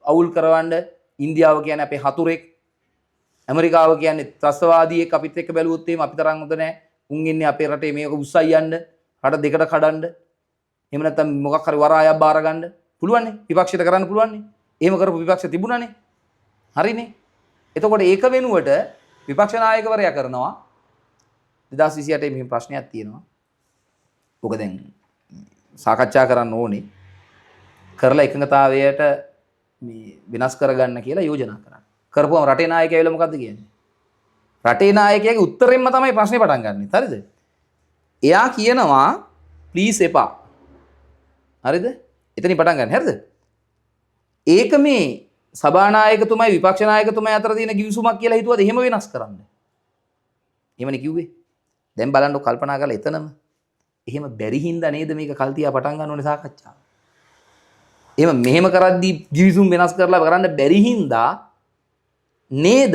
අවුල් කරවන්න ඉන්දියාව කියන්නේ අපේ හතුරෙක්. ඇමරිකාව කියන්නේ ත්‍රස්තවාදියෙක් අපිත් එක්ක බැලුවොත් එහෙම අපි තරම් හොඳ නැහැ. උන් ඉන්නේ අපේ රටේ මේක උස්සයි යන්න, රට දෙකට කඩන්න. එහෙම නැත්නම් මොකක් හරි වරායක් බාර ගන්න පුළුවන් නේ. විපක්ෂයට කරන්න පුළුවන් නේ. එහෙම කරපු විපක්ෂ තිබුණානේ. හරිනේ. එතකොට ඒක වෙනුවට විපක්ෂ නායකවරයා කරනවා 2028 මෙහෙම ප්‍රශ්නයක් තියෙනවා. ඔක දැන් සාකච්ඡා කරන්න ඕනේ. කරලා එකඟතාවයට මේ විනාශ කරගන්න කියලා යෝජනා කරා. කරපුවම රටේ නායකයා ඇවිල්ලා මොකද්ද කියන්නේ? රටේ නායකයාගේ උත්තරෙන්ම තමයි ප්‍රශ්නේ පටන් ගන්නෙ. හරිද? එයා කියනවා ප්ලීස් එපා. හරිද? එතනින් පටන් ගන්න. හරිද? ඒක මේ සභානායකතුමයි විපක්ෂ නායකතුමයි අතර තියෙන ගිවිසුමක් කියලා හිතුවද එහෙම වෙනස් කරන්න? එහෙමනේ කිව්වේ. දැන් බලන්න කල්පනා කරලා එතනම එහෙම බැරි හින්දා නේද මේක කල් තියා පටන් ගන්න ඕනේ සාකච්ඡාව. එහෙම මෙහෙම කරද්දී ගිවිසුම් වෙනස් කරලා කරන්න බැරි හින්දා නේද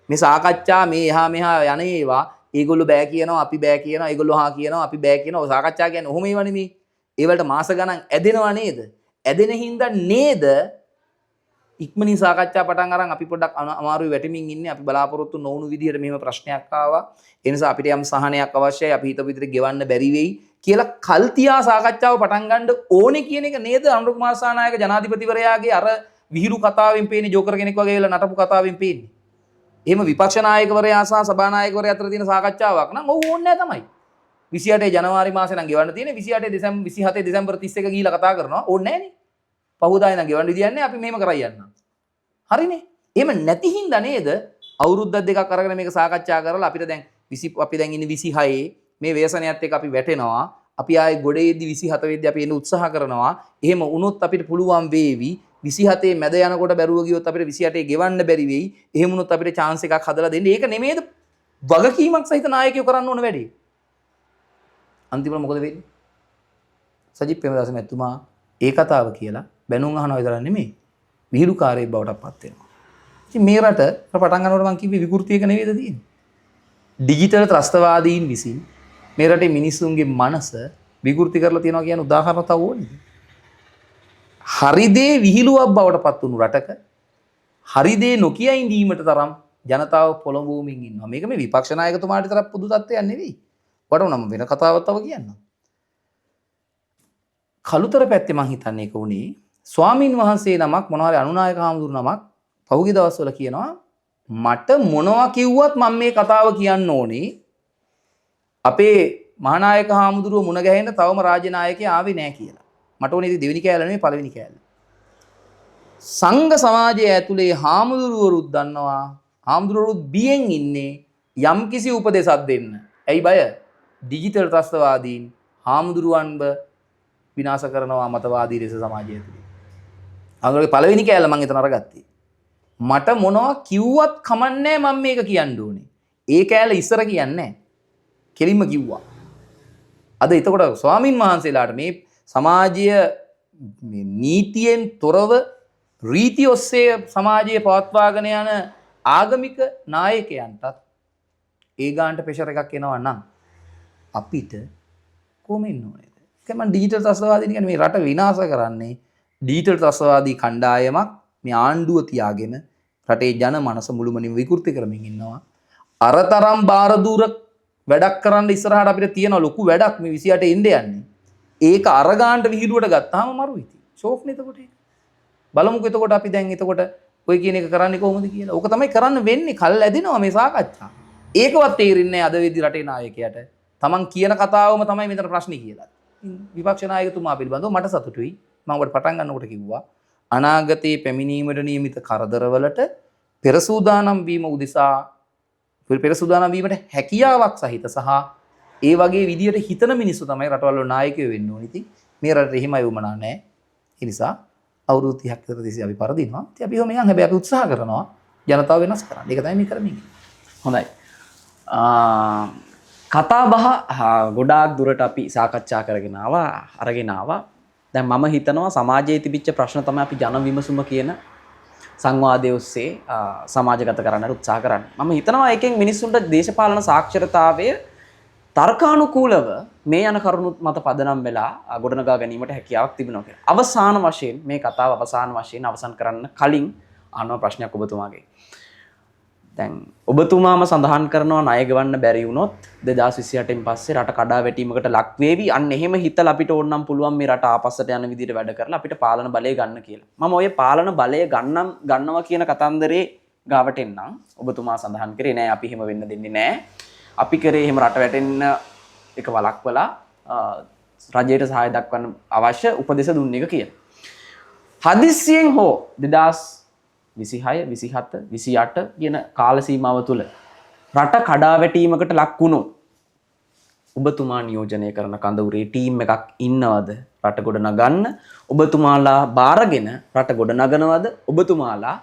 මේ සාකච්ඡා මේ එහා මෙහා යන ඒවා ඒගොල්ලෝ බෑ කියනවා අපි බෑ කියනවා ඒගොල්ලෝ හා කියනවා අපි බෑ කියනවා. ඔය සාකච්ඡා කියන්නේ ඔහොම ඒවා නෙමෙයි. ඒ වලට මාස ගණන් ඇදෙනවා නේද? ඇදෙන හින්දා නේද ඉක්මනින් සාකච්ඡා පටන් අරන් අපි පොඩ්ඩක් අමාරුයි වැටෙමින් ඉන්නේ. අපි බලාපොරොත්තු නොවුණු විදිහට මෙහෙම ප්‍රශ්නයක් ආවා. ඒ නිසා අපිට යම් සහනයක් අවශ්‍යයි. අපි හිතපු විදිහට ගෙවන්න බැරි වෙයි කියලා කල්තියා සාකච්ඡාව පටන් ගන්න ඕනේ කියන එක නේද අනුර කුමාර සානායක ජනාධිපතිවරයාගේ අර විහිළු කතාවෙන් පේන්නේ ජෝකර් කෙනෙක් වගේ වෙලා නටපු කතාවෙන් පේන්නේ. එහෙම විපක්ෂ නායකවරයා සහ සභා නායකවරයා අතර තියෙන සාකච්ඡාවක් නම් ඔව් ඕනේ නැහැ තමයි. 28 ජනවාරි මාසේ නම් ගෙවන්න තියෙන්නේ 27 දෙසැම්බර් 31 ගිහිලා කතා කරනවා ඕනේ නැහැ නේ. පහුදායි නම් ගෙවන්න විදියක් නැහැ අපි මෙහෙම කරයි යන්නම්. හරිනේ. එහෙම නැති හින්දා නේද අවුරුද්දක් දෙකක් අරගෙන මේක සාකච්ඡා කරලා අපිට දැන් 20 අපි දැන් ඉන්නේ 26 මේ ව්‍යසනයත් එක්ක අපි වැටෙනවා. අපි ආයේ ගොඩේදී 27 වෙද්දී අපි එන්න උත්සාහ කරනවා. එහෙම වුණොත් අපිට පුළුවන් වේවි 27 මැද යනකොට බැරුව ගියොත් අපිට 28 ගෙවන්න බැරි වෙයි. එහෙම වුණොත් අපිට chance එකක් හදලා දෙන්න. ඒක නෙමෙයිද වගකීමක් සහිත නායකයෝ කරන්න ඕන වැඩේ. අන්තිමට මොකද වෙන්නේ? සජිත් ප්‍රේමදාස මැතිතුමා ඒ කතාව කියලා බැනුම් අහනවා විතර නෙමෙයි. විහිළුකාරයෙක් බවට පත් වෙනවා. ඉතින් මේ රට පටන් ගන්නකොට මම කිව්වේ විකෘතියක නෙවෙයිද තියෙන්නේ. ඩිජිටල් ත්‍රස්තවාදීන් විසින් මේ රටේ මිනිස්සුන්ගේ මනස විකෘති කරලා තියනවා කියන උදාහරණ තව ඕනේ. හරි දේ විහිළුවක් බවට පත් වුණු රටක හරි දේ නොකිය ඉඳීමට තරම් ජනතාව පොළඹවමින් ඉන්නවා. මේක මේ විපක්ෂ නායකතුමාට තරම් පොදු තත්ත්වයක් නෙවෙයි. වටුනම වෙන කතාවක් තව කියන්නම්. කළුතර පැත්තේ මං හිතන්නේ ඒක උනේ ස්වාමින් වහන්සේ නමක් මොනවාරි අනුනායක හාමුදුරු නමක් පහුගිය දවස්වල කියනවා මට මොනවා කිව්වත් මම මේ කතාව කියන්න ඕනේ. අපේ මහානායක හාමුදුරුව මුණ ගැහෙන්න තවම රාජ්‍ය නායකයා ආවේ නැහැ කියලා. මට ඕනේ ඉතින් දෙවෙනි කෑල්ල නෙමෙයි පළවෙනි කෑල්ල. සංඝ සමාජය ඇතුලේ හාමුදුරුවරුත් දන්නවා. හාමුදුරුවරුත් බියෙන් ඉන්නේ යම්කිසි උපදේශයක් දෙන්න. ඇයි බය? ඩිජිටල් ත්‍රස්තවාදීන් හාමුදුරුවන්ව විනාශ කරනවා මතවාදී ලෙස සමාජය ඇතුලේ. අංගලේ පළවෙනි කෑල්ල මම එතන අරගත්තේ. මට මොනවා කිව්වත් කමන්නේ මම මේක කියන්න ඕනේ. ඒ කෑල්ල ඉස්සර කියන්නේ නැහැ. කෙලින්ම කිව්වා. අද එතකොට ස්වාමින් වහන්සේලාට මේ සමාජය නීතියෙන් තොරව රීති ඔස්සේ සමාජයේ පවත්වාගෙන යන ආගමික නායකයන්ටත් ඒ ගානට ප්‍රෙෂර් එකක් එනවා නම් අපිට කොහොම ඉන්න ඕනේද? ඒක මම ඩිජිටල් ත්‍රස්තවාදී කියන්නේ මේ රට විනාශ කරන්නේ ඩිජිටල් ත්‍රස්තවාදී කණ්ඩායමක් මේ ආණ්ඩුව තියාගෙන රටේ ජන මනස මුළුමනින්ම විකෘති කරමින් ඉන්නවා. අරතරම් බාරදූර වැඩක් කරන්න ඉස්සරහට අපිට තියෙන ලොකු වැඩක් මේ 28 ඉන්න යන්නේ. ඒක අරගාන්ට විහිළුවට ගත්තාම මරු ඉතින්. ෂෝක් නේ එතකොට ඒක. බලමුකෝ එතකොට අපි දැන් එතකොට ඔය කියන එක කරන්නේ කොහොමද කියලා. ඕක තමයි කරන්න වෙන්නේ. කල් ඇදෙනවා මේ සාකච්ඡා. ඒකවත් තේරෙන්නේ නැහැ අද වෙද්දි රටේ නායකයාට. Taman කියන කතාවම තමයි මෙතන ප්‍රශ්නේ කියලා. විපක්ෂ නායකතුමා පිළිබඳව මට සතුටුයි. මම ඔබට පටන් ගන්නකොට කිව්වා අනාගතයේ පැමිණීමට නියමිත කරදරවලට පෙර සූදානම් වීම උදෙසා පෙර සූදානම් වීමට හැකියාවක් සහිත සහ ඒ වගේ විදියට හිතන මිනිස්සු තමයි රටවල් වල නායකයෝ වෙන්න ඕනේ. ඉතින් මේ රටේ එහෙමයි වුණා නෑ. ඒ නිසා අවුරුදු 30ක් විතර තිස්සේ අපි පරදිනවා. ඉතින් අපි ඔහොම යන් හැබැයි අපි උත්සාහ කරනවා ජනතාව වෙනස් කරන්න. ඒක තමයි මේ කරමින්. හොඳයි. කතා බහ ගොඩාක් දුරට අපි සාකච්ඡා කරගෙන ආවා. දැන් මම හිතනවා සමාජයේ තිබිච්ච ප්‍රශ්න තමයි අපි ජන විමසුම කියන සංවාදයේ ඔස්සේ සමාජගත කරන්නට උත්සාහ කරන්නේ. මම හිතනවා එකෙන් මිනිස්සුන්ට දේශපාලන සාක්ෂරතාවය තර්කානුකූලව මේ යන කරුණුත් මත පදනම් වෙලා ගොඩනගා ගැනීමට හැකියාවක් තිබෙනවා කියලා. අවසාන වශයෙන් මේ කතාව අවසන් කරන්න කලින් අහන ප්‍රශ්නයක් ඔබතුමාගේ. දැන් ඔබතුමාම සඳහන් කරනවා ණය ගෙවන්න බැරි වුණොත් 2028න් පස්සේ රට කඩා වැටීමකට ලක් වේවි. අන්න එහෙම හිතලා අපිට ඕනනම් පුළුවන් මේ රට ආපස්සට යන විදිහට වැඩ කරලා අපිට පාලන බලය ගන්න කියලා. මම ඔය පාලන බලය ගන්නවා කියන කතන්දරේ ගාවට එන්නම්. ඔබතුමා සඳහන් කරේ නෑ අපි එහෙම වෙන්න දෙන්නේ නෑ. අපි කරේ එහෙම රට වැටෙන්න එක වළක්වලා රජයට සහාය දක්වන්න අවශ්‍ය උපදෙස් දුන්න එක කියලා. හදිස්සියෙන් හෝ 26, 27, 28 කියන කාල සීමාව තුළ රට කඩා වැටීමකට ලක් වුණොත් ඔබතුමා නියෝජනය කරන කඳවුරේ ටීම් එකක් ඉන්නවද රට ගොඩ නගන්න? ඔබතුමාලා බාරගෙන රට ගොඩ නගනවද? ඔබතුමාලා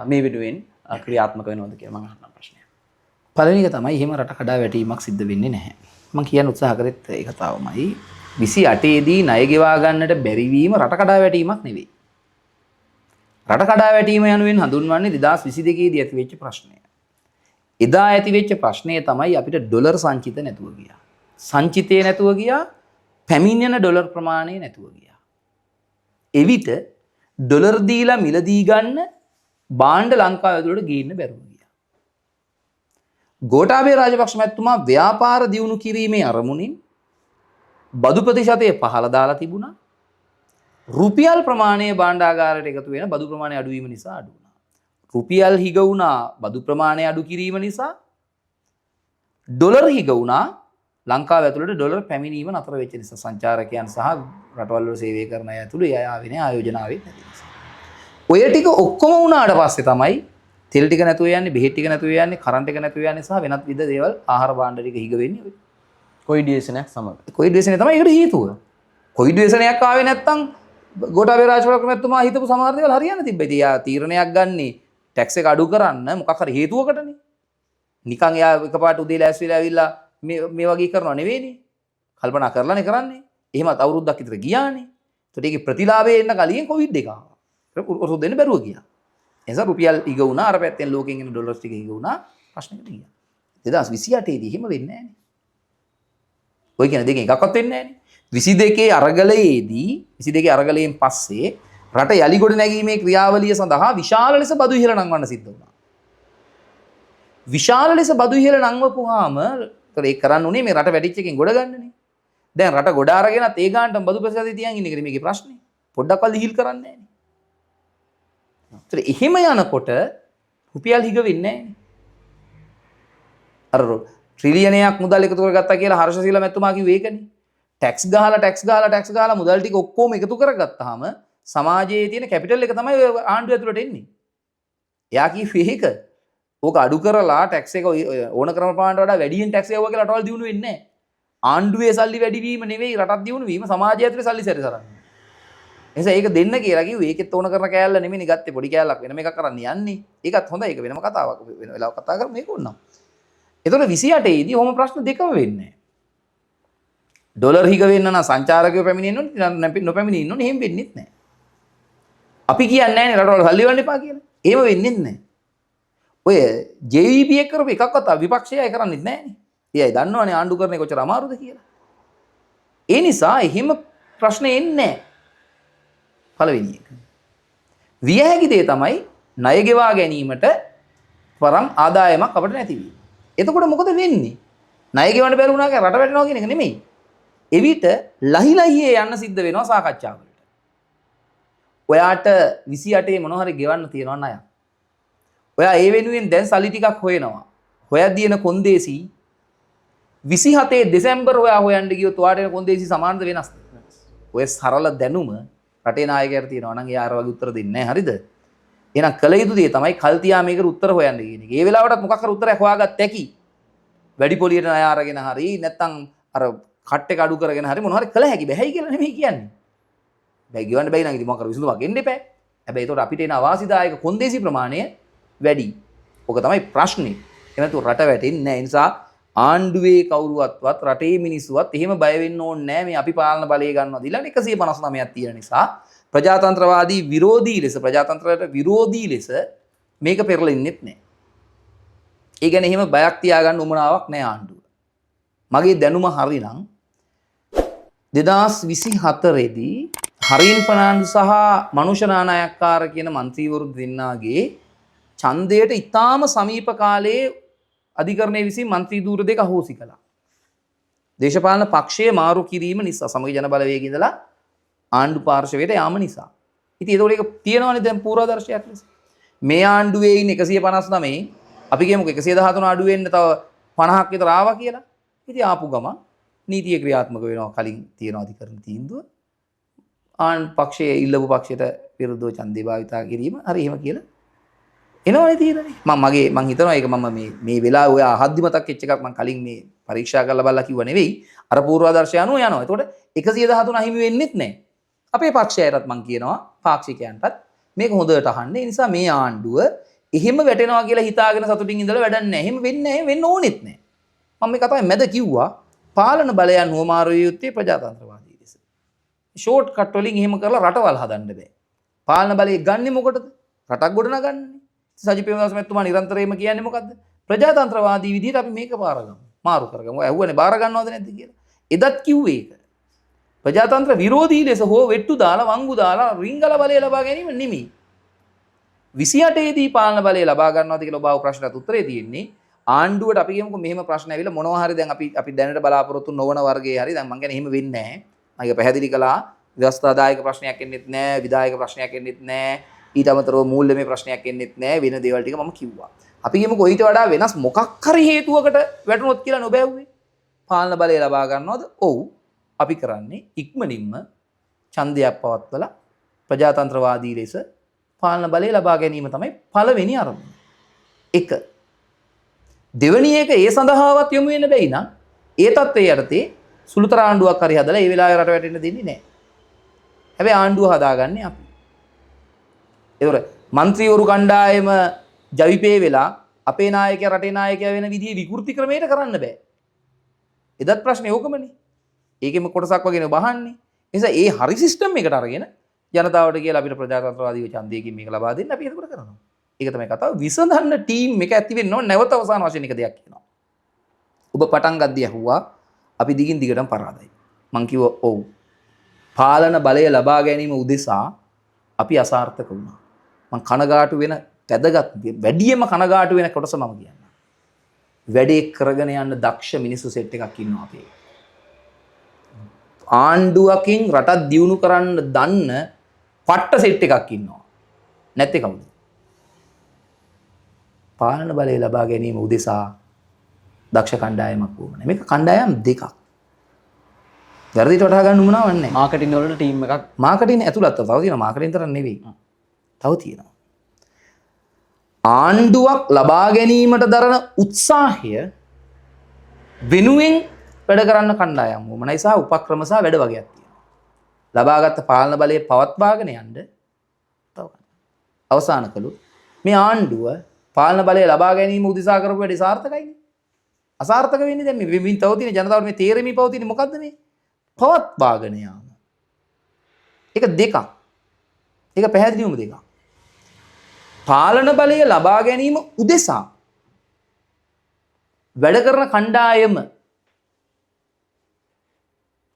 මේ වෙනුවෙන් ක්‍රියාත්මක වෙනවද කියලා මම අහන්න ප්‍රශ්නයක්. පළවෙනි එක තමයි එහෙම රට කඩා වැටීමක් සිද්ධ වෙන්නේ නැහැ. මම කියන්න උත්සාහ කරෙත් ඒ කතාවමයි. 28 දී ණය ගෙවා ගන්නට බැරි වීම රට කඩා වැටීමක් නෙවෙයි. රට කඩා වැටීම යනුවෙන් හඳුන්වන්නේ 2022 දී ඇතිවෙච්ච ප්‍රශ්නය. එදා ඇතිවෙච්ච ප්‍රශ්නය තමයි අපිට ඩොලර් සංචිත නැතුව ගියා. සංචිතේ නැතුව ගියා, පැමිණෙන ඩොලර් ප්‍රමාණය නැතුව ගියා. එවිට ඩොලර් දීලා මිලදී ගන්න භාණ්ඩ ලංකාව ඇතුළට ගේන්න බැරුව ගියා. ගෝඨාභය රාජපක්ෂ මැතිතුමා ව්‍යාපාර දියුණු කිරීමේ අරමුණින් බදු ප්‍රතිශතය පහළ දාලා තිබුණා. රුපියල් ප්‍රමාණය භාණ්ඩාගාරයට එකතු වෙන බදු ප්‍රමාණය අඩු වීම නිසා අඩු වුණා. රුපියල් හිග වුණා බදු ප්‍රමාණය අඩු කිරීම නිසා. ඩොලර් හිග වුණා ලංකාව ඇතුළට ඩොලර් පැමිණීම නතර වෙච්ච නිසා. සංචාරකයන් සහ රටවල් වල සේවය කරන අය ඇතුළේ අය ආවේ නැහැ, ආයෝජන ආවේ නැති නිසා. ඔය ටික ඔක්කොම වුණාට පස්සේ තමයි තෙල් ටික නැතුව යන්නේ, බෙහෙත් ටික නැතුව යන්නේ, කරන්ට් එක නැතුව යන්නේ සහ වෙනත් විවිධ දේවල් ආහාර භාණ්ඩ ටික හිග වෙන්නේ. කොයි ඩියේෂනයක් සමග. කොයි ඩියේෂනේ තමයි ඒකට හේතුව. කොයි ඩියේෂනයක් ආවේ නැත්තම් ගෝඨාභය රාජපක්ෂ මැතිතුමා හිතපු සමහර දේවල් හරියන්න තිබ්බා. ඉතින් යා තීරණයක් ගන්නේ ටැක්ස් එක අඩු කරන්න මොකක් හරි හේතුවකටනේ. නිකන් එයා එකපාරට උදේ ලෑස්ති වෙලා ඇවිල්ලා මේ වගේ කරනව නෙවෙයිනේ. කල්පනා කරලානේ කරන්නේ. එහෙමත් අවුරුද්දක් විතර ගියානේ. ඒකට ඒකේ ප්‍රතිලාභය එන්න කලින් කොවිඩ් එක ආවා. ඔරොත් දෙන්න බැරුව ගියා. එනිසා රුපියල් ඉග වුණා, අර පැත්තෙන් ලෝකෙන් එන ඩොලර්ස් ටික ඉග වුණා, ප්‍රශ්නෙකට ගියා. 2028 දී එහෙම වෙන්නේ නැහැනේ. ඔය කියන දෙකෙන් එකක්වත් වෙන්නේ නැහැනේ. 22 අරගලයෙන් පස්සේ රට යලි ගොඩ නැගීමේ ක්‍රියාවලිය සඳහා විශාල ලෙස බදු ඉහළ නංවන්න සිද්ධ වුණා. විශාල ලෙස බදු ඉහළ නංවපුවාම ඒක කරන්න උනේ මේ රට වැඩිච්ච එකෙන් ගොඩ ගන්නනේ. දැන් රට ගොඩ අරගෙනත් ඒ ගානට බදු ප්‍රතිශතය තියන් ඉන්න එකනේ මේකේ ප්‍රශ්නේ. පොඩ්ඩක්වත් ලිහිල් කරන්නේ නැහැනේ. එහෙම යනකොට රුපියල් හිග වෙන්නේ නැහැනේ. අර ට්‍රිලියනයක් මුදල් එකතු කරගත්තා කියලා හර්ෂශීල මැතිතුමා කිව්වේ ඒකනේ. ටැක්ස් ගහලා මුදල් ටික ඔක්කොම එකතු කරගත්තාම සමාජයේ තියෙන කැපිටල් එක තමයි ආණ්ඩුව ඇතුළට එන්නේ. එයා කිව්වේ ඒක. ඕක අඩු කරලා ටැක්ස් එක ඕන කරන ප්‍රමාණයට වඩා වැඩියෙන් ටැක්ස් යවුවා කියලා රටවල් දියුණු වෙන්නේ නැහැ. ආණ්ඩුවේ සල්ලි වැඩි වීම නෙවෙයි රටක් දියුණු වීම, සමාජය ඇතුලේ සල්ලි සැරිසරන්නේ. එනිසා ඒක දෙන්න කියලා කිව්වේ. ඒකෙත් ඕන කරන කෑල්ල නෙමෙයි ගත්තේ, පොඩි කෑල්ලක් වෙනම එකක් කරන්න යන්නේ. ඒකත් හොඳයි. ඒක වෙනම කතාවක්. වෙන වෙලාවක කතා කරමු මේක ඕනනම්. ඒතකොට 28 දී ඔහොම ප්‍රශ්න දෙකම වෙන්නේ. ඩොලර් හිග වෙන්න නම් සංචාරකයෝ පැමිණෙන්න ඕනේ, නොපැමිණෙන්න ඕනේ. එහෙම වෙන්නේත් නැහැ. අපි කියන්නේ නැහැ නේ රටවල සල්ලි වන්න එපා කියලා. එහෙම වෙන්නේත් නැහැ. ඔය JVP එක කරපු එකක්වත් විපක්ෂය අය කරන්නේත් නැහැ නේ. එයයි දන්නවනේ ආණ්ඩු කරන්නේ කොච්චර අමාරුද කියලා. ඒ නිසා එහෙම ප්‍රශ්න එන්නේ නැහැ. පළවෙනි එක. විය හැකි දේ තමයි ණය ගෙවා ගැනීමට තරම් ආදායමක් අපිට නැති වීම. එතකොට මොකද වෙන්නේ? ණය ගෙවන්න බැරි වුණා කියලා රට වැටෙනවා කියන එක නෙමෙයි. එවිට ලහිලහියේ යන්න සිද්ධ වෙනවා සාකච්ඡාවලට. ඔයාට 28 මොන හරි ගෙවන්න තියෙනවා ණයක්. ඔයා ඒ වෙනුවෙන් දැන් සල්ලි ටිකක් හොයනවා. හොයද්දී එන කොන්දේසි 27 දෙසැම්බර් ඔයා හොයන්න ගියොත් ඔයාට එන කොන්දේසි සමානද වෙනස්ද? ඔය සරල දැනුම රටේ නායකයාට තියෙනවා නම් එයා අර වගේ උත්තර දෙන්නේ නැහැ. හරිද? එහෙනම් කල යුතු දේ තමයි කල් තියා මේකට උත්තර හොයන්න කියන එක. ඒ වෙලාවටත් මොකක් හරි උත්තරයක් හොයාගත්ත හැකි. වැඩි පොලියට ණය අරගෙන හරි නැත්නම් අර කට් එක අඩු කරගෙන හරි මොනවා හරි කළ හැකි. බැහැයි කියලා නෙමෙයි කියන්නේ. බැයි ගෙවන්න බැයි නම් ඉතින් මොකක් කර විසඳුමක් එන්න එපා. හැබැයි ඒතකොට අපිට එන අවාසිදායක කොන්දේසි ප්‍රමාණය වැඩි. ඔක තමයි ප්‍රශ්නේ. එහෙම නැතු රට වැටෙන්නේ නැහැ. ඒ නිසා ආණ්ඩුවේ කවුරුවත්වත් රටේ මිනිස්සුවත් එහෙම බය වෙන්න ඕනේ නැහැ මේ අපි පාලන බලය ගන්නවා දීලා 159ක් තියෙන නිසා ප්‍රජාතන්ත්‍රවාදී විරෝධී ලෙස ප්‍රජාතන්ත්‍රයට විරෝධී ලෙස මේක පෙරලෙන්නෙත් නැහැ. ඒ කියන්නේ එහෙම බයක් තියාගන්න උවමනාවක් නැහැ ආණ්ඩුව. මගේ දැනුම හරිනම් 2024 දී හරින් ෆර්නාන්ඩ් සහ මනුෂ්‍ය නානායක්කාර කියන മന്ത്രിවරු දෙන්නාගේ ඡන්දයට ඉතාම සමීප කාලයේ අධිකරණයේ විසින් മന്ത്രി ධූර දෙක අහෝසි කළා. දේශපාලන පක්ෂයේ මාරු කිරීම නිසා සමගි ජන බලවේගය ඉඳලා ආණ්ඩු පාර්ශවයට යාම නිසා. ඉතින් ඒතකොට ඒක තියෙනවනේ දැන් පූර්වාදර්ශයක් ලෙස. මේ ආණ්ඩුවේ ඉන්න 159 අපි කියමුකෝ 113 අඩු වෙන්න තව 50ක් විතර ආවා කියලා. ඉතින් ආපු ගම නීතිය ක්‍රියාත්මක වෙනවා කලින් තියෙන අධිකරණ තීන්දුව. ආණ්ඩු පක්ෂයේ ඉල්ලපු පක්ෂයට විරුද්ධව ඡන්දේ භාවිතා කිරීම හරි එහෙම කියලා එනවනේ තියෙනනේ. මම හිතනවා ඒක මම මේ වෙලාවේ ඔය අහද්දිමතක් වෙච්ච එකක් මම කලින් මේ පරීක්ෂා කරලා බලලා කිව්ව නෙවෙයි. අර පූර්වාදර්ශය අනුව යනවා. එතකොට 113 අහිමි වෙන්නෙත් නැහැ. අපේ පක්ෂයටත් මම කියනවා පාක්ෂිකයන්ටත් මේක හොඳට අහන්න. ඒ නිසා මේ ආණ්ඩුව එහෙම වැටෙනවා කියලා හිතාගෙන සතුටින් ඉඳලා වැඩක් නැහැ. එහෙම වෙන්නේ නැහැ. වෙන්න ඕනෙත් නැහැ. මම මේ කතාවේ මැද කිව්වා පාලන බලයන් හොමාරු යුත්තේ ප්‍රජාතන්ත්‍රවාදී ලෙස. ෂෝට් කට් වලින් එහෙම කරලා රටවල් හදන්න බෑ. පාලන බලය ගන්නෙ මොකටද? රටක් ගොඩනගන්නේ. සජිත් ප්‍රේමදාස මහත්මයා නිරන්තරයෙන්ම කියන්නේ මොකද්ද? ප්‍රජාතන්ත්‍රවාදී විදිහට අපි මේක බාරගමු. මාරු කරගමු. ඔය ඇහුවනේ බාර ගන්නවද නැද්ද කියලා. එදත් කිව්වේ ඒක. ප්‍රජාතන්ත්‍ර විරෝධී ලෙස හෝ වෙට්ටු දාලා වංගු දාලා රිංගල බලය ලබා ගැනීම නෙමෙයි. 28 දී පාලන බලය ලබා ගන්නවාද කියලා ඔබ ආව ප්‍රශ්නට උත්තරේ තියෙන්නේ ආණ්ඩුවට අපි කියමුකෝ මෙහෙම ප්‍රශ්න ඇවිල්ලා මොනවා හරි දැන් අපි දැනට බලාපොරොත්තු නොවන වර්ගයේ හරි දැන් මං කියන්නේ එහෙම වෙන්නේ නැහැ. මම ඒක පැහැදිලි කළා. ව්‍යවස්ථාදායක ප්‍රශ්නයක් එන්නෙත් නැහැ, විධායක ප්‍රශ්නයක් එන්නෙත් නැහැ. ඊට අමතරව මූල්‍යමය ප්‍රශ්නයක් එන්නෙත් නැහැ. වෙන දේවල් ටික මම කිව්වා. අපි කියමුකෝ ඊට වඩා වෙනස් මොකක් හරි හේතුවකට වැටුනොත් කියලා නොබැව්වේ. පාලන බලය ලබා ගන්නවද? ඔව්. අපි කරන්නේ ඉක්මනින්ම ඡන්දයක් පවත්වලා ප්‍රජාතන්ත්‍රවාදී ලෙස පාලන බලය ලබා ගැනීම තමයි පළවෙනි අරමුණ. එක. දෙවෙනි එක ඒ සඳහාවත් යොමු වෙන්න බැයි නම් ඒ තත්ත්වයේ යටතේ සුළුතර ආණ්ඩුවක් හරි හදලා ඒ වෙලාවේ රට වැටෙන්න දෙන්නේ නැහැ. හැබැයි ආණ්ඩුව හදාගන්නේ අපි. ඒතොර മന്ത്രിවරු කණ්ඩායම ජවිපේ වෙලා අපේ නායකයා රටේ නායකයා වෙන විදිහේ විකෘති ක්‍රමයකට කරන්න බෑ. එදත් ප්‍රශ්නේ ඕකමනේ. ඒකෙම කොටසක් වගේනේ බහන්නේ. ඒ නිසා ඒ හරි සිස්ටම් එකට අරගෙන ජනතාවට කියලා අපිට ප්‍රජාතන්ත්‍රවාදීව ඡන්දයකින් මේක ලබා දෙන්න අපි ඒක කරනවා. ඒක තමයි කතාව. විසඳන්න ටීම් එක ඇති වෙන්න ඕන නැවත අවසාන වශයෙන් එක දෙයක් කියනවා. ඔබ පටන් ගද්දී ඇහුවා අපි දිගින් දිගටම පරාදයි. මං කිව්වා ඔව්. පාලන බලය ලබා ගැනීම උදෙසා අපි අසාර්ථක වුණා. මං කනගාටු වෙන වැදගත් වැඩියම කනගාටු වෙන කොටස මම කියන්නම්. වැඩේ කරගෙන යන්න දක්ෂ මිනිස්සු සෙට් එකක් ඉන්නවා අපේ. ආණ්ඩුවකින් රටක් දියුණු කරන්න දන්න පට්ට සෙට් එකක් ඉන්නවා. නැත්තේ කවුද? පාලන බලය ලබා ගැනීම උදෙසා දක්ෂ කණ්ඩායමක් වුණා. මේක කණ්ඩායම් දෙකක්. වැරදිට වටහා ගන්න උවමනාවක් නැහැ. මාකටිං වලට ටීම් එකක් මාකටිං ඇතුළත් තව තියෙනවා. මාකටිං තරම් නෙවෙයි. තව තියෙනවා. ආණ්ඩුවක් ලබා ගැනීමට දරන උත්සාහය වෙනුවෙන් වැඩ කරන්න කණ්ඩායම් වුමනයි සහ උපක්‍රම සහ වැඩ වගේක් තියෙනවා. ලබාගත් පාලන බලය පවත්වාගෙන යන්න තව අවසාන කළොත් මේ ආණ්ඩුව පාලන බලය ලබා ගැනීම උදෙසා කරපු වැඩේ සාර්ථකයිනේ. අසාර්ථක වෙන්නේ දැන් මේ විවිධ තව තියෙන ජනතාවට මේ තේරෙමි පවතින්නේ මොකද්ද මේ? පවත්වාගෙන යාම. ඒක දෙකක්. ඒක පැහැදිලිවම දෙකක්. පාලන බලය ලබා ගැනීම උදෙසා වැඩ කරන කණ්ඩායම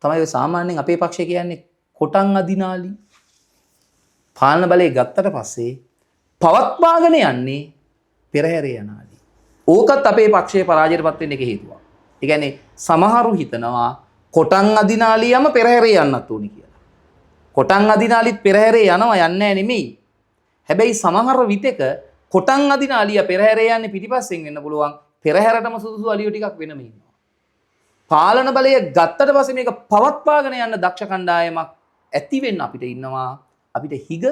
තමයි සාමාන්‍යයෙන් අපේ පක්ෂය කියන්නේ කොටන් අදිනාලි. පාලන බලය ගත්තට පස්සේ පවත්වාගෙන යන්නේ පෙරහැරේ යනාලි. ඕකත් අපේ පක්ෂයේ පරාජයට පත් වෙන්න එක හේතුවක්. ඒ කියන්නේ සමහරු හිතනවා කොටන් අදිනාලියම පෙරහැරේ යන්නත් ඕනි කියලා. කොටන් අදිනාලිත් පෙරහැරේ යනවා යන්නේ නෙමෙයි. හැබැයි සමහර විටක කොටන් අදිනාලිය පෙරහැරේ යන්නේ පිටිපස්සෙන් වෙන්න පුළුවන්. පෙරහැරටම සුදුසු අලියෝ ටිකක් වෙනම ඉන්නවා. පාලන බලය ගත්තට පස්සේ මේක පවත්වාගෙන යන්න දක්ෂ කණ්ඩායමක් ඇති වෙන්න අපිට ඉන්නවා. අපිට හිග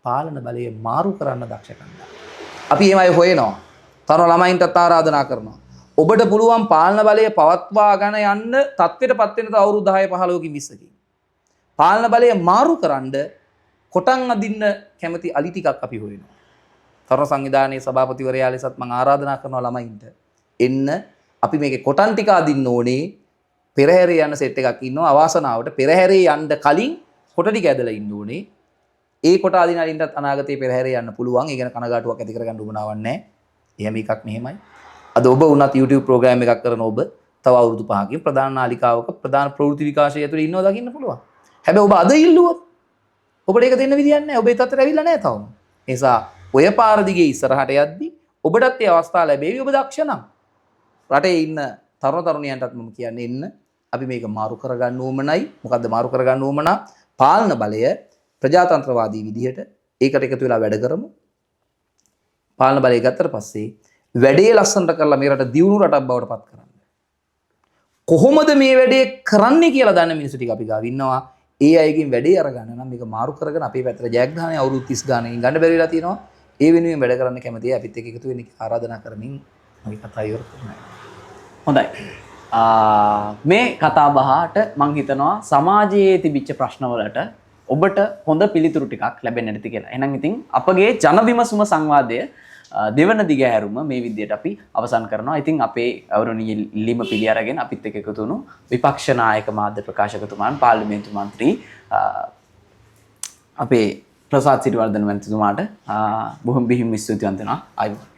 පාලන බලය මාරු කරන්න දක්ෂ කණ්ඩායම. අපි එහෙම අය හොයනවා. තරුණ ළමයින්ටත් ආරාධනා කරනවා. ඔබට පුළුවන් පාලන බලය පවත්වාගෙන යන්න තත්ත්වයටපත් වෙන අවුරුදු 10 15කින් 20කින්. පාලන බලය මාරු කරන්න කොටන් අදින්න කැමති අලි ටිකක් අපි හොයනවා. තරුණ සංවිධානයේ සභාපතිවරයා ලෙසත් මම ආරාධනා කරනවා ළමයින්ට එන්න අපි මේකේ කොටන් ටික අදින්න ඕනේ. පෙරහැරේ යන සෙට් එකක් ඉන්නවා. අවාසනාවට පෙරහැරේ යන්න කලින් කොට ටික ඇදලා ඉන්න ඕනේ. ඒ කොට අදින අරින්ටත් අනාගතේ පෙරහැරේ යන්න පුළුවන්. ඒ ගැන කනගාටුවක් ඇති කරගන්න උවමනාවක් නැහැ. එහෙම එකක් මෙහෙමයි. අද ඔබ වුණත් YouTube ප්‍රෝග්‍රෑම් එකක් කරන ඔබ තව අවුරුදු 5කින් ප්‍රධාන නාලිකාවක ප්‍රධාන ප්‍රවෘත්ති විකාශය ඇතුළේ ඉන්නවා දකින්න පුළුවන්. හැබැයි ඔබ අද ඉල්ලුවොත් ඔබට ඒක දෙන්න විදියක් නැහැ. ඔබේ තත්ත්වයට ඇවිල්ලා නැහැ තවම. ඒ නිසා ඔය පාර දිගේ ඉස්සරහට යද්දී ඔබටත් ඒ අවස්ථාව ලැබෙවි. ඔබ දක්ෂ නම් රටේ ඉන්න තරුණ තරුණියන්ටත් මම කියන්නේ එන්න. අපි මේක මාරු කරගන්න ඕමනයි. මොකද්ද මාරු කරගන්න ඕමනා? පාලන බලය ප්‍රජාතන්ත්‍රවාදී විදිහට ඒකට එකතු වෙලා වැඩ කරමු. පාලන බලය ගත්තට පස්සේ වැඩේ ලස්සනට කරලා මේ රට දියුණු රටක් බවට පත් කරන්න. කොහොමද මේ වැඩේ කරන්නේ කියලා දන්න මිනිස්සු ටික අපි ගාව ඉන්නවා. ඒ අයගෙන් වැඩේ අරගන්න නම් මේක මාරු කරගෙන අපේ පැත්තට ජයග්‍රහණය අවුරුදු 30 ගානකින් ගන්න බැරි වෙලා තියෙනවා. ඒ වෙනුවෙන් වැඩ කරන්න කැමතියි. අපිත් එක්ක එකතු වෙන්න ආරාධනා කරමින් මගේ කතාව ඉවර කරනවා. හොඳයි. මේ කතා බහට මං හිතනවා සමාජයේ තිබිච්ච ප්‍රශ්නවලට ඔබට හොඳ පිළිතුරු ටිකක් ලැබෙන්න ඇති කියලා. එහෙනම් ඉතින් අපගේ ජන විමසුම සංවාදය දෙවන දිගහැරුම මේ විදිහට අපි අවසන් කරනවා. ඉතින් අපේ ගෞරවනීය ඉල්ලීම පිළි අරගෙන අපිත් එක්ක එකතු වුණු විපක්ෂ නායක මාධ්‍ය ප්‍රකාශකතුමාන් පාර්ලිමේන්තු මන්ත්‍රී අපේ ප්‍රසාද් සිරිවර්ධන මන්ත්‍රීතුමාට බොහොම බිහිම ස්තුතිවන්ත වෙනවා. ආයුබෝවන්.